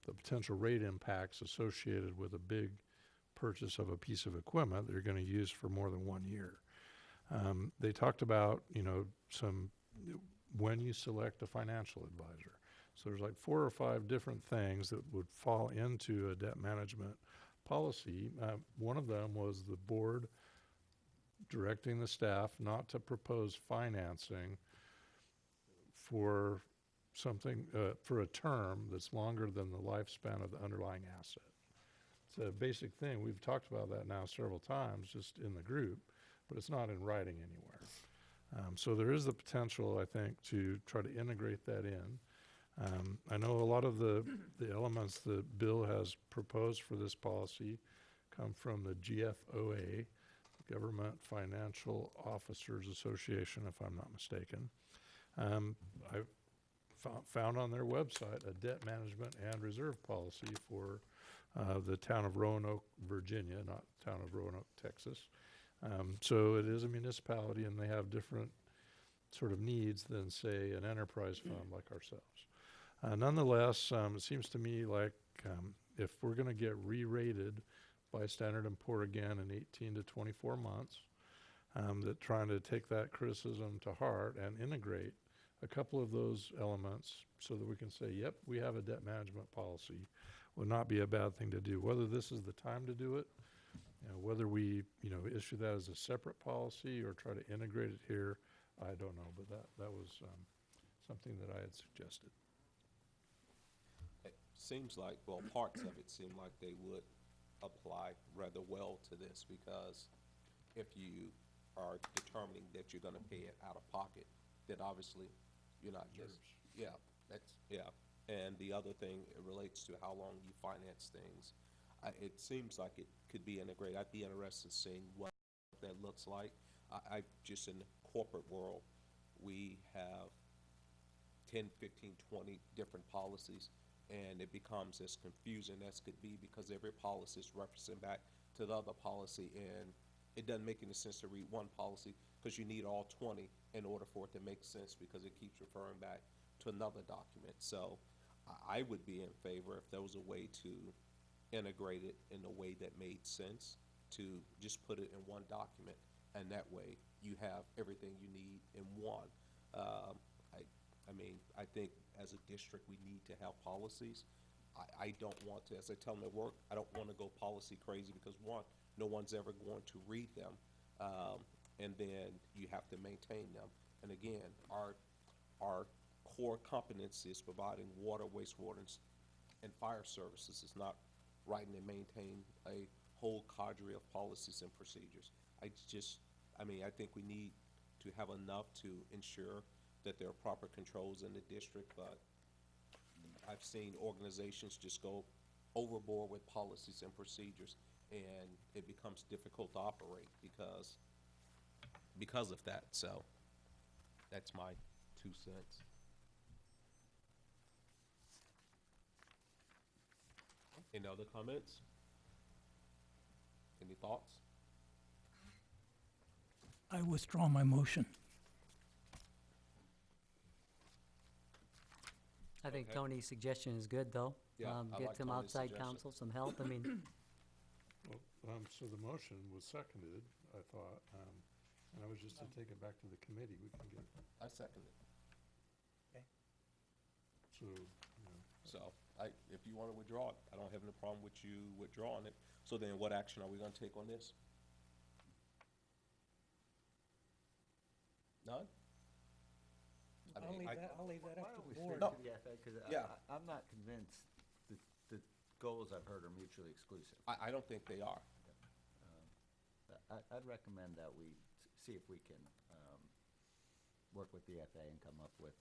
the potential rate impacts associated with a big purchase of a piece of equipment that you're going to use for more than 1 year? They talked about, you know, when you select a financial advisor. So there's like 4 or 5 different things that would fall into a debt management policy. One of them was the board directing the staff not to propose financing for something, for a term that's longer than the lifespan of the underlying asset. It's a basic thing. We've talked about that now several times just in the group, but it's not in writing anywhere. So there is the potential, I think, to try to integrate that in. I know a lot of the elements that Bill has proposed for this policy come from the GFOA, Government Financial Officers Association, if I'm not mistaken. I found on their website a debt management and reserve policy for the town of Roanoke, Virginia, not town of Roanoke, Texas. So it is a municipality, and they have different sort of needs than, say, an enterprise fund like ourselves. Nonetheless, it seems to me like if we're going to get re-rated by Standard & Poor again in 18 to 24 months, that trying to take that criticism to heart and integrate a couple of those elements so that we can say, yep, we have a debt management policy would not be a bad thing to do. Whether this is the time to do it, whether we issue that as a separate policy or try to integrate it here, I don't know, but that was something that I had suggested. It seems like, well, parts of it seem like they would apply rather well to this, because if you are determining that you're gonna pay it out of pocket, then obviously you're not just, And the other thing, it relates to how long you finance things. It seems like it could be integrated. I'd be interested in seeing what that looks like. I just, in the corporate world, we have 10, 15, 20 different policies, and it becomes as confusing as could be because every policy is referencing back to the other policy, and it doesn't make any sense to read one policy because you need all 20 in order for it to make sense, because it keeps referring back to another document. So I would be in favor if there was a way to integrate it in a way that made sense, to just put it in one document, and that way you have everything you need in one. I mean, I think as a district we need to have policies. I don't want to, as I tell them at work, I don't want to go policy crazy, because one, no one's ever going to read them, and then you have to maintain them. And again, our core competency is providing water, wastewater, and fire services. It's not writing and maintain a whole cadre of policies and procedures. I think we need to have enough to ensure that there are proper controls in the district, but I've seen organizations just go overboard with policies and procedures, and it becomes difficult to operate because of that. So that's my 2 cents. Any other comments? Any thoughts? I withdraw my motion. I think Okay. Tony's suggestion is good, though. Yeah, I Get like some Tony's outside suggestion. counsel, some help. I mean, Well, so the motion was seconded, I thought, and I was just to take it back to the committee. We can get, I second it. so, So if you want to withdraw it, I don't have any problem with you withdrawing it. So then what action are we going to take on this? None? I I'll mean, leave that up to the board. No. To the FA, because Yeah. I'm not convinced that the goals I've heard are mutually exclusive. I don't think they are. I'd recommend that we see if we can work with the FA and come up with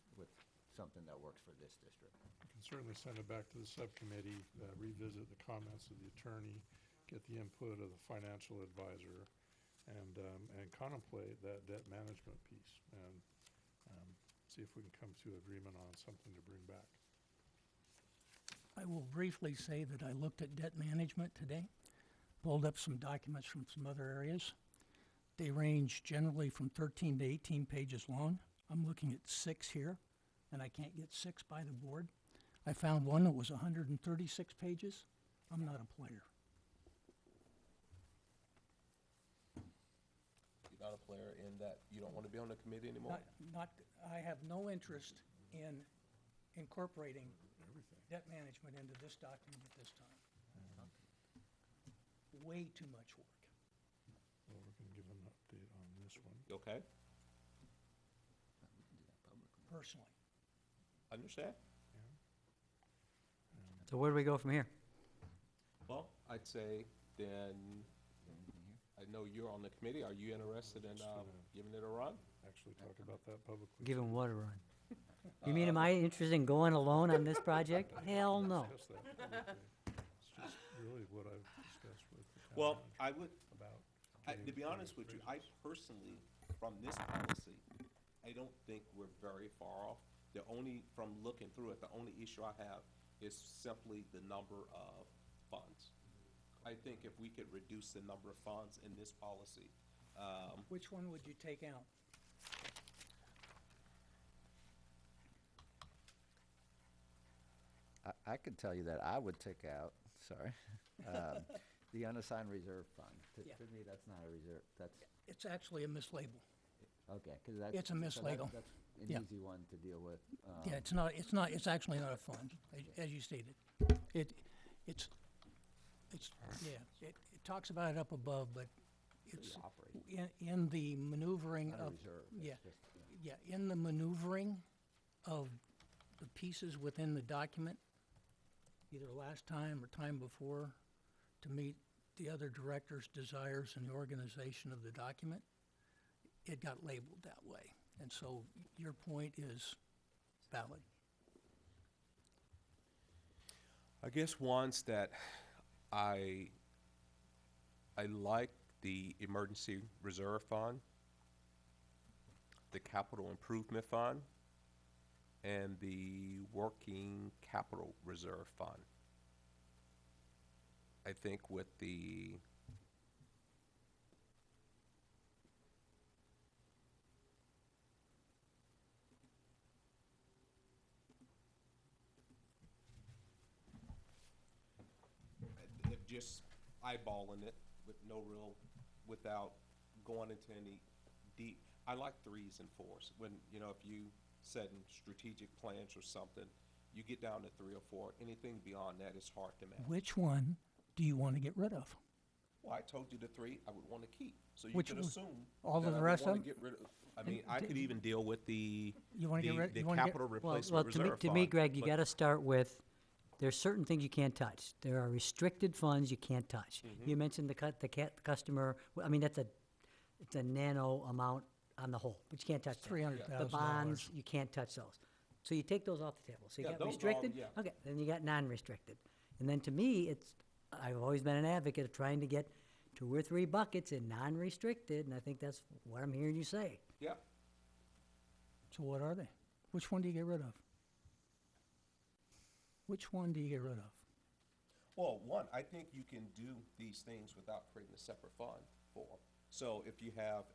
something that works for this district. you can certainly send it back to the subcommittee, revisit the comments of the attorney, get the input of the financial advisor, and contemplate that debt management piece, and see if we can come to agreement on something to bring back. I will briefly say that I looked at debt management today, pulled up some documents from some other areas. They range generally from 13 to 18 pages long. I'm looking at 6 here, and I can't get 6 by the board. I found one that was 136 pages. I'm not a player. You're not a player in that you don't want to be on the committee anymore? I have no interest in incorporating debt management into this document at this time. Way too much work. Well, we're gonna give an update on this one. You okay? Personally. Understand? So where do we go from here? Well, I'd say then, I know you're on the committee. Are you interested in giving it a run? Actually talk about that publicly. Give him what a run. You mean, am I interested in going alone on this project? Hell no. Discuss that publicly. It's just really what I've discussed with the town Well, manager I would, about. to getting be honest with you, I raises. personally, from this policy, I don't think we're very far off. The only, from looking through it, the only issue I have is simply the number of funds. I think if we could reduce the number of funds in this policy, Which one would you take out? I could tell you that I would take out, sorry, the unassigned reserve fund. Yeah. To me, that's not a reserve, that's, It's actually a mislabel. okay, because that's. It's a so mislabel. That's an Yeah. easy one to deal with. Yeah, it's actually not a fund, as you stated. It's, yeah, it talks about it up above, but it's Operating, in the maneuvering not a of, reserve. yeah, It's just, yeah, in the maneuvering of the pieces within the document, either last time or time before, to meet the other director's desires in the organization of the document, it got labeled that way. And so your point is valid. I guess ones that I like the emergency reserve fund, the capital improvement fund, and the working capital reserve fund. I think with the if just eyeballing it with no real, without going into any deep, I like threes and fours. When, you know, if you set in strategic plans or something, you get down to 3 or 4, anything beyond that is hard to manage. Which one do you want to get rid of? Well, I told you the 3 I would want to keep, so you Which could one? assume All that of the I would rest of wanna them? get rid of. I mean, I could even deal with the, You wanna get rid- the you wanna get- capital Well, replacement to me, reserve to me, fund, Greg, you but- gotta start with, there's certain things you can't touch. There are restricted funds you can't touch. Mm-hmm. You mentioned the customer, I mean, it's a nano amount on the whole, but you can't touch that. $300,000. The bonds, you can't touch those. So you take those off the table. So you Yeah, got those are all- restricted, yeah. okay, then you got non-restricted. And then to me, I've always been an advocate of trying to get 2 or 3 buckets in non-restricted, and I think that's what I'm hearing you say. Yeah, So what are they? Which one do you get rid of? Which one do you get rid of? well, one, I think you can do these things without creating a separate fund for 'em. So if you have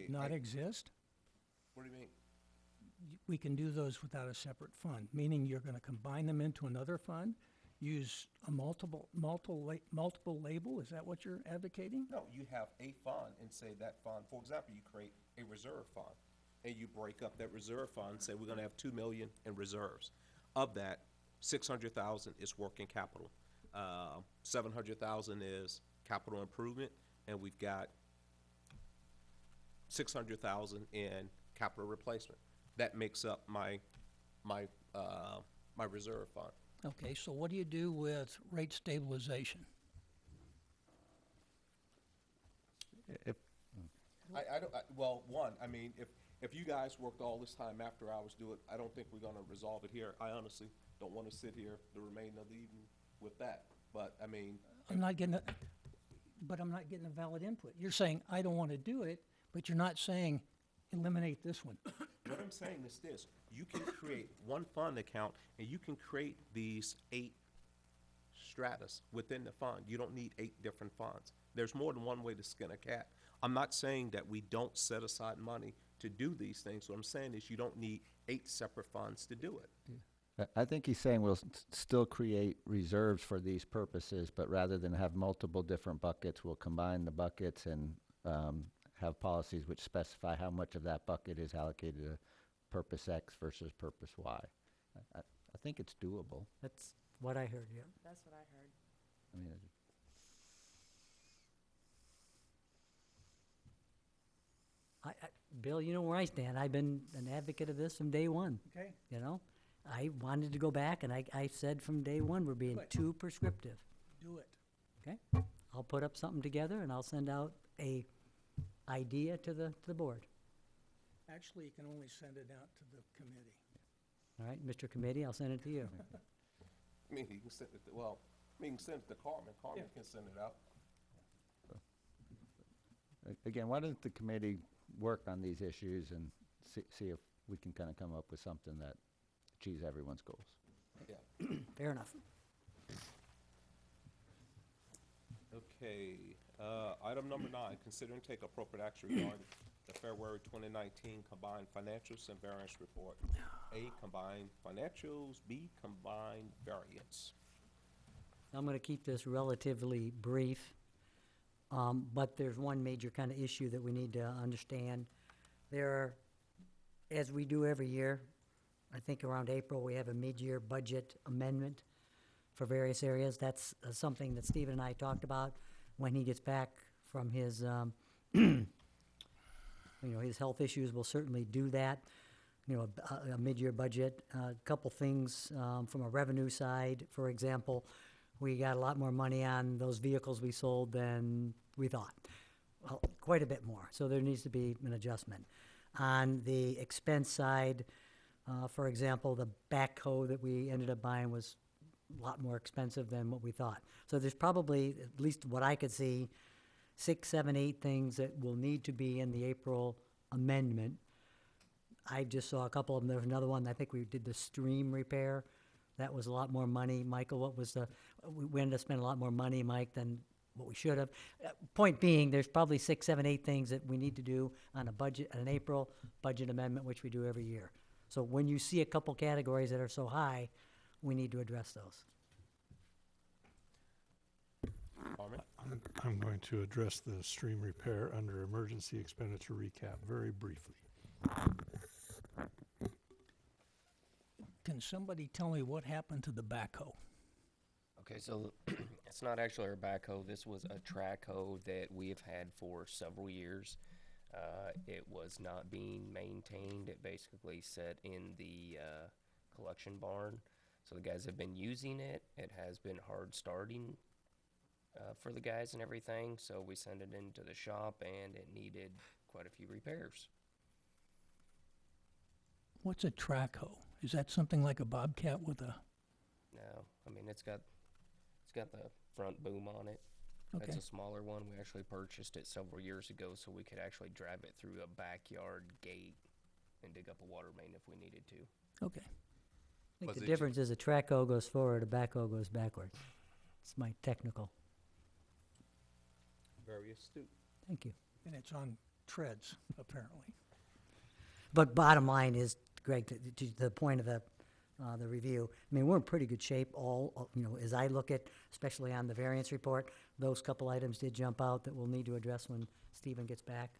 Not exist? what do you mean? We can do those without a separate fund, meaning you're gonna combine them into another fund, use a multiple label, is that what you're advocating? No, you have a fund and say that fund, for example, you create a reserve fund, and you break up that reserve fund, say we're gonna have 2 million in reserves. Of that, 600,000 is working capital. 700,000 is capital improvement, and we've got 600,000 in capital replacement. That makes up my reserve fund. Okay, so what do you do with rate stabilization? Well, one, I mean, if you guys worked all this time after hours do it, I don't think we're gonna resolve it here. I honestly don't wanna sit here the remainder of the evening with that, but, I mean, I'm not getting a valid input. You're saying, I don't wanna do it, but you're not saying, eliminate this one. what I'm saying is this, you can create one fund account, and you can create these 8 stratas within the fund. You don't need 8 different funds. There's more than one way to skin a cat. I'm not saying that we don't set aside money to do these things. What I'm saying is you don't need 8 separate funds to do it. I think he's saying we'll still create reserves for these purposes, but rather than have multiple different buckets, we'll combine the buckets and have policies which specify how much of that bucket is allocated to purpose X versus purpose Y. think it's doable. That's what I heard, yeah. That's what I heard. I mean, Bill, you know where I stand. I've been an advocate of this from day one, Okay, you know? I wanted to go back, and I said from day one, we're being Good. too prescriptive. do it. Okay? I'll put up something together, and I'll send out a idea to the board. Actually, you can only send it out to the committee. All right, Mr. Committee, I'll send it to you. I mean, you can send it, well, I mean, you can send it to Carmen. Carmen Yeah. can send it out. again, why doesn't the committee work on these issues and see if we can kind of come up with something that achieves everyone's goals? Fair enough. Okay, item number 9, consider and take appropriate action regarding the February 2019 combined financials and variance report. A, combined financials, B, combined variance. I'm going to keep this relatively brief, but there's one major kind of issue that we need to understand. There are, as we do every year, I think around April, we have a mid-year budget amendment for various areas. That's something that Stephen and I talked about when he gets back from his, his health issues. We'll certainly do that. A mid-year budget. A couple things from a revenue side, for example, we got a lot more money on those vehicles we sold than we thought. Well, quite a bit more. So there needs to be an adjustment. On the expense side, for example, the backhoe that we ended up buying was a lot more expensive than what we thought. So there's probably, at least what I could see, 6, 7, 8 things that will need to be in the April amendment. I just saw a couple of them. There was another one, I think we did the stream repair. That was a lot more money. Michael, what was we ended up spending a lot more money, Mike, than what we should have. Point being, there's probably 6, 7, 8 things that we need to do on a budget, an April budget amendment, which we do every year. So when you see a couple categories that are so high, we need to address those. Carmen? I'm going to address the stream repair under emergency expenditure recap very briefly. Can somebody tell me what happened to the backhoe? Okay, so it's not actually our backhoe. This was a track hoe that we have had for several years. It was not being maintained. It basically sat in the collection barn. So the guys have been using it. It has been hard starting for the guys and everything. So we sent it into the shop and it needed quite a few repairs. What's a track hoe? Is that something like a bobcat with a? No, I mean it's got the front boom on it. Okay. That's a smaller one. We actually purchased it several years ago so we could actually drive it through a backyard gate and dig up a water main if we needed to. Okay. I think Was the it difference is a track hoe goes forward, a backhoe goes backwards. It's my technical. Very astute. Thank you. And it's on treads, apparently. But bottom line is, Greg, to the point of the review, I mean, we're in pretty good shape as I look at, especially on the variance report, those couple items did jump out that we'll need to address when Stephen gets back.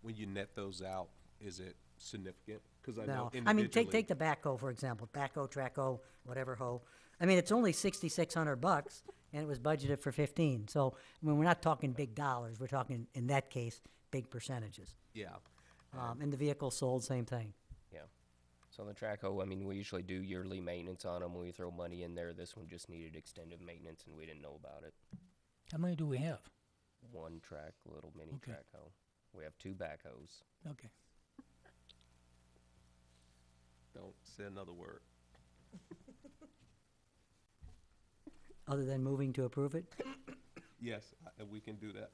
When you net those out, is it significant? Because I know No, individually. I mean, take the backhoe, for example, backhoe, track hoe, whatever hoe. I mean, it's only $6,600 and it was budgeted for 15. So, I mean, we're not talking big dollars. We're talking, in that case, big percentages. Yeah. And the vehicle sold, same thing. Yeah. So the track hoe, I mean, we usually do yearly maintenance on them. We throw money in there. This one just needed extended maintenance and we didn't know about it. How many do we have? One track, little mini Okay. track hoe. We have 2 backhoes. Okay. Don't say another word. Other than moving to approve it? Yes, we can do that.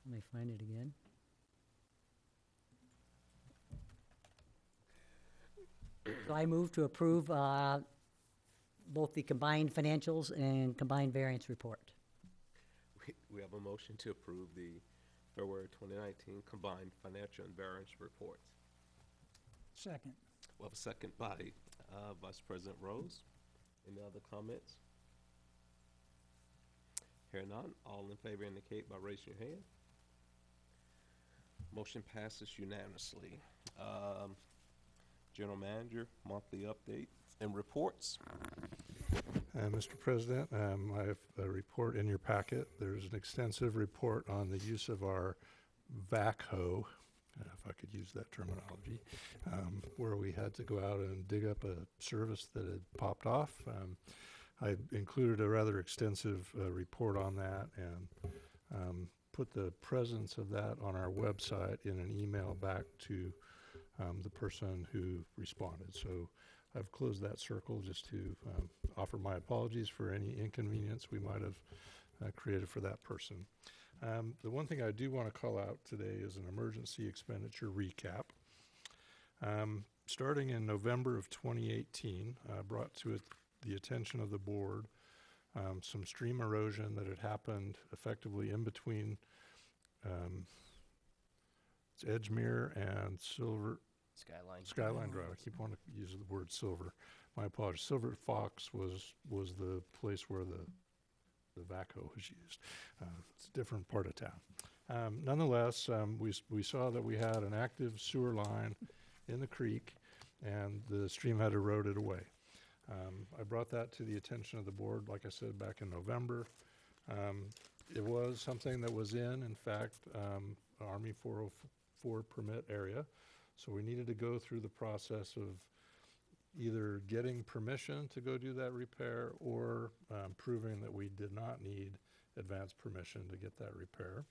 Let me find it again. So I move to approve both the combined financials and combined variance report. We have a motion to approve the February 2019 combined financial and variance reports. Second. We have a second by Vice President Rose. Any other comments? Hearing none, all in favor indicate by raising your hand. Motion passes unanimously. General Manager, monthly update and reports. Mr. President, I have a report in your packet. There's an extensive report on the use of our backhoe, if I could use that terminology, where we had to go out and dig up a service that had popped off. I included a rather extensive report on that and put the presence of that on our website in an email back to the person who responded. So I've closed that circle just to offer my apologies for any inconvenience we might have created for that person. The one thing I do want to call out today is an emergency expenditure recap. Starting in November of 2018, I brought to the attention of the board some stream erosion that had happened effectively in between it's Edgemere and Skyline Drive. I keep wanting to use the word Silver. My apologies. Silver Fox was the place where the backhoe was used. It's a different part of town. Nonetheless, we saw that we had an active sewer line in the creek, and the stream had eroded away. I brought that to the attention of the board, like I said, back in November. It was something that was in fact, Army 404 permit area. So we needed to go through the process of either getting permission to go do that repair or proving that we did not need advance permission to get that repair.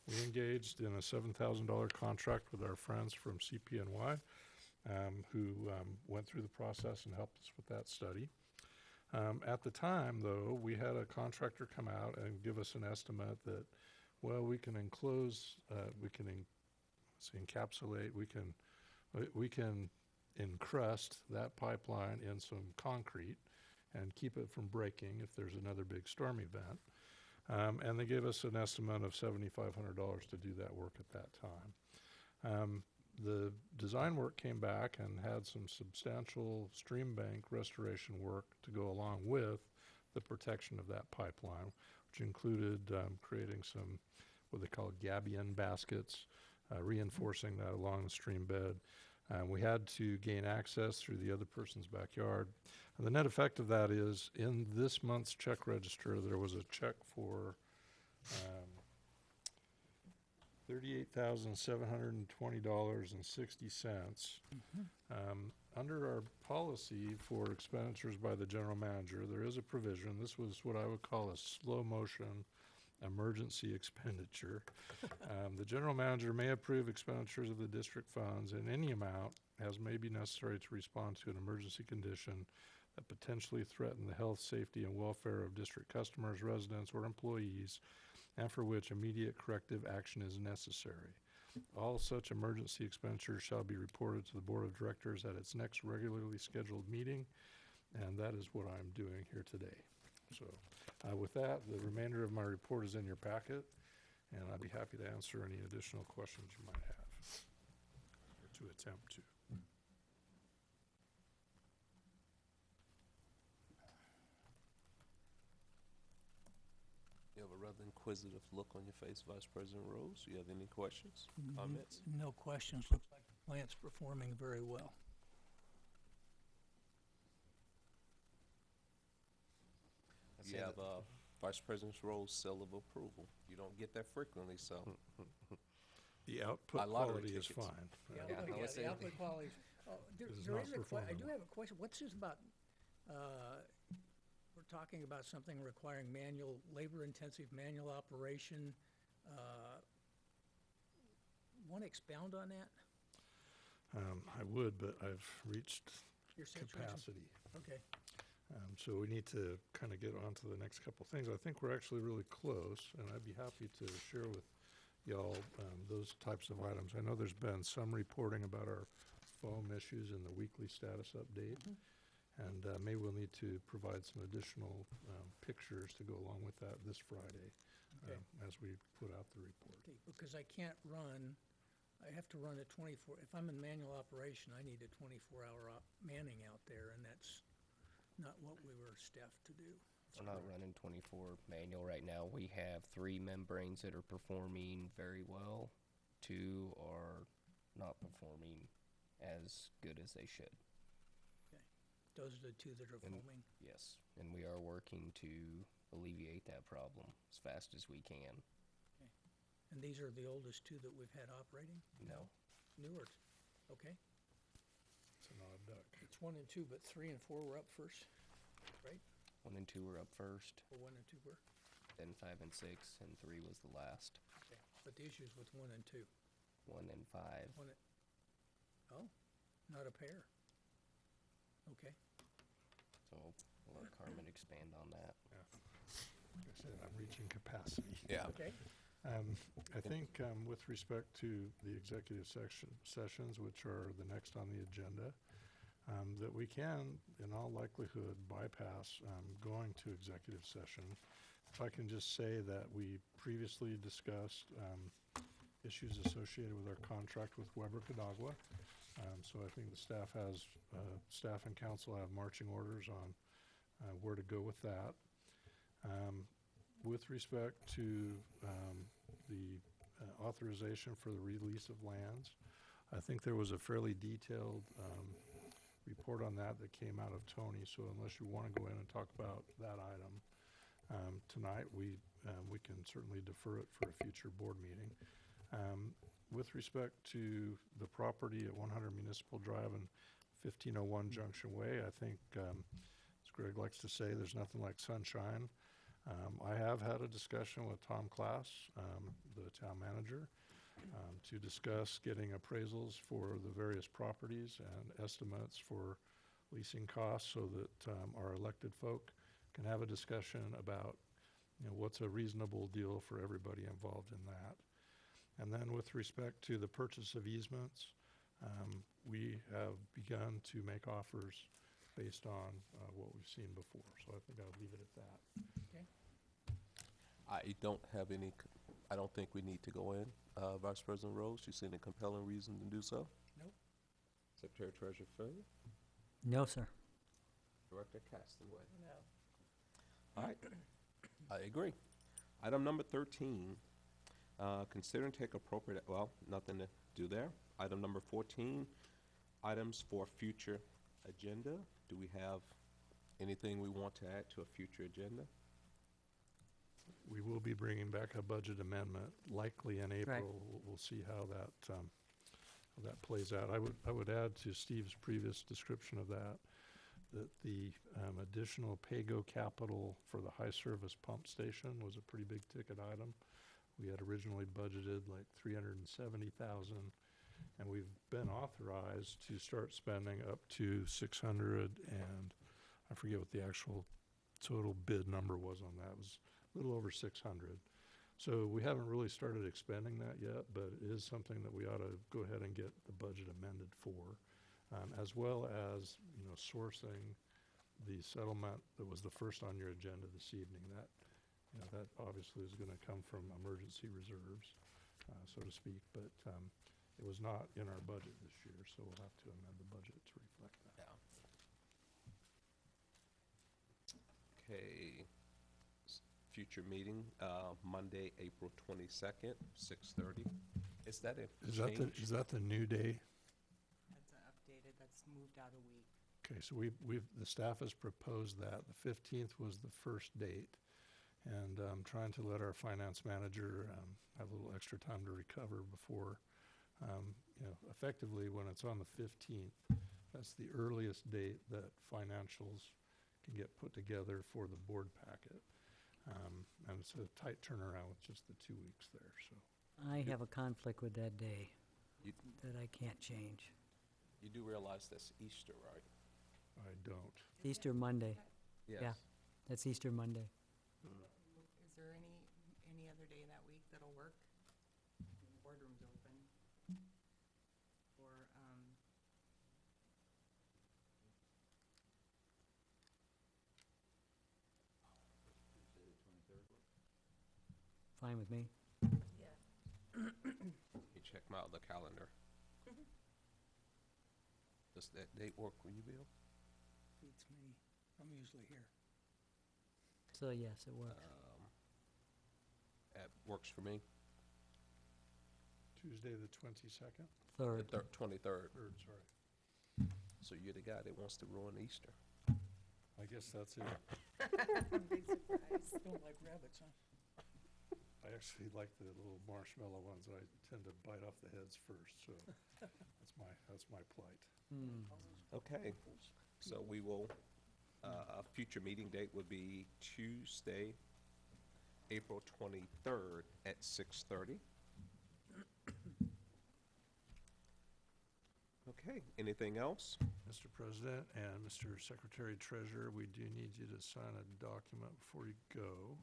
We engaged in a $7,000 contract with our friends from CPNY who went through the process and helped us with that study. At the time, though, we had a contractor come out and give us an estimate that, well, we can enclose, we can encapsulate, we can encrust that pipeline in some concrete and keep it from breaking if there's another big storm event. And they gave us an estimate of $7,500 to do that work at that time. The design work came back and had some substantial stream bank restoration work to go along with the protection of that pipeline, which included creating some what they call gabion baskets, reinforcing that along the stream bed. We had to gain access through the other person's backyard. And the net effect of that is in this month's check register, there was a check for $38,720.60. Under our policy for expenditures by the general manager, there is a provision. This was what I would call a slow motion emergency expenditure. The general manager may approve expenditures of the district funds in any amount as may be necessary to respond to an emergency condition that potentially threaten the health, safety, and welfare of district customers, residents, or employees, and for which immediate corrective action is necessary. All such emergency expenditures shall be reported to the Board of Directors at its next regularly scheduled meeting, and that is what I'm doing here today. So with that, the remainder of my report is in your packet, and I'd be happy to answer any additional questions you might have, or to attempt to. You have a rather inquisitive look on your face, Vice President Rose. Do you have any questions, comments? No questions. Looks like the plant's performing very well. You have Vice President Rose seal of approval. You don't get that frequently, so. The output quality is fine. The output quality. There It is is not I do performing have a question. What's this about? We're talking about something requiring labor-intensive manual operation. Want to expound on that? I would, but I've reached Your saturation? capacity. Okay. So we need to kind of get on to the next couple things. I think we're actually really close, and I'd be happy to share with y'all those types of items. I know there's been some reporting about our foam issues in the weekly status update, and maybe we'll need to provide some additional pictures to go along with that this Friday as we put out the report. Okay, because I can't run, I have to run a 24, if I'm in manual operation, I need a 24-hour manning out there, and that's not what we were staffed to do. We're not running 24 manual right now. We have 3 membranes that are performing very well. 2 are not performing as good as they should. Those are the two that are And- foaming. Yes, and we are working to alleviate that problem as fast as we can. And these are the oldest two that we've had operating? No. Newer, okay. It's an odd duck. It's 1 and 2, but 3 and 4 were up first, right? 1 and 2 were up first, Or 1 and 2 were? then 5 and 6, and 3 was the last. Okay. But the issue's with 1 and 2. 1 and 5. Oh, not a pair. Okay. So I'll let Carmen expand on that. Like I said, I'm reaching capacity. Yeah. Okay. I think with respect to the executive sessions, which are the next on the agenda, that we can, in all likelihood, bypass going to executive session. If I can just say that we previously discussed issues associated with our contract with Weber Cadagua. So I think the staff and council have marching orders on where to go with that. With respect to the authorization for the release of lands, I think there was a fairly detailed report on that came out of Tony. So unless you want to go in and talk about that item tonight, we can certainly defer it for a future board meeting. With respect to the property at 100 Municipal Drive and 1501 Junction Way, I think, as Greg likes to say, there's nothing like sunshine. I have had a discussion with Tom Klass, the town manager, to discuss getting appraisals for the various properties and estimates for leasing costs so that our elected folk can have a discussion about, what's a reasonable deal for everybody involved in that. And then with respect to the purchase of easements, we have begun to make offers based on what we've seen before. So I think I'll leave it at that. Okay. I don't think we need to go in. Vice President Rose, you seen a compelling reason to do so? Nope. Secretary Treasurer Failure? No, sir. Director Castaway? No. All right. I agree. Item number 13, consider and take appropriate, well, nothing to do there. Item number 14, items for future agenda. Do we have anything we want to add to a future agenda? We will be bringing back a budget amendment, likely in April. Right. We'll see how that plays out. I would add to Steve's previous description of that the additional pay-go capital for the high-service pump station was a pretty big ticket item. We had originally budgeted like $370,000, and we've been authorized to start spending up to 600, and I forget what the actual total bid number was on that. It was a little over 600. So we haven't really started expending that yet, but it is something that we ought to go ahead and get the budget amended for, as well as, sourcing the settlement that was the first on your agenda this evening. That obviously is going to come from emergency reserves, so to speak, but it was not in our budget this year, so we'll have to amend the budget to reflect that. Okay. Future meeting, Monday, April 22nd, 6:30. Is that a change? Is that the new day? That's updated, that's moved out a week. Okay, so the staff has proposed that. The 15th was the first date. And trying to let our finance manager have a little extra time to recover before, effectively when it's on the 15th, that's the earliest date that financials can get put together for the board packet. And it's a tight turnaround with just the 2 weeks there, so. I have a conflict with that day You, that I can't change. you do realize that's Easter, right? I don't. Easter Monday. Yes. Yeah. That's Easter Monday. Is there any other day that week that'll work? The boardroom's open. Or, Fine with me. You check my other calendar. Does that date work for you, Bill? Beats me. I'm usually here. So yes, it works. That works for me. Tuesday, the 22nd? Third. 23rd. Third, sorry. So you're the guy that wants to ruin Easter. I guess that's it. Big surprise. Don't like rabbits, huh? I actually like the little marshmallow ones. I tend to bite off the heads first, so that's my plight. Okay, so we will, a future meeting date would be Tuesday, April 23rd at 6:30. Okay, anything else? Mr. President and Mr. Secretary Treasurer, we do need you to sign a document before you go.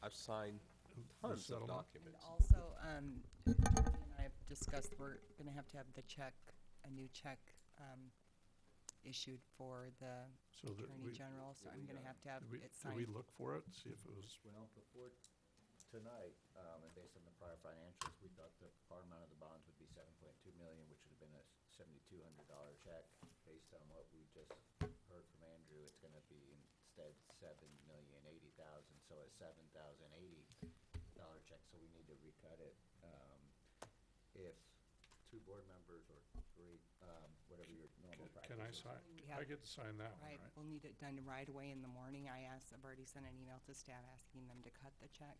I've signed The tons of settlement. documents. And also, Tony and I have discussed, we're gonna have to have the check, a new check, issued for the So that Attorney we, General, so I'm gonna have to have did it we signed. look for it, see if it was, Well, before tonight, and based on the prior financials, we thought the par amount of the bonds would be 7.2 million, which would have been a $7,200 check. Based on what we just heard from Andrew, it's gonna be instead 7,080,000, so a $7,080 check, so we need to recut it. If two board members or three, whatever your normal practice can I is. sign, We I have- get to sign that one, Right, right? we'll need it done right away in the morning. I've already sent an email to staff asking them to cut the check.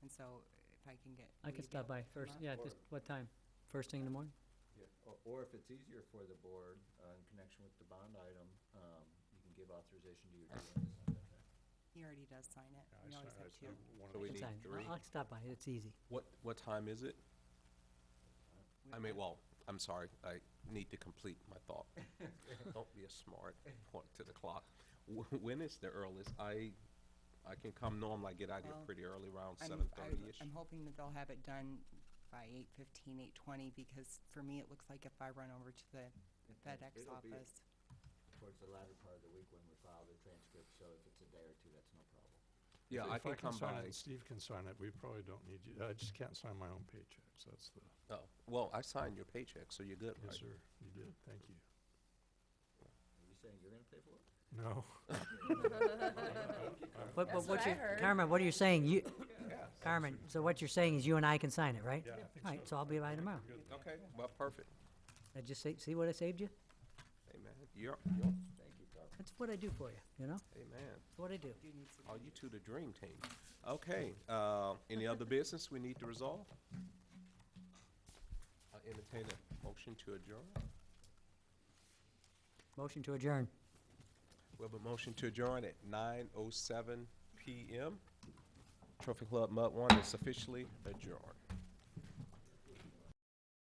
And so if I can get. I will can you be stop able by to come first, up? yeah, just what time? First thing in the morning? Yeah, or if it's easier for the board, in connection with the bond item, you can give authorization to your GM to sign that check. He already does sign it. Yeah, We always have two. So we It's need fine. 3. I'll stop by, it's easy. What time is it? I mean, well, I'm sorry, I need to complete my thought. Don't be a smart, point to the clock. When is the earliest? I can come normally, I get out here Well, pretty early, around I'm- 7:30-ish. I'm hoping that they'll have it done by 8:15, 8:20, because for me, it looks like if I run over to the FedEx It'll be office. towards the latter part of the week when we file the transcript, so if it's a day or two, that's no problem. Yeah, I can come sign it by. and Steve can sign it, we probably don't need you. I just can't sign my own paychecks, that's the, Oh, well, I signed your paycheck, so you're good, right? yes, sir, you did, thank you. Are you saying you're gonna pay for it? No. But That's what what I you, heard. Carmen, what are you saying? You, Yeah. Carmen, so what you're saying is you and I can sign it, right? Yeah, I think All right, so I'll be by tomorrow. Okay, well, perfect. I just see what I saved you? Hey, man, you're, Thank you, Carl. That's what I do for you, you know? hey, man, That's what I do. Do need some- are you two the dream team? Okay, any other business we need to resolve? I entertain a motion to adjourn. Motion to adjourn. We have a motion to adjourn at 9:07 PM. Trophy Club Mud One is officially adjourned.